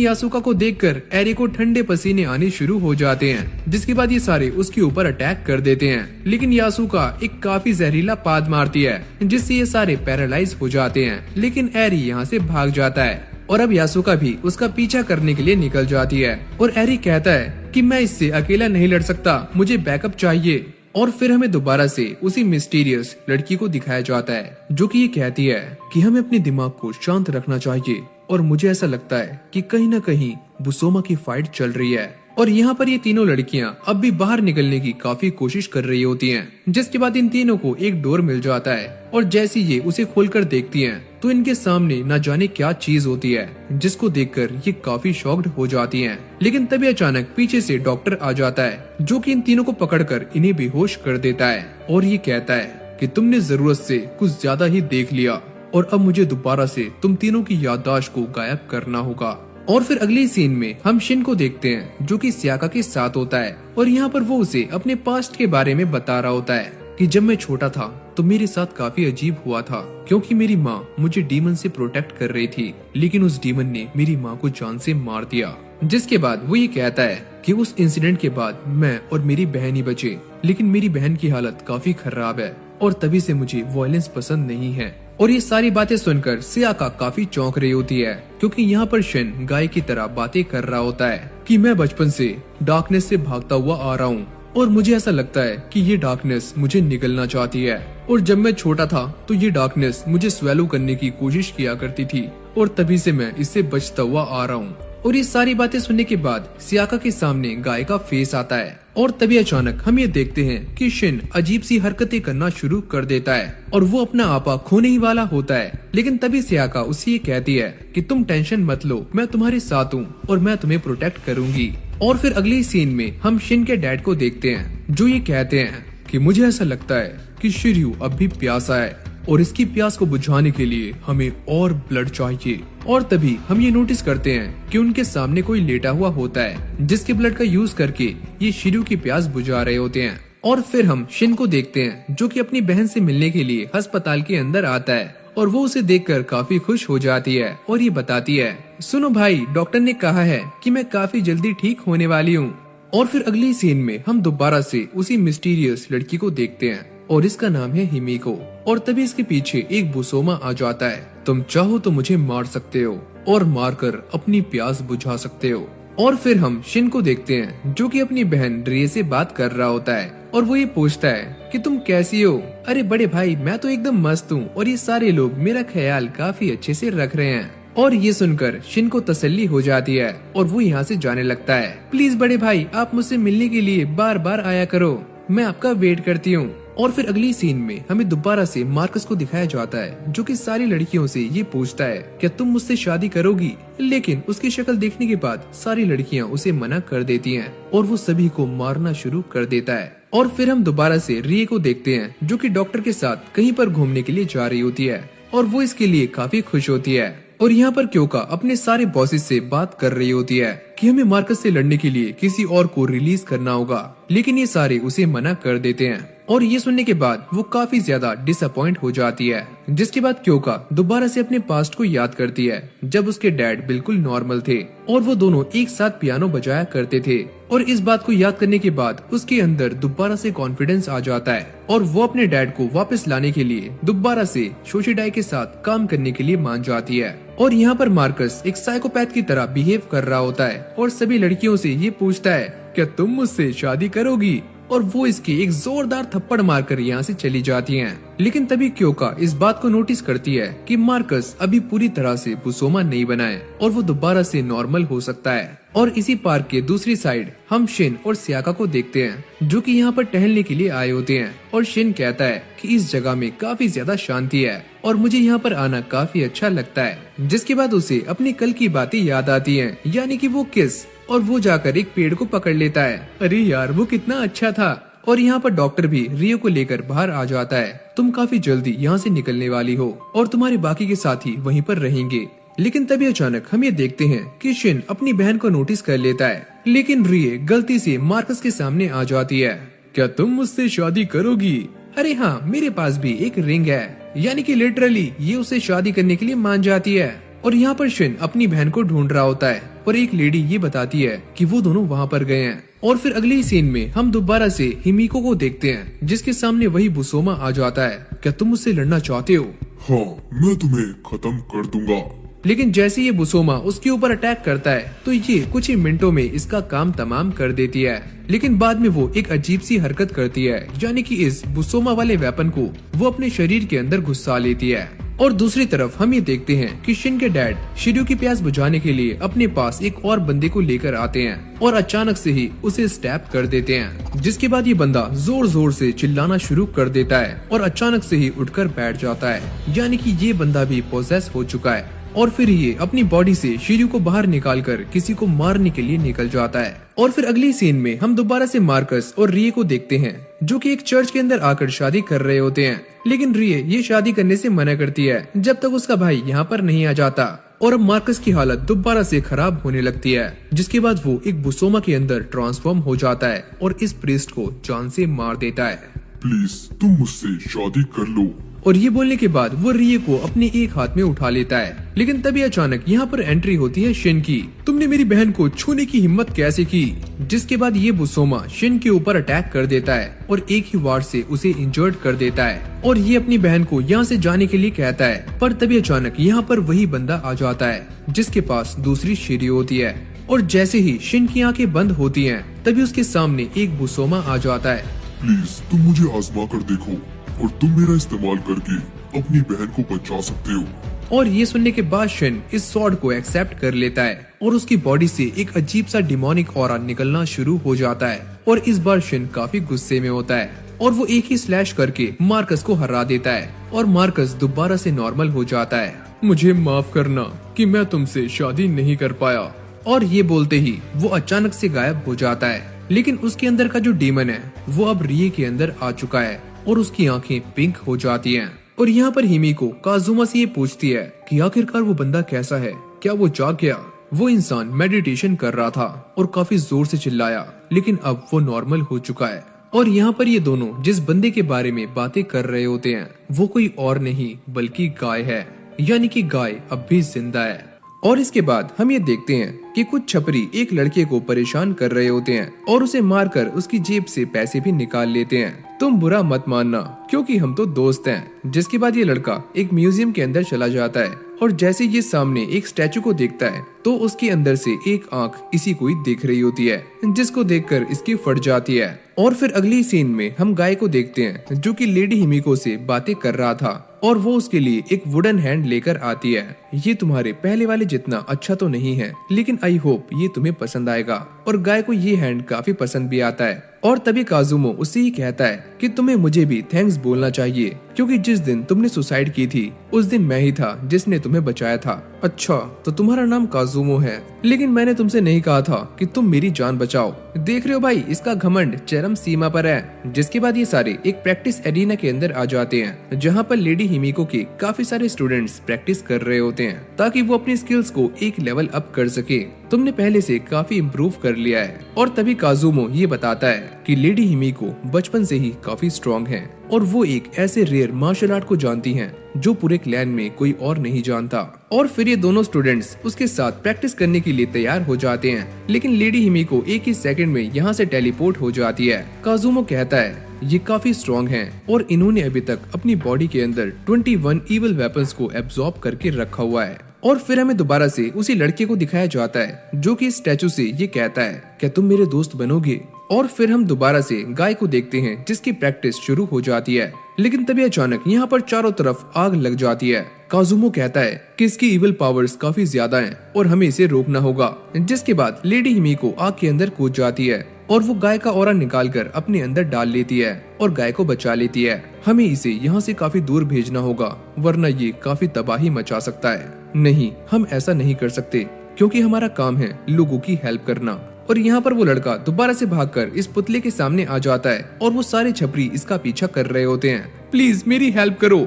Speaker 1: यासुका को देखकर एरी को ठंडे पसीने आने शुरू हो जाते हैं। जिसके बाद ये सारे उसके ऊपर अटैक कर देते हैं। लेकिन यासुका एक काफी जहरीला पाद मारती है जिससे ये सारे पैरालाइज हो जाते हैं। लेकिन एरी यहाँ से भाग जाता है और अब यासुका भी उसका पीछा करने के लिए निकल जाती है। और एरी कहता है कि मैं इससे अकेला नहीं लड़ सकता, मुझे बैकअप चाहिए। और फिर हमें दोबारा से उसी मिस्टीरियस लड़की को दिखाया जाता है जो कि ये कहती है कि हमें अपने दिमाग को शांत रखना चाहिए। और मुझे ऐसा लगता है कि कहीं न कहीं बुसोमा की फाइट चल रही है। और यहाँ पर ये तीनों लड़कियां अब भी बाहर निकलने की काफी कोशिश कर रही होती हैं। जिसके बाद इन तीनों को एक डोर मिल जाता है और जैसे ये उसे खोलकर देखती हैं तो इनके सामने न जाने क्या चीज होती है, जिसको देखकर ये काफी शॉक्ड हो जाती हैं। लेकिन तभी अचानक पीछे से डॉक्टर आ जाता है जो कि इन तीनों को पकड़कर इन्हें बेहोश कर देता है और ये कहता है कि तुमने जरूरत से कुछ ज्यादा ही देख लिया और अब मुझे दोबारा से तुम तीनों की याददाश्त को गायब करना होगा। और फिर अगली सीन में हम शिन को देखते हैं जो कि सियाका के साथ होता है और यहाँ पर वो उसे अपने पास्ट के बारे में बता रहा होता है कि जब मैं छोटा था तो मेरे साथ काफी अजीब हुआ था क्योंकि मेरी माँ मुझे डीमन से प्रोटेक्ट कर रही थी, लेकिन उस डीमन ने मेरी माँ को जान से मार दिया। जिसके बाद वो ये कहता है कि उस इंसिडेंट के बाद मैं और मेरी बहन ही बचे, लेकिन मेरी बहन की हालत काफी खराब है और तभी से मुझे वायलेंस पसंद नहीं है। और ये सारी बातें सुनकर सियाका काफी चौंक रही होती है क्योंकि यहाँ पर शिन गाय की तरह बातें कर रहा होता है कि मैं बचपन से डार्कनेस से भागता हुआ आ रहा हूँ और मुझे ऐसा लगता है कि ये डार्कनेस मुझे निगलना चाहती है। और जब मैं छोटा था तो ये डार्कनेस मुझे स्वेलो करने की कोशिश किया करती थी और तभी से मैं इससे बचता हुआ आ रहा हूँ। और ये सारी बातें सुनने के बाद सियाका के सामने गाय का फेस आता है और तभी अचानक हम ये देखते हैं कि शिन अजीब सी हरकतें करना शुरू कर देता है और वो अपना आपा खोने ही वाला होता है। लेकिन तभी सियाका उसे ये कहती है कि तुम टेंशन मत लो, मैं तुम्हारे साथ हूँ और मैं तुम्हें प्रोटेक्ट करूंगी। और फिर अगली सीन में हम शिन के डैड को देखते हैं जो ये कहते हैं कि मुझे ऐसा लगता है कि शिर्यू अब भी प्यासा है और इसकी प्यास को बुझाने के लिए हमें और ब्लड चाहिए। और तभी हम ये नोटिस करते हैं कि उनके सामने कोई लेटा हुआ होता है जिसके ब्लड का यूज करके ये शिर्यू की प्यास बुझा रहे होते हैं। और फिर हम शिन को देखते हैं जो कि अपनी बहन से मिलने के लिए अस्पताल के अंदर आता है और वो उसे देखकर काफी खुश हो जाती है और ये बताती है, सुनो भाई, डॉक्टर ने कहा है कि मैं काफी जल्दी ठीक होने वाली हूँ। और फिर अगली सीन में हम दोबारा से उसी मिस्टीरियस लड़की को देखते हैं और इसका नाम है हिमिको। और तभी इसके पीछे एक बुसोमा आ जाता है। तुम चाहो तो मुझे मार सकते हो और मारकर अपनी प्यास बुझा सकते हो। और फिर हम शिन को देखते हैं जो कि अपनी बहन रिए से बात कर रहा होता है और वो ये पूछता है कि तुम कैसी हो। अरे बड़े भाई, मैं तो एकदम मस्त हूँ और ये सारे लोग मेरा ख्याल काफी अच्छे से रख रहे हैं। और ये सुनकर शिन को तसल्ली हो जाती है और वो यहाँ से जाने लगता है। प्लीज बड़े भाई, आप मुझसे मिलने के लिए बार बार आया करो, मैं आपका वेट करती हूँ। और फिर अगली सीन में हमें दोबारा से मार्कस को दिखाया जाता है जो कि सारी लड़कियों से ये पूछता है, क्या तुम मुझसे शादी करोगी? लेकिन उसकी शक्ल देखने के बाद सारी लड़कियां उसे मना कर देती हैं और वो सभी को मारना शुरू कर देता है। और फिर हम दोबारा से रिए को देखते हैं जो कि डॉक्टर के साथ कहीं पर घूमने के लिए जा रही होती है और वो इसके लिए काफी खुश होती है। और यहाँ पर क्योका अपने सारे बॉसेस से बात कर रही होती है कि हमें मार्कस से लड़ने के लिए किसी और को रिलीज करना होगा, लेकिन ये सारे उसे मना कर देते हैं। और ये सुनने के बाद वो काफी ज्यादा डिसअपॉइंट हो जाती है, जिसके बाद क्योका दोबारा से अपने पास्ट को याद करती है जब उसके डैड बिल्कुल नॉर्मल थे और वो दोनों एक साथ पियानो बजाया करते थे। और इस बात को याद करने के बाद उसके अंदर दोबारा से कॉन्फिडेंस आ जाता है और वो अपने डैड को वापस लाने के लिए दोबारा से शोशिडाई के साथ काम करने के लिए मान जाती है। और यहाँ पर मार्कस एक साइकोपैथ की तरह बिहेव कर रहा होता है और सभी लड़कियों से ये पूछता है, क्या तुम मुझसे शादी करोगी? और वो इसकी एक जोरदार थप्पड़ मारकर यहाँ से चली जाती हैं। लेकिन तभी क्योका इस बात को नोटिस करती है कि मार्कस अभी पूरी तरह से बुसोमा नहीं बना है और वो दोबारा से नॉर्मल हो सकता है। और इसी पार्क के दूसरी साइड हम शिन और सियाका को देखते हैं जो कि यहाँ पर टहलने के लिए आए होते हैं। और शिन कहता है कि इस जगह में काफी ज्यादा शांति है और मुझे यहाँ पर आना काफी अच्छा लगता है, जिसके बाद उसे अपनी कल की बातें याद आती हैं, यानी कि वो किस। और वो जाकर एक पेड़ को पकड़ लेता है। अरे यार, वो कितना अच्छा था। और यहाँ पर डॉक्टर भी रियो को लेकर बाहर आ जाता है। तुम काफी जल्दी यहाँ से निकलने वाली हो और तुम्हारे बाकी के साथी वहीं पर रहेंगे। लेकिन तभी अचानक हम ये देखते हैं कि शिन अपनी बहन को नोटिस कर लेता है, लेकिन रिये गलती से मार्कस के सामने आ जाती है। क्या तुम मुझसे शादी करोगी? अरे हाँ, मेरे पास भी एक रिंग है। यानी कि लिटरली ये उसे शादी करने के लिए मान जाती है। और यहाँ पर शिन अपनी बहन को ढूंढ रहा होता है और एक लेडी ये बताती है कि वो दोनों वहाँ पर गए हैं। और फिर अगली सीन में हम दोबारा से हिमिको को देखते हैं जिसके सामने वही बुसोमा आ जाता है। क्या तुम मुझसे लड़ना चाहते हो?
Speaker 2: हाँ, मैं तुम्हें खत्म कर दूंगा।
Speaker 1: लेकिन जैसे ये बुसोमा उसके ऊपर अटैक करता है तो ये कुछ ही मिनटों में इसका काम तमाम कर देती है। लेकिन बाद में वो एक अजीब सी हरकत करती है, यानी कि इस बुसोमा वाले वेपन को वो अपने शरीर के अंदर घुसा लेती है। और दूसरी तरफ हम ये देखते हैं कि शिन के डैड शिर्यू की प्यास बुझाने के लिए अपने पास एक और बंदे को लेकर आते हैं और अचानक से ही उसे स्टैप कर देते हैं, जिसके बाद ये बंदा जोर जोर से चिल्लाना शुरू कर देता है और अचानक से ही उठकर बैठ जाता है, यानी कि ये बंदा भी पोसेस हो चुका है। और फिर ये अपनी बॉडी से शिर्यू को बाहर निकालकर किसी को मारने के लिए निकल जाता है। और फिर अगली सीन में हम दोबारा से मार्कस और रिये को देखते हैं जो कि एक चर्च के अंदर आकर शादी कर रहे होते हैं। लेकिन रिये ये शादी करने से मना करती है जब तक उसका भाई यहाँ पर नहीं आ जाता। और अब मार्कस की हालत दोबारा से खराब होने लगती है, जिसके बाद वो एक बुसोमा के अंदर ट्रांसफॉर्म हो जाता है और इस प्रीस्ट को जान से मार देता है।
Speaker 2: प्लीज तुम मुझसे शादी कर लो।
Speaker 1: और ये बोलने के बाद वो रिये को अपने एक हाथ में उठा लेता है। लेकिन तभी अचानक यहाँ पर एंट्री होती है शिन की। तुमने मेरी बहन को छूने की हिम्मत कैसे की? जिसके बाद ये बुसोमा शिन के ऊपर अटैक कर देता है और एक ही वार से उसे इंजर्ड कर देता है। और ये अपनी बहन को यहाँ से जाने के लिए कहता है, पर तभी अचानक यहाँ पर वही बंदा आ जाता है जिसके पास दूसरी शिर्यू होती है। और जैसे ही शिन की आंखें बंद होती हैं, तभी उसके सामने एक बुसोमा आ जाता है।
Speaker 2: प्लीज तुम मुझे आजमा कर देखो और तुम मेरा इस्तेमाल करके अपनी बहन को बचा सकते हो।
Speaker 1: और ये सुनने के बाद शिन इस स्वॉर्ड को एक्सेप्ट कर लेता है और उसकी बॉडी से एक अजीब सा डिमोनिक ऑरा निकलना शुरू हो जाता है। और इस बार शिन काफी गुस्से में होता है और वो एक ही स्लैश करके मार्कस को हरा देता है और मार्कस दोबारा से नॉर्मल हो जाता है। मुझे माफ करना कि मैं तुमसे शादी नहीं कर पाया। और ये बोलते ही वो अचानक से गायब हो जाता है। लेकिन उसके अंदर का जो डीमन है वो अब रिये के अंदर आ चुका है और उसकी आंखें पिंक हो जाती हैं। और यहाँ पर हिमिको काजुमा से ये पूछती है कि आखिरकार वो बंदा कैसा है, क्या वो जाग गया? वो इंसान मेडिटेशन कर रहा था और काफी जोर से चिल्लाया, लेकिन अब वो नॉर्मल हो चुका है। और यहाँ पर ये दोनों जिस बंदे के बारे में बातें कर रहे होते हैं वो कोई और नहीं बल्कि गाय है, यानी कि गाय अब भी जिंदा है। और इसके बाद हम ये देखते हैं कि कुछ छपरी एक लड़के को परेशान कर रहे होते हैं और उसे मारकर उसकी जेब से पैसे भी निकाल लेते हैं। तुम बुरा मत मानना क्योंकि हम तो दोस्त हैं। जिसके बाद ये लड़का एक म्यूजियम के अंदर चला जाता है और जैसे ये सामने एक स्टैचू को देखता है तो उसके अंदर से एक आंख इसी को ही देख रही होती है, जिसको देखकर इसकी फट जाती है। और फिर अगली सीन में हम गाय को देखते हैं जो कि लेडी हिमिको से बातें कर रहा था और वो उसके लिए एक वुडन हैंड लेकर आती है। ये तुम्हारे पहले वाले जितना अच्छा तो नहीं है लेकिन आई होप ये तुम्हें पसंद आएगा। और गाय को ये हैंड काफी पसंद भी आता है। और तभी काजुमो उससे ही कहता है कि तुम्हें मुझे भी थैंक्स बोलना चाहिए क्योंकि जिस दिन तुमने सुसाइड की थी उस दिन मैं ही था जिसने तुम्हें बचाया था। अच्छा तो तुम्हारा नाम काजुमो है, लेकिन मैंने तुमसे नहीं कहा था कि तुम मेरी जान बचाओ। देख रहे हो भाई, इसका घमंड चरम सीमा पर है। जिसके बाद ये सारे एक प्रैक्टिस एरिना के अंदर आ जाते हैं जहाँ पर लेडी हिमिको के काफी सारे स्टूडेंट्स प्रैक्टिस कर रहे होते हैं ताकि वो अपनी स्किल्स को एक लेवल अप कर सके। तुमने पहले से काफी इम्प्रूव कर लिया है। और तभी काजुमो ये बताता है कि लेडी हिमिको बचपन से ही काफी स्ट्रॉन्ग है और वो एक ऐसे रेयर मार्शल आर्ट को जानती हैं जो पूरे क्लैन में कोई और नहीं जानता। और फिर ये दोनों स्टूडेंट्स उसके साथ प्रैक्टिस करने के लिए तैयार हो जाते हैं, लेकिन लेडी हिमिको एक ही सेकंड में यहाँ से टेलीपोर्ट हो जाती है। काजुमो कहता है ये काफी स्ट्रॉन्ग हैं और इन्होंने अभी तक अपनी बॉडी के अंदर 21 इविल वेपन्स को एब्जॉर्ब करके रखा हुआ है। और फिर हमें दोबारा से उसी लड़के को दिखाया जाता है जो कि स्टैचू से ये कहता है क्या तुम मेरे दोस्त बनोगे। और फिर हम दोबारा से गाय को देखते हैं जिसकी प्रैक्टिस शुरू हो जाती है, लेकिन तभी अचानक यहाँ पर चारों तरफ आग लग जाती है। काजुमो कहता है कि इसकी इविल पावर्स काफी ज्यादा हैं और हमें इसे रोकना होगा। जिसके बाद लेडी हिमिको आग के अंदर कूद जाती है और वो गाय का ऑरा निकालकर अपने अंदर डाल लेती है और गाय को बचा लेती है। हमें इसे यहाँ से काफी दूर भेजना होगा वरना ये काफी तबाही मचा सकता है। नहीं, हम ऐसा नहीं कर सकते क्योंकि हमारा काम है लोगों की हेल्प करना। और यहाँ पर वो लड़का दोबारा से भागकर इस पुतले के सामने आ जाता है और वो सारे छपरी इसका पीछा कर रहे होते हैं। प्लीज मेरी हेल्प करो।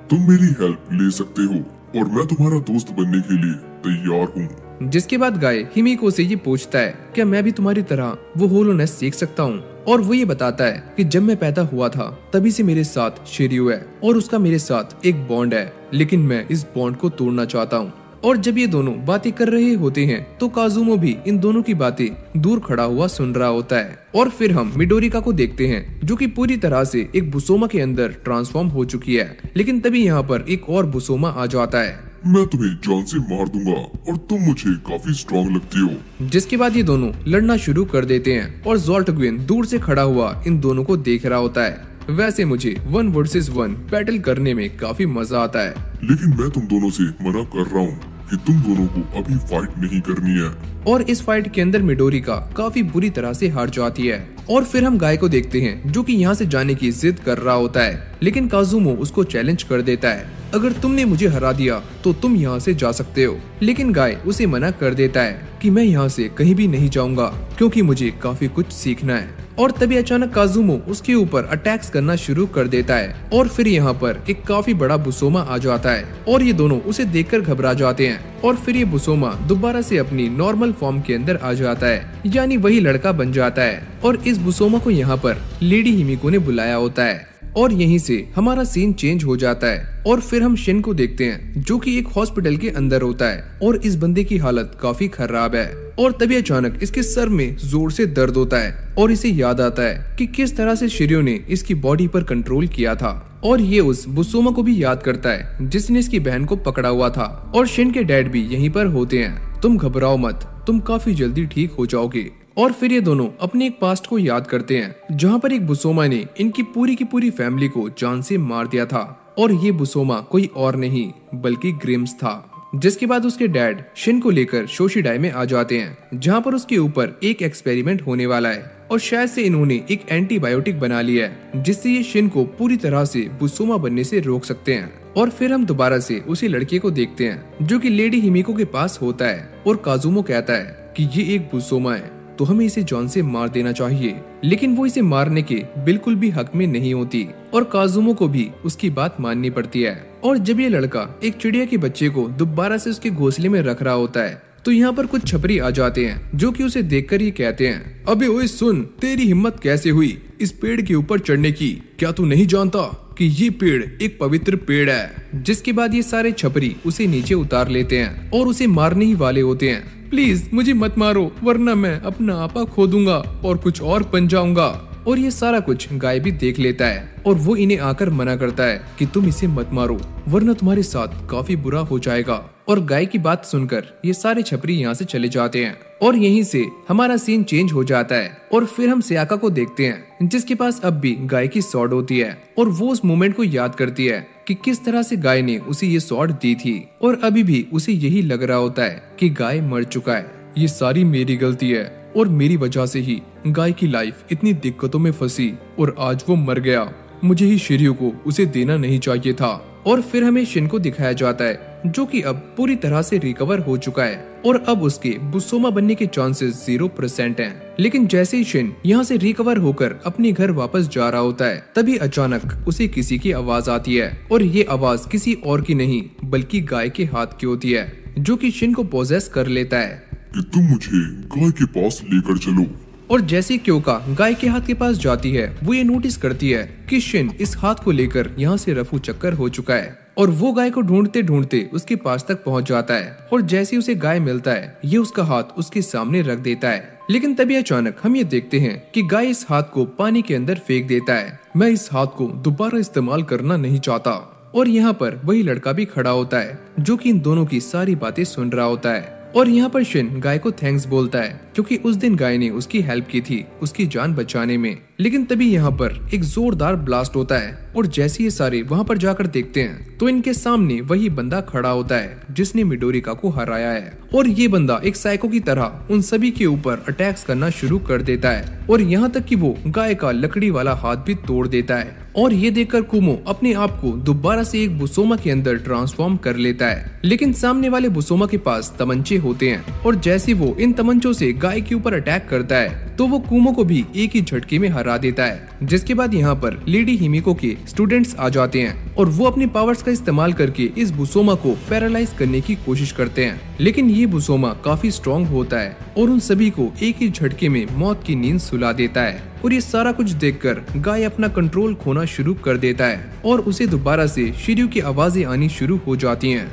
Speaker 2: तुम मेरी हेल्प ले सकते हो और मैं तुम्हारा दोस्त बनने के लिए तैयार हूँ।
Speaker 1: जिसके बाद गाय हिमिको से ये पूछता है क्या मैं भी तुम्हारी तरह वो होलोनेस सीख सकता हूँ। और वो ये बताता है कि जब मैं पैदा हुआ था तभी से मेरे साथ शिर्यू है और उसका मेरे साथ एक बॉन्ड है, लेकिन मैं इस बॉन्ड को तोड़ना चाहता हूँ। और जब ये दोनों बातें कर रहे होते हैं तो काजुमो भी इन दोनों की बातें दूर खड़ा हुआ सुन रहा होता है। और फिर हम मिडोरिका को देखते हैं जो कि पूरी तरह से एक बुसोमा के अंदर ट्रांसफॉर्म हो चुकी है, लेकिन तभी यहाँ पर एक और बुसोमा आ जाता है।
Speaker 2: मैं तुम्हें जान से मार दूंगा और तुम मुझे काफी स्ट्रॉन्ग लगती हो।
Speaker 1: जिसके बाद ये दोनों लड़ना शुरू कर देते हैं और ज़ोल्टग्विन दूर से खड़ा हुआ इन दोनों को देख रहा होता है। वैसे मुझे 1 वर्सेस 1 बैटल करने में काफी मजा आता है,
Speaker 2: लेकिन मैं तुम दोनों से मना कर रहा हूँ कि तुम दोनों को अभी फाइट नहीं करनी है।
Speaker 1: और इस फाइट के अंदर मिडोरिका काफी बुरी तरह से हार जाती है। और फिर हम गाय को देखते हैं जो कि यहाँ से जाने की जिद कर रहा होता है, लेकिन काजुमो उसको चैलेंज कर देता है अगर तुमने मुझे हरा दिया तो तुम यहाँ से जा सकते हो। लेकिन गाय उसे मना कर देता है कि मैं यहाँ से कहीं भी नहीं जाऊंगा क्योंकि मुझे काफी कुछ सीखना है। और तभी अचानक काजुमो उसके ऊपर अटैक्स करना शुरू कर देता है और फिर यहाँ पर एक काफी बड़ा बुसोमा आ जाता है और ये दोनों उसे देखकर घबरा जाते हैं। और फिर ये बुसोमा दोबारा से अपनी नॉर्मल फॉर्म के अंदर आ जाता है, यानी वही लड़का बन जाता है। और इस बुसोमा को यहाँ पर लेडी हिमिको ने बुलाया होता है। और यहीं से हमारा सीन चेंज हो जाता है और फिर हम शिन को देखते हैं जो कि एक हॉस्पिटल के अंदर होता है और इस बंदे की हालत काफी खराब है। और तभी अचानक इसके सर में जोर से दर्द होता है और इसे याद आता है कि किस तरह से शिर्यो ने इसकी बॉडी पर कंट्रोल किया था। और ये उस बुसोमा को भी याद करता है जिसने इसकी बहन को पकड़ा हुआ था। और शिन के डैड भी यहीं पर होते हैं। तुम घबराओ मत, तुम काफी जल्दी ठीक हो जाओगे। और फिर ये दोनों अपने एक पास्ट को याद करते हैं जहाँ पर एक बुसोमा ने इनकी पूरी की पूरी फैमिली को जान से मार दिया था। और ये बुसोमा कोई और नहीं बल्कि ग्रिम्स था। जिसके बाद उसके डैड शिन को लेकर शोशिडाई में आ जाते हैं जहाँ पर उसके ऊपर एक एक्सपेरिमेंट होने वाला है और शायद से इन्होंने एक एंटीबायोटिक बना लिया है जिससे ये शिन को पूरी तरह से बुसोमा बनने से रोक सकते हैं। और फिर हम दोबारा से उसी लड़के को देखते हैं जो कि लेडी हिमिको के पास होता है और काजुमो कहता है कि ये एक बुसोमा है तो हमें इसे जान से मार देना चाहिए, लेकिन वो इसे मारने के बिल्कुल भी हक में नहीं होती और काजुमो को भी उसकी बात माननी पड़ती है। और जब ये लड़का एक चिड़िया के बच्चे को दोबारा से उसके घोंसले में रख रहा होता है तो तो यहाँ पर कुछ छपरी आ जाते हैं जो कि उसे देखकर ये कहते हैं, अबे ओए सुन, तेरी हिम्मत कैसे हुई इस पेड़ के ऊपर चढ़ने की? क्या तू नहीं जानता कि ये पेड़ एक पवित्र पेड़ है? जिसके बाद ये सारे छपरी उसे नीचे उतार लेते हैं और उसे मारने ही वाले होते हैं। प्लीज मुझे मत मारो, वरना मैं अपना आपा खो दूंगा और कुछ और बन जाऊंगा। और ये सारा कुछ गाय भी देख लेता है और वो इन्हें आकर मना करता है कि तुम इसे मत मारो, वरना तुम्हारे साथ काफी बुरा हो जाएगा। और गाय की बात सुनकर ये सारे छपरी यहाँ से चले जाते हैं और यहीं से हमारा सीन चेंज हो जाता है और फिर हम सियाका को देखते हैं जिसके पास अब भी गाय की सॉर्ड होती है और वो उस मोमेंट को याद करती है कि किस तरह से गाय ने उसे ये सॉर्ड दी थी और अभी भी उसे यही लग रहा होता है कि गाय मर चुका है। ये सारी मेरी गलती है और मेरी वजह से ही गाय की लाइफ इतनी दिक्कतों में फंसी और आज वो मर गया। मुझे ही शिर्यू को उसे देना नहीं चाहिए था। और फिर हमें शिन को दिखाया जाता है जो कि अब पूरी तरह से रिकवर हो चुका है और अब उसके बुसोमा बनने के चांसेस 0% हैं। लेकिन जैसे ही शिन यहाँ से रिकवर होकर अपने घर वापस जा रहा होता है तभी अचानक उसे किसी की आवाज आती है और ये आवाज किसी और की नहीं बल्कि गाय के हाथ की होती है जो कि शिन को पोजेस कर लेता है
Speaker 2: कि तुम मुझे गाय के पास लेकर चलो।
Speaker 1: और जैसे क्योका गाय के हाथ के पास जाती है वो ये नोटिस करती है कि शिन इस हाथ को लेकर यहाँ से रफू चक्कर हो चुका है और वो गाय को ढूंढते ढूंढते उसके पास तक पहुँच जाता है और जैसे उसे गाय मिलता है ये उसका हाथ उसके सामने रख देता है। लेकिन तभी अचानक हम ये देखते हैं कि गाय इस हाथ को पानी के अंदर फेंक देता है। मैं इस हाथ को दोबारा इस्तेमाल करना नहीं चाहता। और यहाँ पर वही लड़का भी खड़ा होता है जो कि इन दोनों की सारी बातें सुन रहा होता है और यहाँ पर शिन गाय को थैंक्स बोलता है क्योंकि उस दिन गाय ने उसकी हेल्प की थी उसकी जान बचाने में। लेकिन तभी यहाँ पर एक जोरदार ब्लास्ट होता है और जैसे ये सारे वहाँ पर जाकर देखते हैं तो इनके सामने वही बंदा खड़ा होता है जिसने मिडोरिका को हराया है और ये बंदा एक साइको की तरह उन सभी के ऊपर अटैक्स करना शुरू कर देता है और यहाँ तक कि वो गाय का लकड़ी वाला हाथ भी तोड़ देता है। और ये देखकर कुमो अपने आप को दोबारा से एक बुसोमा के अंदर ट्रांसफॉर्म कर लेता है। लेकिन सामने वाले बुसोमा के पास तमंचे होते हैं और जैसे वो इन तमंचों से गाय के ऊपर अटैक करता है तो वो कुमो को भी एक ही झटके में हरा देता है। जिसके बाद यहाँ पर लेडी हिमिको के स्टूडेंट्स आ जाते हैं और वो अपने पावर्स का इस्तेमाल करके इस बुसोमा को पैरालाइज करने की कोशिश करते हैं। लेकिन ये बुसोमा काफी स्ट्रॉन्ग होता है और उन सभी को एक ही झटके में मौत की नींद सुला देता है। और ये सारा कुछ देखकर गाय अपना कंट्रोल खोना शुरू कर देता है और उसे दोबारा से शिर्यू की आवाजें आनी शुरू हो जाती हैं।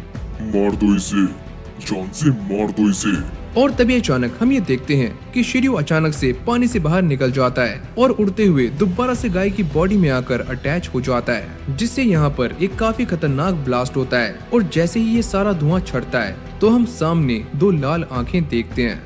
Speaker 2: मार दो इसे, जान से मार दो इसे।
Speaker 1: और तभी अचानक हम ये देखते हैं कि शिर्यू अचानक से पानी से बाहर निकल जाता है और उड़ते हुए दोबारा से गाय की बॉडी में आकर अटैच हो जाता है जिससे यहाँ पर एक काफी खतरनाक ब्लास्ट होता है। और जैसे ही ये सारा धुआं छड़ता है तो हम सामने दो लाल आंखें देखते हैं।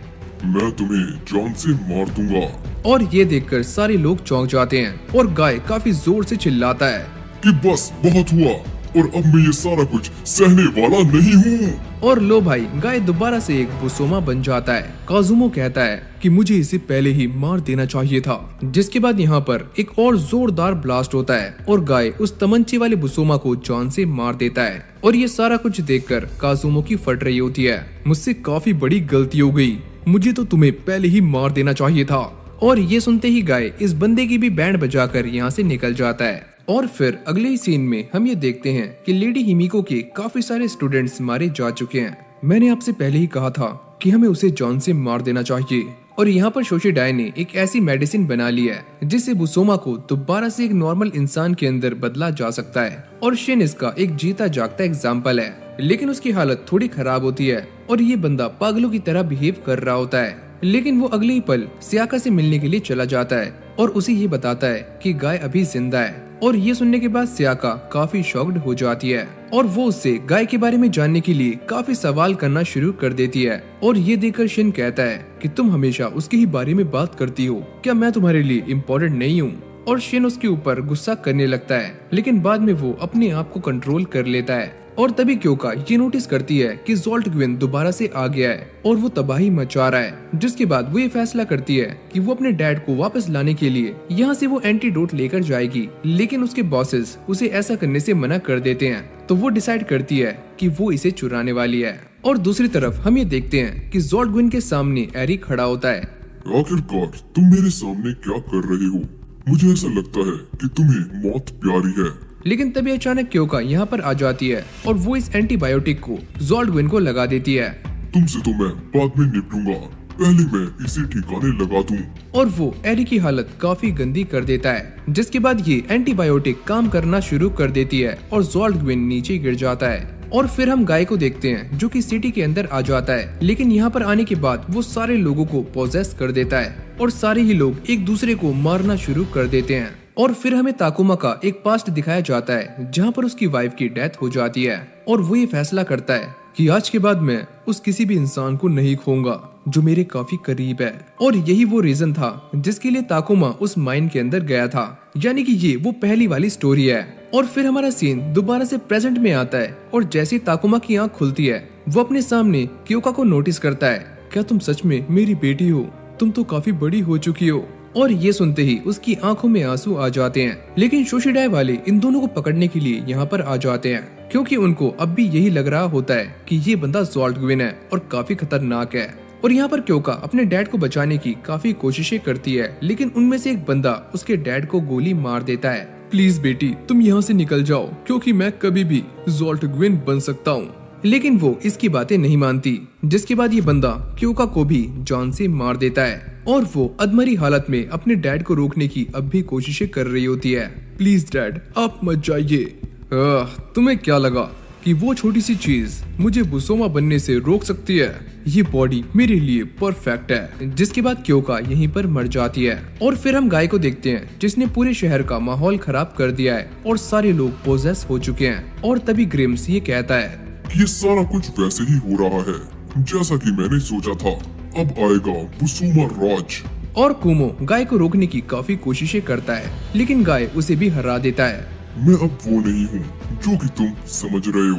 Speaker 2: मैं तुम्हें जान से मार दूंगा।
Speaker 1: और ये देखकर सारे लोग चौंक जाते हैं और गाय काफी जोर से चिल्लाता है
Speaker 2: कि बस बहुत हुआ और अब मैं ये सारा कुछ सहने वाला नहीं हूँ।
Speaker 1: और लो भाई, गाय दोबारा से एक बुसोमा बन जाता है। काजुमो कहता है कि मुझे इसे पहले ही मार देना चाहिए था। जिसके बाद यहाँ पर एक और जोरदार ब्लास्ट होता है और गाय उस तमंचे वाले बुसोमा को जान से मार देता है। और ये सारा कुछ देखकर काजुमो की फट रही होती है, मुझसे काफी बड़ी गलती हो गई, मुझे तो तुम्हें पहले ही मार देना चाहिए था। और ये सुनते ही गाय इस बंदे की भी बैंड बजाकर यहाँ से निकल जाता है। और फिर अगले ही सीन में हम ये देखते हैं कि लेडी हिमिको के काफी सारे स्टूडेंट्स मारे जा चुके हैं। मैंने आपसे पहले ही कहा था कि हमें उसे जान से मार देना चाहिए। और यहाँ पर शोशिडाई ने एक ऐसी मेडिसिन बना ली है जिससे बुसोमा को दोबारा से एक नॉर्मल इंसान के अंदर बदला जा सकता है। और शिन इसका एक जीता जागता एग्जाम्पल है। लेकिन उसकी हालत थोड़ी खराब होती है और ये बंदा पागलों की तरह बिहेव कर रहा होता है। लेकिन वो अगले ही पल सियाका से मिलने के लिए चला जाता है और उसे ये बताता है कि गाय अभी जिंदा है। और ये सुनने के बाद सियाका काफी शॉक्ड हो जाती है और वो उससे गाय के बारे में जानने के लिए काफी सवाल करना शुरू कर देती है। और ये देखकर शिन कहता है कि तुम हमेशा उसके ही बारे में बात करती हो, क्या मैं तुम्हारे लिए इम्पोर्टेंट नहीं हूँ? और शिन उसके ऊपर गुस्सा करने लगता है, लेकिन बाद में वो अपने आप को कंट्रोल कर लेता है। और तभी क्योका ये नोटिस करती है कि जोल्ट ग्विन दोबारा से आ गया है और वो तबाही मचा रहा है। जिसके बाद वो ये फैसला करती है कि वो अपने डैड को वापस लाने के लिए यहाँ से वो एंटीडोट लेकर जाएगी। लेकिन उसके बॉसेस उसे ऐसा करने से मना कर देते हैं, तो वो डिसाइड करती है कि वो इसे चुराने वाली है। और दूसरी तरफ हम ये देखते हैं कि जोल्ट ग्विन के सामने एरी खड़ा होता है।
Speaker 2: आखिरकार तुम मेरे सामने क्या कर रहे हो? मुझे ऐसा लगता है कि तुम्हें मौत प्यारी है।
Speaker 1: लेकिन तभी अचानक क्योका यहाँ पर आ जाती है और वो इस एंटीबायोटिक को जोल्ट ग्विन को लगा देती है।
Speaker 2: तुमसे तो मैं बाद में निपटूंगा, पहले मैं इसे ठिकाने लगा दूं।
Speaker 1: और वो एरी की हालत काफी गंदी कर देता है, जिसके बाद ये एंटीबायोटिक काम करना शुरू कर देती है और ज़ोल्ट ग्विन नीचे गिर जाता है। और फिर हम गाय को देखते हैं जो कि सिटी के अंदर आ जाता है, लेकिन यहाँ पर आने के बाद वो सारे लोगों को पोजेस कर देता है और सारे ही लोग एक दूसरे को मारना शुरू कर देते हैं। और फिर हमें ताकुमा का एक पास्ट दिखाया जाता है जहाँ पर उसकी वाइफ की डेथ हो जाती है और वो ये फैसला करता है कि आज के बाद मैं उस किसी भी इंसान को नहीं खोऊंगा जो मेरे काफी करीब है। और यही वो रीजन था जिसके लिए ताकुमा उस माइन के अंदर गया था, यानी कि ये वो पहली वाली स्टोरी है। और फिर हमारा सीन दोबारा से प्रेजेंट में आता है और जैसे ताकुमा की आंख खुलती है वो अपने सामने क्योका को नोटिस करता है। क्या तुम सच में मेरी बेटी हो? तुम तो काफी बड़ी हो चुकी हो। और ये सुनते ही उसकी आंखों में आंसू आ जाते हैं, लेकिन शोशिडाई वाले इन दोनों को पकड़ने के लिए यहाँ पर आ जाते हैं क्योंकि उनको अब भी यही लग रहा होता है कि ये बंदा ज़ोल्ट ग्विन है और काफी खतरनाक है। और यहाँ पर क्योका अपने डैड को बचाने की काफी कोशिशें करती है, लेकिन उनमें से एक बंदा उसके डैड को गोली मार देता है। प्लीज बेटी तुम यहाँ से निकल जाओ क्योंकि मैं कभी भी ज़ोल्ट ग्विन बन सकता हूँ। लेकिन वो इसकी बातें नहीं मानती, जिसके बाद ये बंदा क्योका को भी जान से मार देता है और वो अधमरी हालत में अपने डैड को रोकने की अब भी कोशिशें कर रही होती है। प्लीज डैड आप मत जाइए। तुम्हें क्या लगा कि वो छोटी सी चीज मुझे बुसोमा बनने से रोक सकती है? ये बॉडी मेरे लिए परफेक्ट है। जिसके बाद क्योका यहीं पर मर जाती है। और फिर हम गाय को देखते हैं जिसने पूरे शहर का माहौल खराब कर दिया है और सारे लोग पोजेस हो चुके हैं। और तभी ग्रिम्स ये कहता है
Speaker 2: ये सारा कुछ वैसे ही हो रहा है जैसा कि मैंने सोचा था। अब आएगा बुसोमा राज।
Speaker 1: और कुमो गाय को रोकने की काफी कोशिशें करता है, लेकिन गाय उसे भी हरा देता है।
Speaker 2: मैं अब वो नहीं हूँ जो कि तुम समझ रहे हो।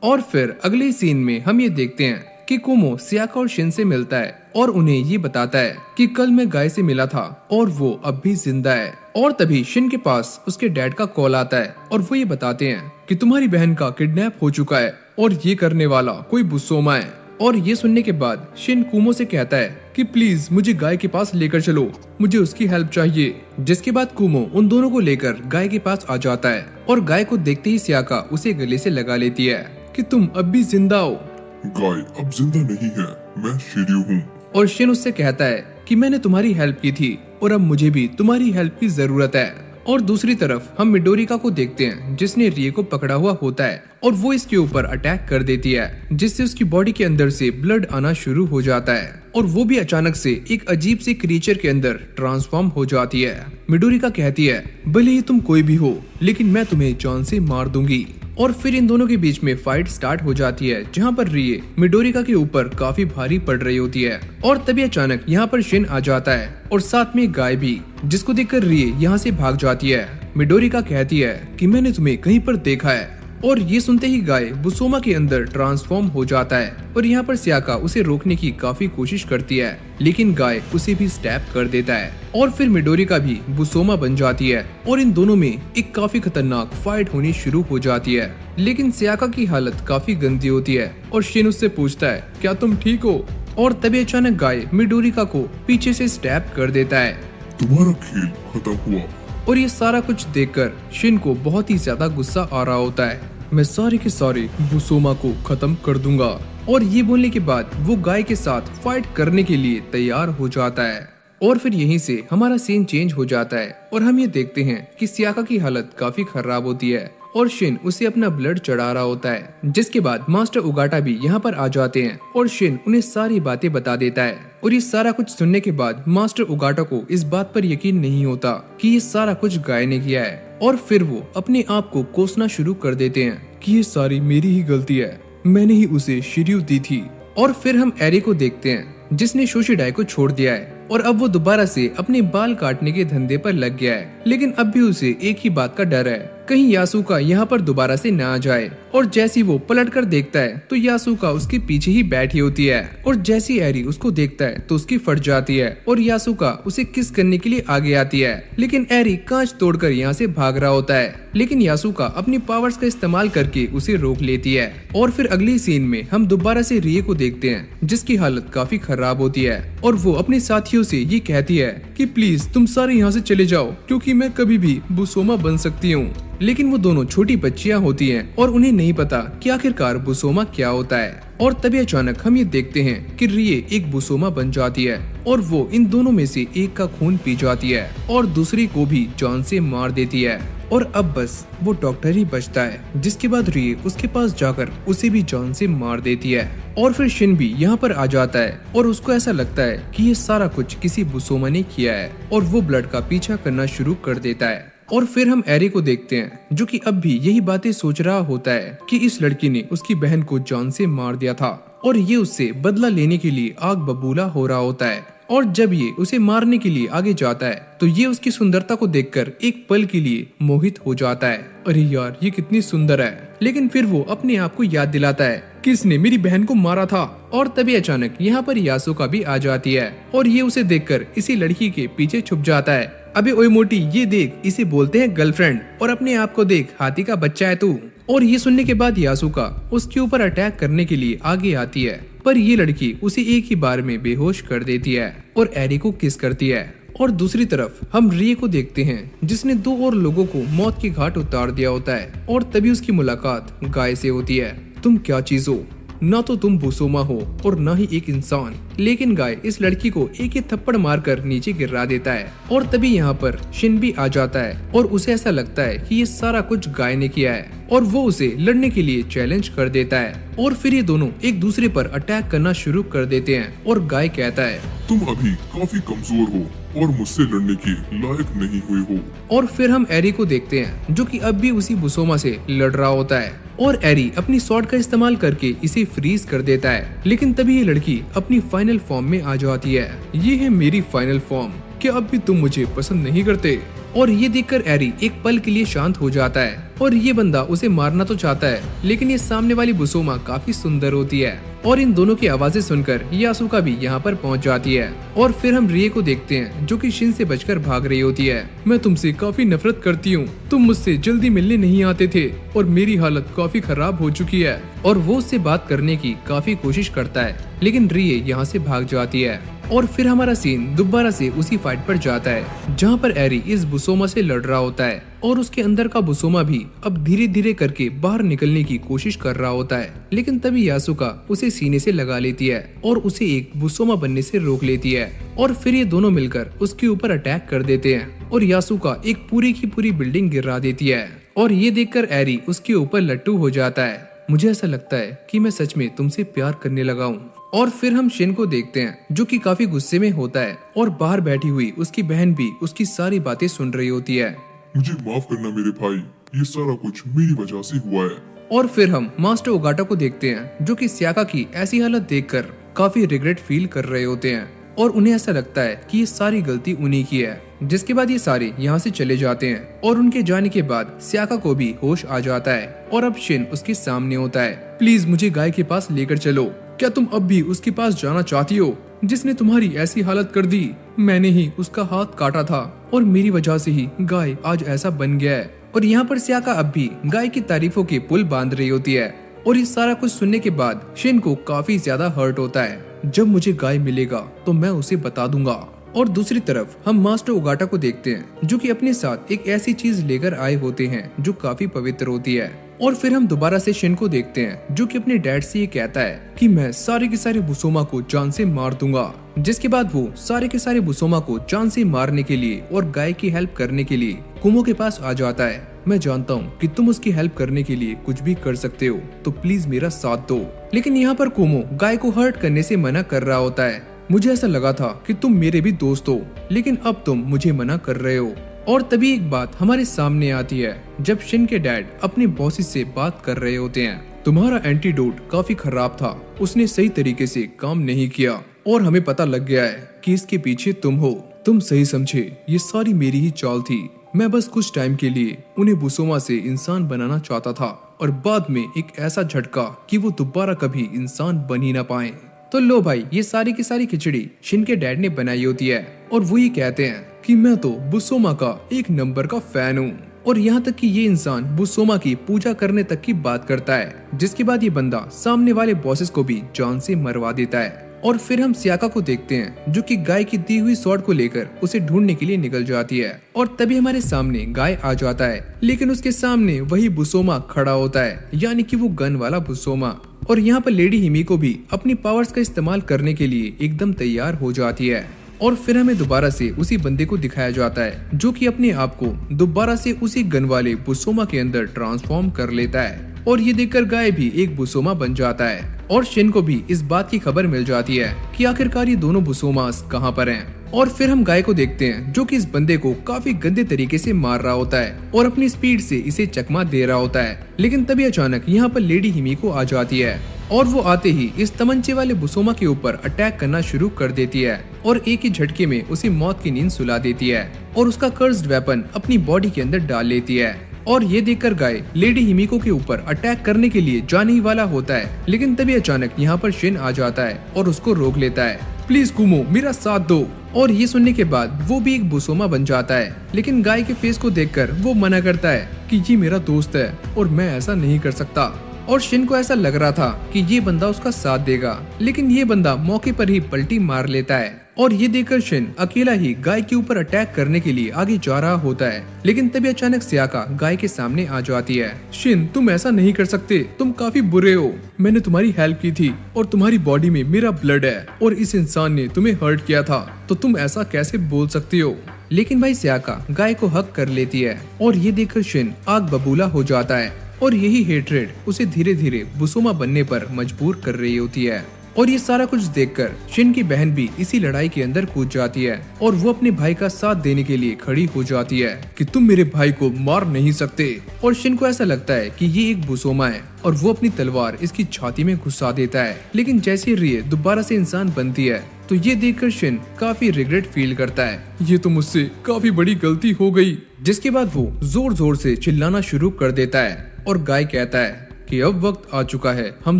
Speaker 1: और फिर अगले सीन में हम ये देखते हैं कि कुमो सियाका और शिन से मिलता है और उन्हें ये बताता है कि कल मैं गाय से मिला था और वो अब भी जिंदा है। और तभी शिन के पास उसके डैड का कॉल आता है और वो ये बताते हैं कि तुम्हारी बहन का किडनैप हो चुका है और ये करने वाला कोई बुसोमा है। और ये सुनने के बाद शिन कुमो से कहता है कि प्लीज मुझे गाय के पास लेकर चलो, मुझे उसकी हेल्प चाहिए। जिसके बाद कुमो उन दोनों को लेकर गाय के पास आ जाता है और गाय को देखते ही सियाका उसे गले से लगा लेती है कि तुम अब भी जिंदा हो।
Speaker 2: गाय अब जिंदा नहीं है, मैं शिर्यू हूँ।
Speaker 1: और शिन उससे कहता है कि मैंने तुम्हारी हेल्प की थी और अब मुझे भी तुम्हारी हेल्प की जरूरत है। और दूसरी तरफ हम मिडोरिका को देखते हैं जिसने रिए को पकड़ा हुआ होता है और वो इसके ऊपर अटैक कर देती है, जिससे उसकी बॉडी के अंदर से ब्लड आना शुरू हो जाता है और वो भी अचानक से एक अजीब सी क्रीचर के अंदर ट्रांसफॉर्म हो जाती है। मिडोरिका कहती है भले ही तुम कोई भी हो लेकिन मैं तुम्हें जान से मार दूंगी। और फिर इन दोनों के बीच में फाइट स्टार्ट हो जाती है जहाँ पर रिए मिडोरिका के ऊपर काफी भारी पड़ रही होती है। और तभी अचानक यहाँ पर शिन आ जाता है और साथ में गाय भी, जिसको देखकर रिए यहाँ से भाग जाती है। मिडोरिका कहती है कि मैंने तुम्हें कहीं पर देखा है। और ये सुनते ही गाय बुसोमा के अंदर ट्रांसफॉर्म हो जाता है और यहाँ पर सियाका उसे रोकने की काफी कोशिश करती है, लेकिन गाय उसे भी स्टैप कर देता है। और फिर मिडोरिका भी बुसोमा बन जाती है और इन दोनों में एक काफी खतरनाक फाइट होनी शुरू हो जाती है। लेकिन सियाका की हालत काफी गंदी होती है और शिन उससे पूछता है क्या तुम ठीक हो? और तभी अचानक गाय मिडोरिका को पीछे से स्टैप कर देता है।
Speaker 2: तुम्हारा खेल खत्म हुआ।
Speaker 1: और ये सारा कुछ देखकर शिन को बहुत ही ज्यादा गुस्सा आ रहा होता है। मैं सारे के सारे बुसोमा को खत्म कर दूंगा। और ये बोलने के बाद वो गाय के साथ फाइट करने के लिए तैयार हो जाता है। और फिर यहीं से हमारा सीन चेंज हो जाता है और हम ये देखते हैं कि सियाका की हालत काफी खराब होती है और शिन उसे अपना ब्लड चढ़ा रहा होता है। जिसके बाद मास्टर उगाटा भी यहाँ पर आ जाते हैं और शिन उन्हें सारी बातें बता देता है। और ये सारा कुछ सुनने के बाद मास्टर उगाटा को इस बात पर यकीन नहीं होता कि ये सारा कुछ गाय ने किया है और फिर वो अपने आप को कोसना शुरू कर देते हैं कि ये सारी मेरी ही गलती है, मैंने ही उसे शिर्यू दी थी। और फिर हम एरी को देखते हैं जिसने शोशिडाई को छोड़ दिया है और अब वो दोबारा से अपने बाल काटने के धंधे पर लग गया है। लेकिन अब भी उसे एक ही बात का डर है कहीं यासुका यहाँ पर दोबारा से ना आ जाए। और जैसी वो पलट कर देखता है तो यासुका उसके पीछे ही बैठी होती है और जैसी एरी उसको देखता है तो उसकी फट जाती है और यासुका उसे किस करने के लिए आगे आती है। लेकिन एरी कांच तोड़कर यहाँ से भाग रहा होता है, लेकिन यासुका अपनी पावर्स का इस्तेमाल करके उसे रोक लेती है। और फिर अगली सीन में हम दोबारा से रिए को देखते हैं जिसकी हालत काफी खराब होती है और वो अपने साथियों से ये कहती है कि प्लीज तुम सारे यहाँ से चले जाओ क्योंकि मैं कभी भी बुसोमा बन सकती हूँ। लेकिन वो दोनों छोटी बच्चियां होती हैं और उन्हें नहीं पता कि आखिरकार बुसोमा क्या होता है। और तभी अचानक हम ये देखते हैं कि रिये एक बुसोमा बन जाती है और वो इन दोनों में से एक का खून पी जाती है और दूसरी को भी जान से मार देती है। और अब बस वो डॉक्टर ही बचता है, जिसके बाद रिये उसके पास जाकर उसे भी जान से मार देती है। और फिर शिन भी यहाँ पर आ जाता है और उसको ऐसा लगता है कि ये सारा कुछ किसी बुसोमा ने किया है और वो ब्लड का पीछा करना शुरू कर देता है। और फिर हम एरी को देखते हैं, जो कि अब भी यही बातें सोच रहा होता है कि इस लड़की ने उसकी बहन को जान से मार दिया था और ये उससे बदला लेने के लिए आग बबूला हो रहा होता है। और जब ये उसे मारने के लिए आगे जाता है तो ये उसकी सुंदरता को देखकर एक पल के लिए मोहित हो जाता है। अरे यार, ये कितनी सुंदर है। लेकिन फिर वो अपने आप को याद दिलाता है किसने मेरी बहन को मारा था। और तभी अचानक यहाँ पर यासुका भी आ जाती है और ये उसे देखकर इसी लड़की के पीछे छुप जाता है। अबे ओए मोटी, ये देख, इसे बोलते हैं गर्लफ्रेंड और अपने आप को देख, हाथी का बच्चा है तू। और ये सुनने के बाद यासुका उसके ऊपर अटैक करने के लिए आगे आती है, पर ये लड़की उसे एक ही बार में बेहोश कर देती है और एरी को किस करती है। और दूसरी तरफ हम रिये को देखते हैं, जिसने 2 और लोगों को मौत के घाट उतार दिया होता है। और तभी उसकी मुलाकात गाय से होती है। तुम क्या चीज हो? ना तो तुम बुसोमा हो और ना ही एक इंसान। लेकिन गाय इस लड़की को एक ही थप्पड़ मारकर नीचे गिरा देता है। और तभी यहाँ पर शिन भी आ जाता है और उसे ऐसा लगता है कि ये सारा कुछ गाय ने किया है और वो उसे लड़ने के लिए चैलेंज कर देता है। और फिर ये दोनों एक दूसरे पर अटैक करना शुरू कर देते हैं और गाय कहता है,
Speaker 2: तुम अभी काफी कमजोर हो और मुझसे लड़ने के लायक नहीं हुए हो।
Speaker 1: और फिर हम एरी को देखते हैं, जो कि अब भी उसी बुसोमा से लड़ रहा होता है। और एरी अपनी स्वॉर्ड का इस्तेमाल करके इसे फ्रीज कर देता है। लेकिन तभी ये लड़की अपनी फाइनल फॉर्म में आ जाती है। ये है मेरी फाइनल फॉर्म, क्या अब भी तुम मुझे पसंद नहीं करते? और ये देखकर एरी एक पल के लिए शांत हो जाता है और ये बंदा उसे मारना तो चाहता है, लेकिन ये सामने वाली बुसोमा काफी सुंदर होती है। और इन दोनों की आवाजें सुनकर यासुका भी यहाँ पर पहुँच जाती है। और फिर हम रिये को देखते हैं, जो कि शिन से बचकर भाग रही होती है। मैं तुमसे काफी नफरत करती हूँ, तुम मुझसे जल्दी मिलने नहीं आते थे और मेरी हालत काफी खराब हो चुकी है। और वो उससे बात करने की काफी कोशिश करता है, लेकिन रिये यहाँ से भाग जाती है। और फिर हमारा सीन दोबारा से उसी फाइट पर जाता है, जहाँ पर एरी इस बुसोमा से लड़ रहा होता है और उसके अंदर का बुसोमा भी अब धीरे धीरे करके बाहर निकलने की कोशिश कर रहा होता है। लेकिन तभी यासुका उसे सीने से लगा लेती है और उसे एक बुसोमा बनने से रोक लेती है। और फिर ये दोनों मिलकर उसके ऊपर अटैक कर देते हैं और यासुका एक पूरी की पूरी बिल्डिंग गिरा देती है। और ये देखकर एरी उसके ऊपर लट्टू हो जाता है। मुझे ऐसा लगता है कि मैं सच में तुमसे प्यार करने लगा हूँ। और फिर हम शिन को देखते हैं, जो कि काफी गुस्से में होता है और बाहर बैठी हुई उसकी बहन भी उसकी सारी बातें सुन रही होती है।
Speaker 2: मुझे माफ करना मेरे भाई, ये सारा कुछ मेरी वजह से हुआ है।
Speaker 1: और फिर हम मास्टर ओगाटा को देखते हैं, जो कि स्याका की ऐसी हालत देखकर काफी रिग्रेट फील कर रहे होते हैं और उन्हें ऐसा लगता है कि ये सारी गलती उन्हीं की है। जिसके बाद ये सारे यहाँ से चले जाते हैं और उनके जाने के बाद स्याका को भी होश आ जाता है और अब शिन उसके सामने होता है। प्लीज मुझे गाय के पास लेकर चलो। क्या तुम अब भी उसके पास जाना चाहती हो, जिसने तुम्हारी ऐसी हालत कर दी? मैंने ही उसका हाथ काटा था और मेरी वजह से ही गाय आज ऐसा बन गया है। और यहाँ पर स्याका अब भी गाय की तारीफों के पुल बांध रही होती है। और ये सारा कुछ सुनने के बाद शिन को काफी ज्यादा हर्ट होता है। जब मुझे गाय मिलेगा तो मैं उसे बता दूंगा। और दूसरी तरफ हम मास्टर ओगाटा को देखते हैं, जो कि अपने साथ एक ऐसी चीज लेकर आए होते हैं जो काफी पवित्र होती है। और फिर हम दोबारा से शिन को देखते हैं, जो कि अपने डैड से ये कहता है कि मैं सारे के सारे बुसोमा को जान से मार दूंगा। जिसके बाद वो सारे के सारे बुसोमा को जान से मारने के लिए और गाय की हेल्प करने के लिए कुमो के पास आ जाता है। मैं जानता हूँ कि तुम उसकी हेल्प करने के लिए कुछ भी कर सकते हो, तो प्लीज मेरा साथ दो। लेकिन यहाँ पर कुमो गाय को हर्ट करने से मना कर रहा होता है। मुझे ऐसा लगा था कि तुम मेरे भी दोस्त हो, लेकिन अब तुम मुझे मना कर रहे हो। और तभी एक बात हमारे सामने आती है, जब शिन के डैड अपने बॉसेस से बात कर रहे होते हैं। तुम्हारा एंटीडोट काफी खराब था, उसने सही तरीके से काम नहीं किया और हमें पता लग गया है कि इसके पीछे तुम हो। तुम सही समझे, ये सारी मेरी ही चाल थी। मैं बस कुछ टाइम के लिए उन्हें बुसोमा से इंसान बनाना चाहता था और बाद में एक ऐसा झटका कि वो दोबारा कभी इंसान बन ही ना पाए। तो लो भाई, ये सारी की सारी खिचड़ी शिन के डैड ने बनाई होती है और वो ये कहते हैं कि मैं तो बुसोमा का 1 नंबर का फैन हूँ। और यहाँ तक कि ये इंसान बुसोमा की पूजा करने तक की बात करता है। जिसके बाद ये बंदा सामने वाले बॉसेस को भी जान से मरवा देता है। और फिर हम सियाका को देखते हैं जो कि गाय की दी हुई स्वॉर्ड को लेकर उसे ढूंढने के लिए निकल जाती है। और तभी हमारे सामने गाय आ जाता है, लेकिन उसके सामने वही बुसोमा खड़ा होता है, यानी कि वो गन वाला बुसोमा। और यहाँ पर लेडी हिमिको भी अपनी पावर्स का इस्तेमाल करने के लिए एकदम तैयार हो जाती है। और फिर हमें दोबारा से उसी बंदे को दिखाया जाता है जो कि अपने आप को दोबारा से उसी गन वाले बुसोमा के अंदर ट्रांसफॉर्म कर लेता है। और ये देखकर गाय भी एक बुसोमा बन जाता है। और शिन को भी इस बात की खबर मिल जाती है कि आखिरकार ये दोनों बुसोमास कहाँ पर हैं। और फिर हम गाय को देखते हैं जो कि इस बंदे को काफी गंदे तरीके से मार रहा होता है और अपनी स्पीड से इसे चकमा दे रहा होता है। लेकिन तभी अचानक यहाँ पर लेडी हिमिको आ जाती है और वो आते ही इस तमंचे वाले बुसोमा के ऊपर अटैक करना शुरू कर देती है और एक ही झटके में उसे मौत की नींद सुला देती है और उसका कर्स्ड वेपन अपनी बॉडी के अंदर डाल लेती है। और ये देखकर गाय लेडी हिमिको के ऊपर अटैक करने के लिए जाने ही वाला होता है, लेकिन तभी अचानक यहाँ पर शिन आ जाता है और उसको रोक लेता है। प्लीज कुमो, मेरा साथ दो। और ये सुनने के बाद वो भी एक बुसोमा बन जाता है, लेकिन गाय के फेस को देखकर वो मना करता है कि ये मेरा दोस्त है और मैं ऐसा नहीं कर सकता। और शिन को ऐसा लग रहा था कि ये बंदा उसका साथ देगा, लेकिन ये बंदा मौके पर ही पलटी मार लेता है। और ये देखकर शिन अकेला ही गाय के ऊपर अटैक करने के लिए आगे जा रहा होता है, लेकिन तभी अचानक सियाका गाय के सामने आ जाती है। शिन, तुम ऐसा नहीं कर सकते, तुम काफी बुरे हो। मैंने तुम्हारी हेल्प की थी और तुम्हारी बॉडी में मेरा ब्लड है और इस इंसान ने तुम्हें हर्ट किया था, तो तुम ऐसा कैसे बोल सकती हो। लेकिन भाई सियाका गाय को हक कर लेती है और ये देखकर शिन आग बबूला हो जाता है और यही हेट्रेड उसे धीरे धीरे बुसोमा बनने पर मजबूर कर रही होती है। और ये सारा कुछ देखकर शिन की बहन भी इसी लड़ाई के अंदर कूद जाती है और वो अपने भाई का साथ देने के लिए खड़ी हो जाती है कि तुम मेरे भाई को मार नहीं सकते। और शिन को ऐसा लगता है कि ये एक बुसोमा है और वो अपनी तलवार इसकी छाती में घुसा देता है, लेकिन जैसे रिये दोबारा से इंसान बनती है तो ये देखकर शिन काफी रिग्रेट फील करता है, ये तो मुझसे काफी बड़ी गलती हो गई। जिसके बाद वो जोर जोर से चिल्लाना शुरू कर देता है और गाय कहता है कि अब वक्त आ चुका है हम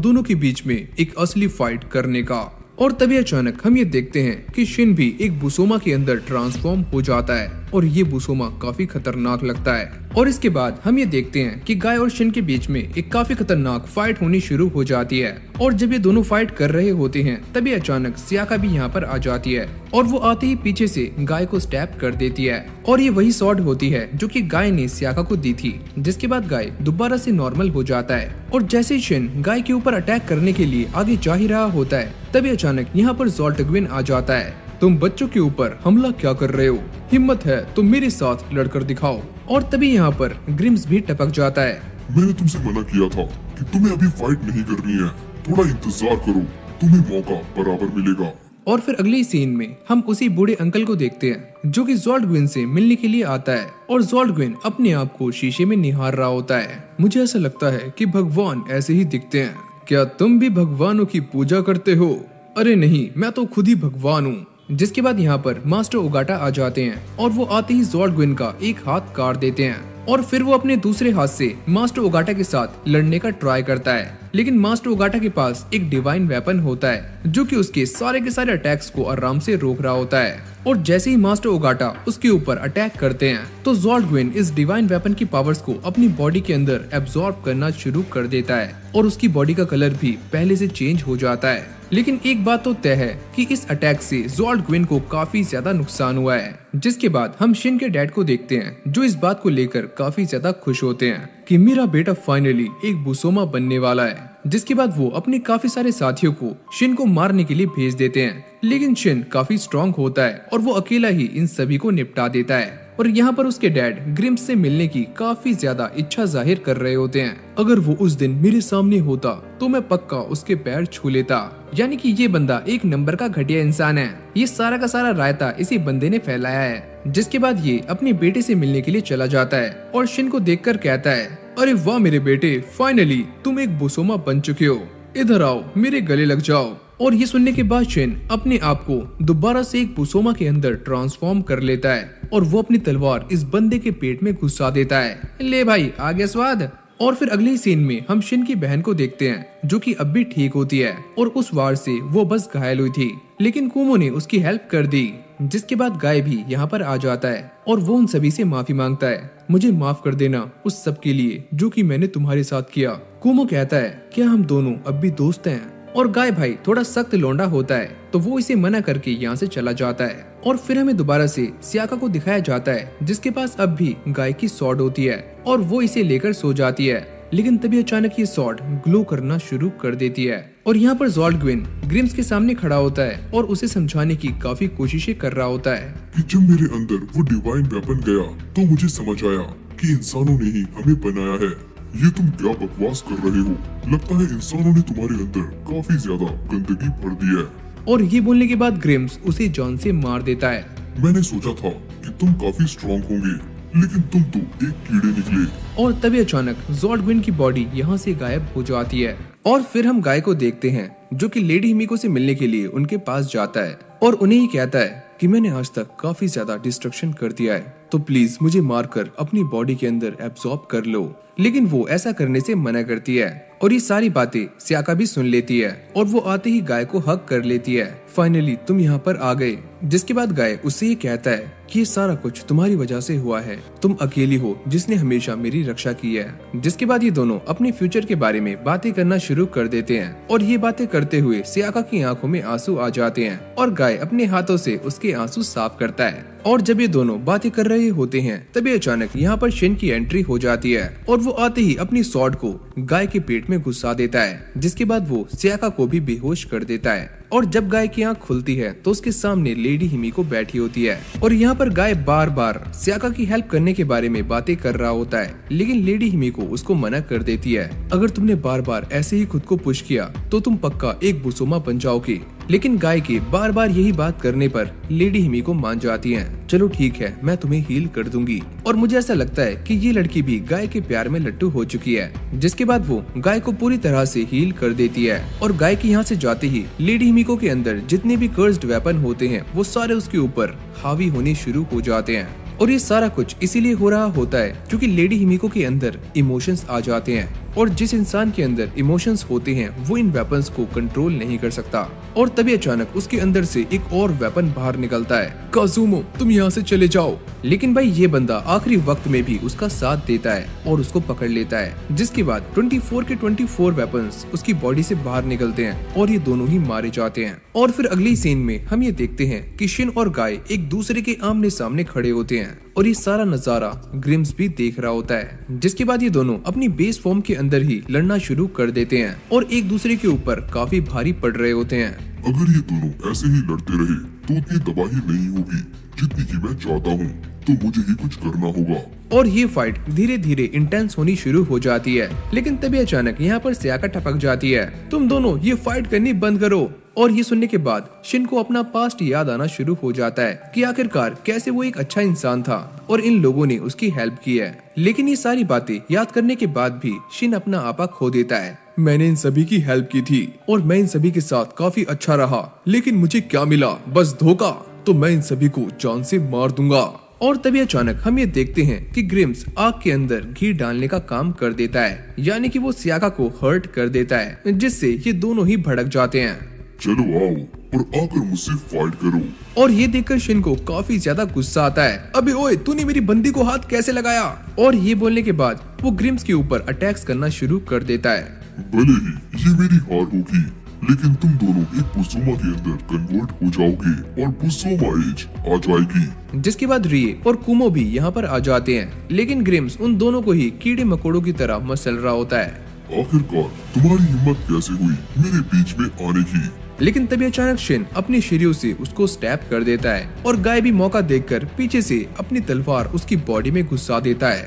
Speaker 1: दोनों के बीच में एक असली फाइट करने का। और तभी अचानक हम ये देखते हैं कि शिन भी एक बुसोमा के अंदर ट्रांसफॉर्म हो जाता है और ये बुसोमा काफी खतरनाक लगता है। और इसके बाद हम ये देखते हैं कि गाय और शिन के बीच में एक काफी खतरनाक फाइट होनी शुरू हो जाती है। और जब ये दोनों फाइट कर रहे होते हैं तभी अचानक सियाका भी यहाँ पर आ जाती है और वो आते ही पीछे से गाय को स्टैप कर देती है। और ये वही शॉट होती है जो कि गाय ने सियाका को दी थी, जिसके बाद गाय दोबारा से नॉर्मल हो जाता है। और जैसे ही शिन गाय के ऊपर अटैक करने के लिए आगे जा ही रहा होता है तभी अचानक यहाँ पर ज़ोल्टग्विन आ जाता है। तुम बच्चों के ऊपर हमला क्या कर रहे हो? हिम्मत है तो मेरे साथ लड़कर दिखाओ। और तभी यहाँ पर ग्रिम्स भी टपक जाता है।
Speaker 2: मैंने तुमसे मना किया था कि तुम्हें अभी फाइट नहीं करनी है, थोड़ा इंतजार करो, तुम्हें मौका बराबर मिलेगा।
Speaker 1: और फिर अगले सीन में हम उसी बूढ़े अंकल को देखते हैं जो कि ज़ोल्टग्विन से मिलने के लिए आता है और ज़ोल्टग्विन अपने आप को शीशे में निहार रहा होता है। मुझे ऐसा लगता है कि भगवान ऐसे ही दिखते हैं, क्या तुम भी भगवानों की पूजा करते हो? अरे नहीं, मैं तो खुद ही भगवान हूँ। जिसके बाद यहाँ पर मास्टर ओगाटा आ जाते हैं और वो आते ही ज़ोल्टग्विन का एक हाथ काट देते हैं और फिर वो अपने दूसरे हाथ से मास्टर ओगाटा के साथ लड़ने का ट्राई करता है, लेकिन मास्टर ओगाटा के पास एक डिवाइन वेपन होता है जो कि उसके सारे के सारे अटैक्स को आराम से रोक रहा होता है। और जैसे ही मास्टर ओगाटा उसके ऊपर अटैक करते हैं तो ज़ोल्टग्विन इस डिवाइन वेपन की पावर्स को अपनी बॉडी के अंदर एब्जॉर्ब करना शुरू कर देता है और उसकी बॉडी का कलर भी पहले से चेंज हो जाता है। लेकिन एक बात तो तय है कि इस अटैक से ज़ोल्टग्विन को काफी ज्यादा नुकसान हुआ है। जिसके बाद हम शिन के डैड को देखते हैं जो इस बात को लेकर काफी ज्यादा खुश होते हैं कि मेरा बेटा फाइनली एक बुसोमा बनने वाला है। जिसके बाद वो अपने काफी सारे साथियों को शिन को मारने के लिए भेज देते हैं, लेकिन शिन काफी स्ट्रॉन्ग होता है और वो अकेला ही इन सभी को निपटा देता है। और यहाँ पर उसके डैड ग्रिम्स से मिलने की काफी ज्यादा इच्छा जाहिर कर रहे होते हैं। अगर वो उस दिन मेरे सामने होता तो मैं पक्का उसके पैर छू लेता। यानी कि ये बंदा एक नंबर का घटिया इंसान है। ये सारा का सारा रायता इसी बंदे ने फैलाया है। जिसके बाद ये अपने बेटे से मिलने के लिए चला जाता है और शिन को देखकर कहता है, अरे वाह मेरे बेटे, फाइनली तुम एक बुसोमा बन चुके हो, इधर आओ मेरे गले लग जाओ। और ये सुनने के बाद शिन अपने आप को दोबारा से एक बुसोमा के अंदर ट्रांसफॉर्म कर लेता है और वो अपनी तलवार इस बंदे के पेट में घुसा देता है। ले भाई, आ गया स्वाद। और फिर अगले सीन में हम शिन की बहन को देखते हैं जो कि अब भी ठीक होती है और उस वार से वो बस घायल हुई थी, लेकिन कुमो ने उसकी हेल्प कर दी। जिसके बाद गाय भी यहाँ पर आ जाता है और वो उन सभी से माफी मांगता है, मुझे माफ कर देना उस सब के लिए जो कि मैंने तुम्हारे साथ किया। कुमो कहता है, क्या हम दोनों अब भी दोस्त हैं? और गाय भाई थोड़ा सख्त लौंडा होता है तो वो इसे मना करके यहाँ से चला जाता है। और फिर हमें दोबारा से सियाका को दिखाया जाता है जिसके पास अब भी गाय की सॉर्ड होती है और वो इसे लेकर सो जाती है। लेकिन तभी अचानक ये सॉर्ड ग्लो करना शुरू कर देती है और यहाँ पर ज़ॉल्डग्विन ग्रिम्स के सामने खड़ा होता है और उसे समझाने की काफी कोशिशें कर रहा होता है
Speaker 2: कि जब मेरे अंदर वो डिवाइन वेपन गया तो मुझे समझ आया कि इंसानों ने ही हमें बनाया है। ये तुम क्या बकवास कर रहे हो? लगता है इंसानों ने तुम्हारे अंदर काफी ज्यादा गंदगी भर दी है।
Speaker 1: और ये बोलने के बाद ग्रिम्स उसे जान से मार देता है।
Speaker 2: मैंने सोचा था कि तुम काफी स्ट्रॉन्ग होंगे, लेकिन तुम तो एक कीड़े निकले।
Speaker 1: और तभी अचानक ज़ॉल्डग्विन की बॉडी यहाँ से गायब हो जाती है और फिर हम गाय को देखते हैं जो कि लेडी हिमिको से मिलने के लिए उनके पास जाता है और उन्हें ही कहता है कि मैंने आज तक काफी ज्यादा डिस्ट्रक्शन कर दिया है, तो प्लीज मुझे मारकर अपनी बॉडी के अंदर एब्जॉर्ब कर लो। लेकिन वो ऐसा करने से मना करती है और ये सारी बातें सियाका भी सुन लेती है और वो आते ही गाय को हक कर लेती है। फाइनली तुम यहाँ पर आ गए। जिसके बाद गाय उससे ये कहता है कि ये सारा कुछ तुम्हारी वजह से हुआ है, तुम अकेली हो जिसने हमेशा मेरी रक्षा की है। जिसके बाद ये दोनों अपने फ्यूचर के बारे में बातें करना शुरू कर देते हैं और ये बातें करते हुए सियाका की आंखों में आंसू आ जाते हैं और गाय अपने हाथों से उसके आंसू साफ करता है। और जब ये दोनों बातें कर रहे होते हैं तभी अचानक यहाँ पर शिन की एंट्री हो जाती है और वो आते ही अपनी स्वॉर्ड को गाय के पेट में घुसा देता है। जिसके बाद वो सियाका को भी बेहोश कर देता है और जब गाय की आंख खुलती है तो उसके सामने लेडी हिमिको बैठी होती है और यहाँ पर गाय बार बार सियाका की हेल्प करने के बारे में बातें कर रहा होता है, लेकिन लेडी हिमिको उसको मना कर देती है। अगर तुमने बार बार ऐसे ही खुद को पुश किया तो तुम पक्का एक बुसोमा बन जाओगे। लेकिन गाय के बार बार यही बात करने पर लेडी हिमिको मान जाती हैं। चलो ठीक है, मैं तुम्हें हील कर दूंगी। और मुझे ऐसा लगता है कि ये लड़की भी गाय के प्यार में लट्टू हो चुकी है। जिसके बाद वो गाय को पूरी तरह से हील कर देती है और गाय के यहाँ से जाते ही लेडी हिमिको के अंदर जितने भी कर्स्ड वेपन होते हैं वो सारे उसके ऊपर हावी होने शुरू हो जाते हैं। और ये सारा कुछ इसीलिए हो रहा होता है क्योंकि लेडी हिमिको के अंदर इमोशंस आ जाते हैं और जिस इंसान के अंदर इमोशंस होते हैं वो इन वेपन्स को कंट्रोल नहीं कर सकता। और तभी अचानक उसके अंदर से एक और वेपन बाहर निकलता है। काजुमो, तुम यहाँ से चले जाओ। लेकिन भाई ये बंदा आखिरी वक्त में भी उसका साथ देता है और उसको पकड़ लेता है। जिसके बाद 24 के 24 वेपन्स उसकी बॉडी से बाहर निकलते हैं और ये दोनों ही मारे जाते हैं। और फिर अगली सीन में हम ये देखते हैं कि शिन और गाय एक दूसरे के आमने सामने खड़े होते हैं और ये सारा नजारा ग्रिम्स भी देख रहा होता है। जिसके बाद ये दोनों अपनी बेस फॉर्म के अंदर ही लड़ना शुरू कर देते हैं और एक दूसरे के ऊपर काफी भारी पड़ रहे होते हैं।
Speaker 2: अगर ये दोनों ऐसे ही लड़ते रहे तो उतनी तबाही नहीं होगी जितनी की मैं चाहता हूँ, तो मुझे ही कुछ करना होगा।
Speaker 1: और ये फाइट धीरे धीरे इंटेंस होनी शुरू हो जाती है। लेकिन तभी अचानक यहाँ पर सियाका टपक जाती है। तुम दोनों ये फाइट करनी बंद करो। और ये सुनने के बाद शिन को अपना पास्ट याद आना शुरू हो जाता है कि आखिरकार कैसे वो एक अच्छा इंसान था और इन लोगों ने उसकी हेल्प की है। लेकिन ये सारी बातें याद करने के बाद भी शिन अपना आपा खो देता है। मैंने इन सभी की हेल्प की थी और मैं इन सभी के साथ काफी अच्छा रहा, लेकिन मुझे क्या मिला? बस धोखा। तो मैं इन सभी को जान से मार दूंगा। और तभी अचानक हम ये देखते हैं कि ग्रिम्स आग के अंदर घी डालने का काम कर देता है, यानी कि वो सियाका को हर्ट कर देता है, जिससे ये दोनों ही भड़क जाते हैं।
Speaker 2: चलो आओ और आकर मुझसे फाइट करो।
Speaker 1: और ये देखकर शिन को काफी ज्यादा गुस्सा आता है। अबे ओए, तूने मेरी बंदी को हाथ कैसे लगाया? और ये बोलने के बाद वो ग्रिम्स के ऊपर अटैक्स करना शुरू कर देता है।
Speaker 2: भले ही ये मेरी हार होगी, लेकिन तुम दोनों एक बुसोमा के अंदर कन्वर्ट हो जाओगे और बुसोमा एज आ जाएगी।
Speaker 1: जिसके बाद रिए और कुमो भी यहाँ पर आ जाते हैं, लेकिन ग्रिम्स उन दोनों को ही कीड़े मकोड़ों की तरह मसल रहा होता है।
Speaker 2: आखिरकार तुम्हारी हिम्मत कैसे हुई मेरे बीच में आने की?
Speaker 1: लेकिन तभी अचानक शिन अपनी शिरियों से उसको स्टैप कर देता है और गाय भी मौका देखकर पीछे से अपनी तलवार उसकी बॉडी में घुसा देता है।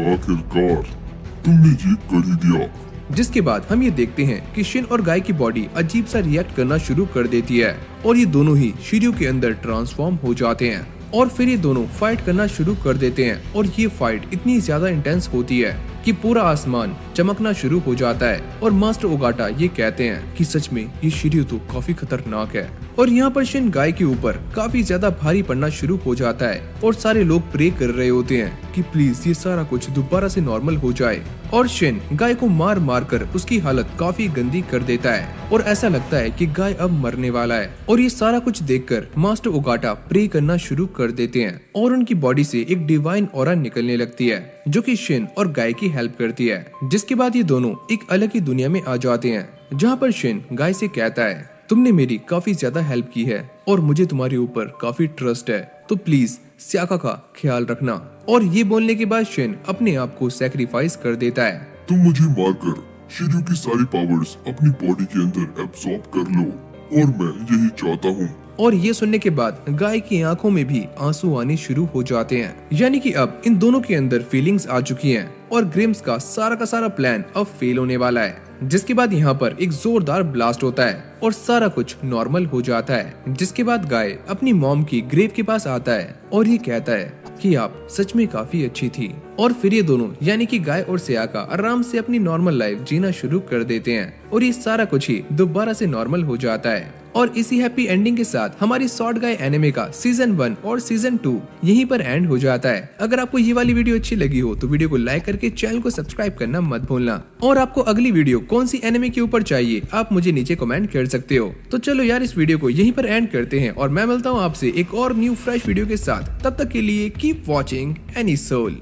Speaker 2: आखिरकार तुमने ये कर ही दिया।
Speaker 1: जिसके बाद हम ये देखते हैं कि शिन और गाय की बॉडी अजीब सा रिएक्ट करना शुरू कर देती है और ये दोनों ही शिरियों के अंदर ट्रांसफॉर्म हो जाते हैं और फिर ये दोनों फाइट करना शुरू कर देते हैं। और ये फाइट इतनी ज्यादा इंटेंस होती है कि पूरा आसमान चमकना शुरू हो जाता है और मास्टर ओगाटा ये कहते हैं कि सच में ये शिरियो तो काफी खतरनाक है। और यहाँ पर शिन गाय के ऊपर काफी ज्यादा भारी पड़ना शुरू हो जाता है और सारे लोग प्रे कर रहे होते हैं कि प्लीज ये सारा कुछ दोबारा से नॉर्मल हो जाए। और शिन गाय को मार मार कर उसकी हालत काफी गंदी कर देता है और ऐसा लगता है कि गाय अब मरने वाला है। और ये सारा कुछ देखकर मास्टर ओगाटा प्रे करना शुरू कर देते हैं और उनकी बॉडी से एक डिवाइन ऑरा निकलने लगती है जो कि शिन और गाय की हेल्प करती है। जिसके बाद ये दोनों एक अलग ही दुनिया में आ जाते हैं जहाँ पर शिन गाय से कहता है, तुमने मेरी काफी ज्यादा हेल्प की है और मुझे तुम्हारे ऊपर काफी ट्रस्ट है, तो प्लीज सियाका का ख्याल रखना। और ये बोलने के बाद शिन अपने आप को सैक्रिफाइस कर देता है।
Speaker 2: तुम मुझे मारकर शिर्यू की सारी पावर्स अपनी बॉडी के अंदर एब्सॉर्ब कर लो और मैं यही चाहता हूँ।
Speaker 1: और ये सुनने के बाद गाय की आंखों में भी आंसू आने शुरू हो जाते हैं, यानी कि अब इन दोनों के अंदर फीलिंग्स आ चुकी हैं और ग्रिम्स का सारा प्लान अब फेल होने वाला है। जिसके बाद यहाँ पर एक जोरदार ब्लास्ट होता है और सारा कुछ नॉर्मल हो जाता है। जिसके बाद गाय अपनी मॉम की ग्रेव के पास आता है और ये कहता है कि आप सच में काफी अच्छी थी। और फिर ये दोनों यानी कि गाय और सियाका आराम से अपनी नॉर्मल लाइफ जीना शुरू कर देते हैं और ये सारा कुछ ही दोबारा से नॉर्मल हो जाता है। और इसी हैप्पी एंडिंग के साथ हमारी शॉर्ट गाय एनिमे का सीजन 1 और सीजन 2 यहीं पर एंड हो जाता है। अगर आपको ये वाली वीडियो अच्छी लगी हो तो वीडियो को लाइक करके चैनल को सब्सक्राइब करना मत भूलना। और आपको अगली वीडियो कौन सी एनिमे के ऊपर चाहिए आप मुझे नीचे कमेंट कर सकते हो। तो चलो यार, इस वीडियो को यहीं पर एंड करते हैं और मैं मिलता हूँ आपसे एक और न्यू फ्रेश वीडियो के साथ। तब तक के लिए कीप वॉचिंग एनी सोल।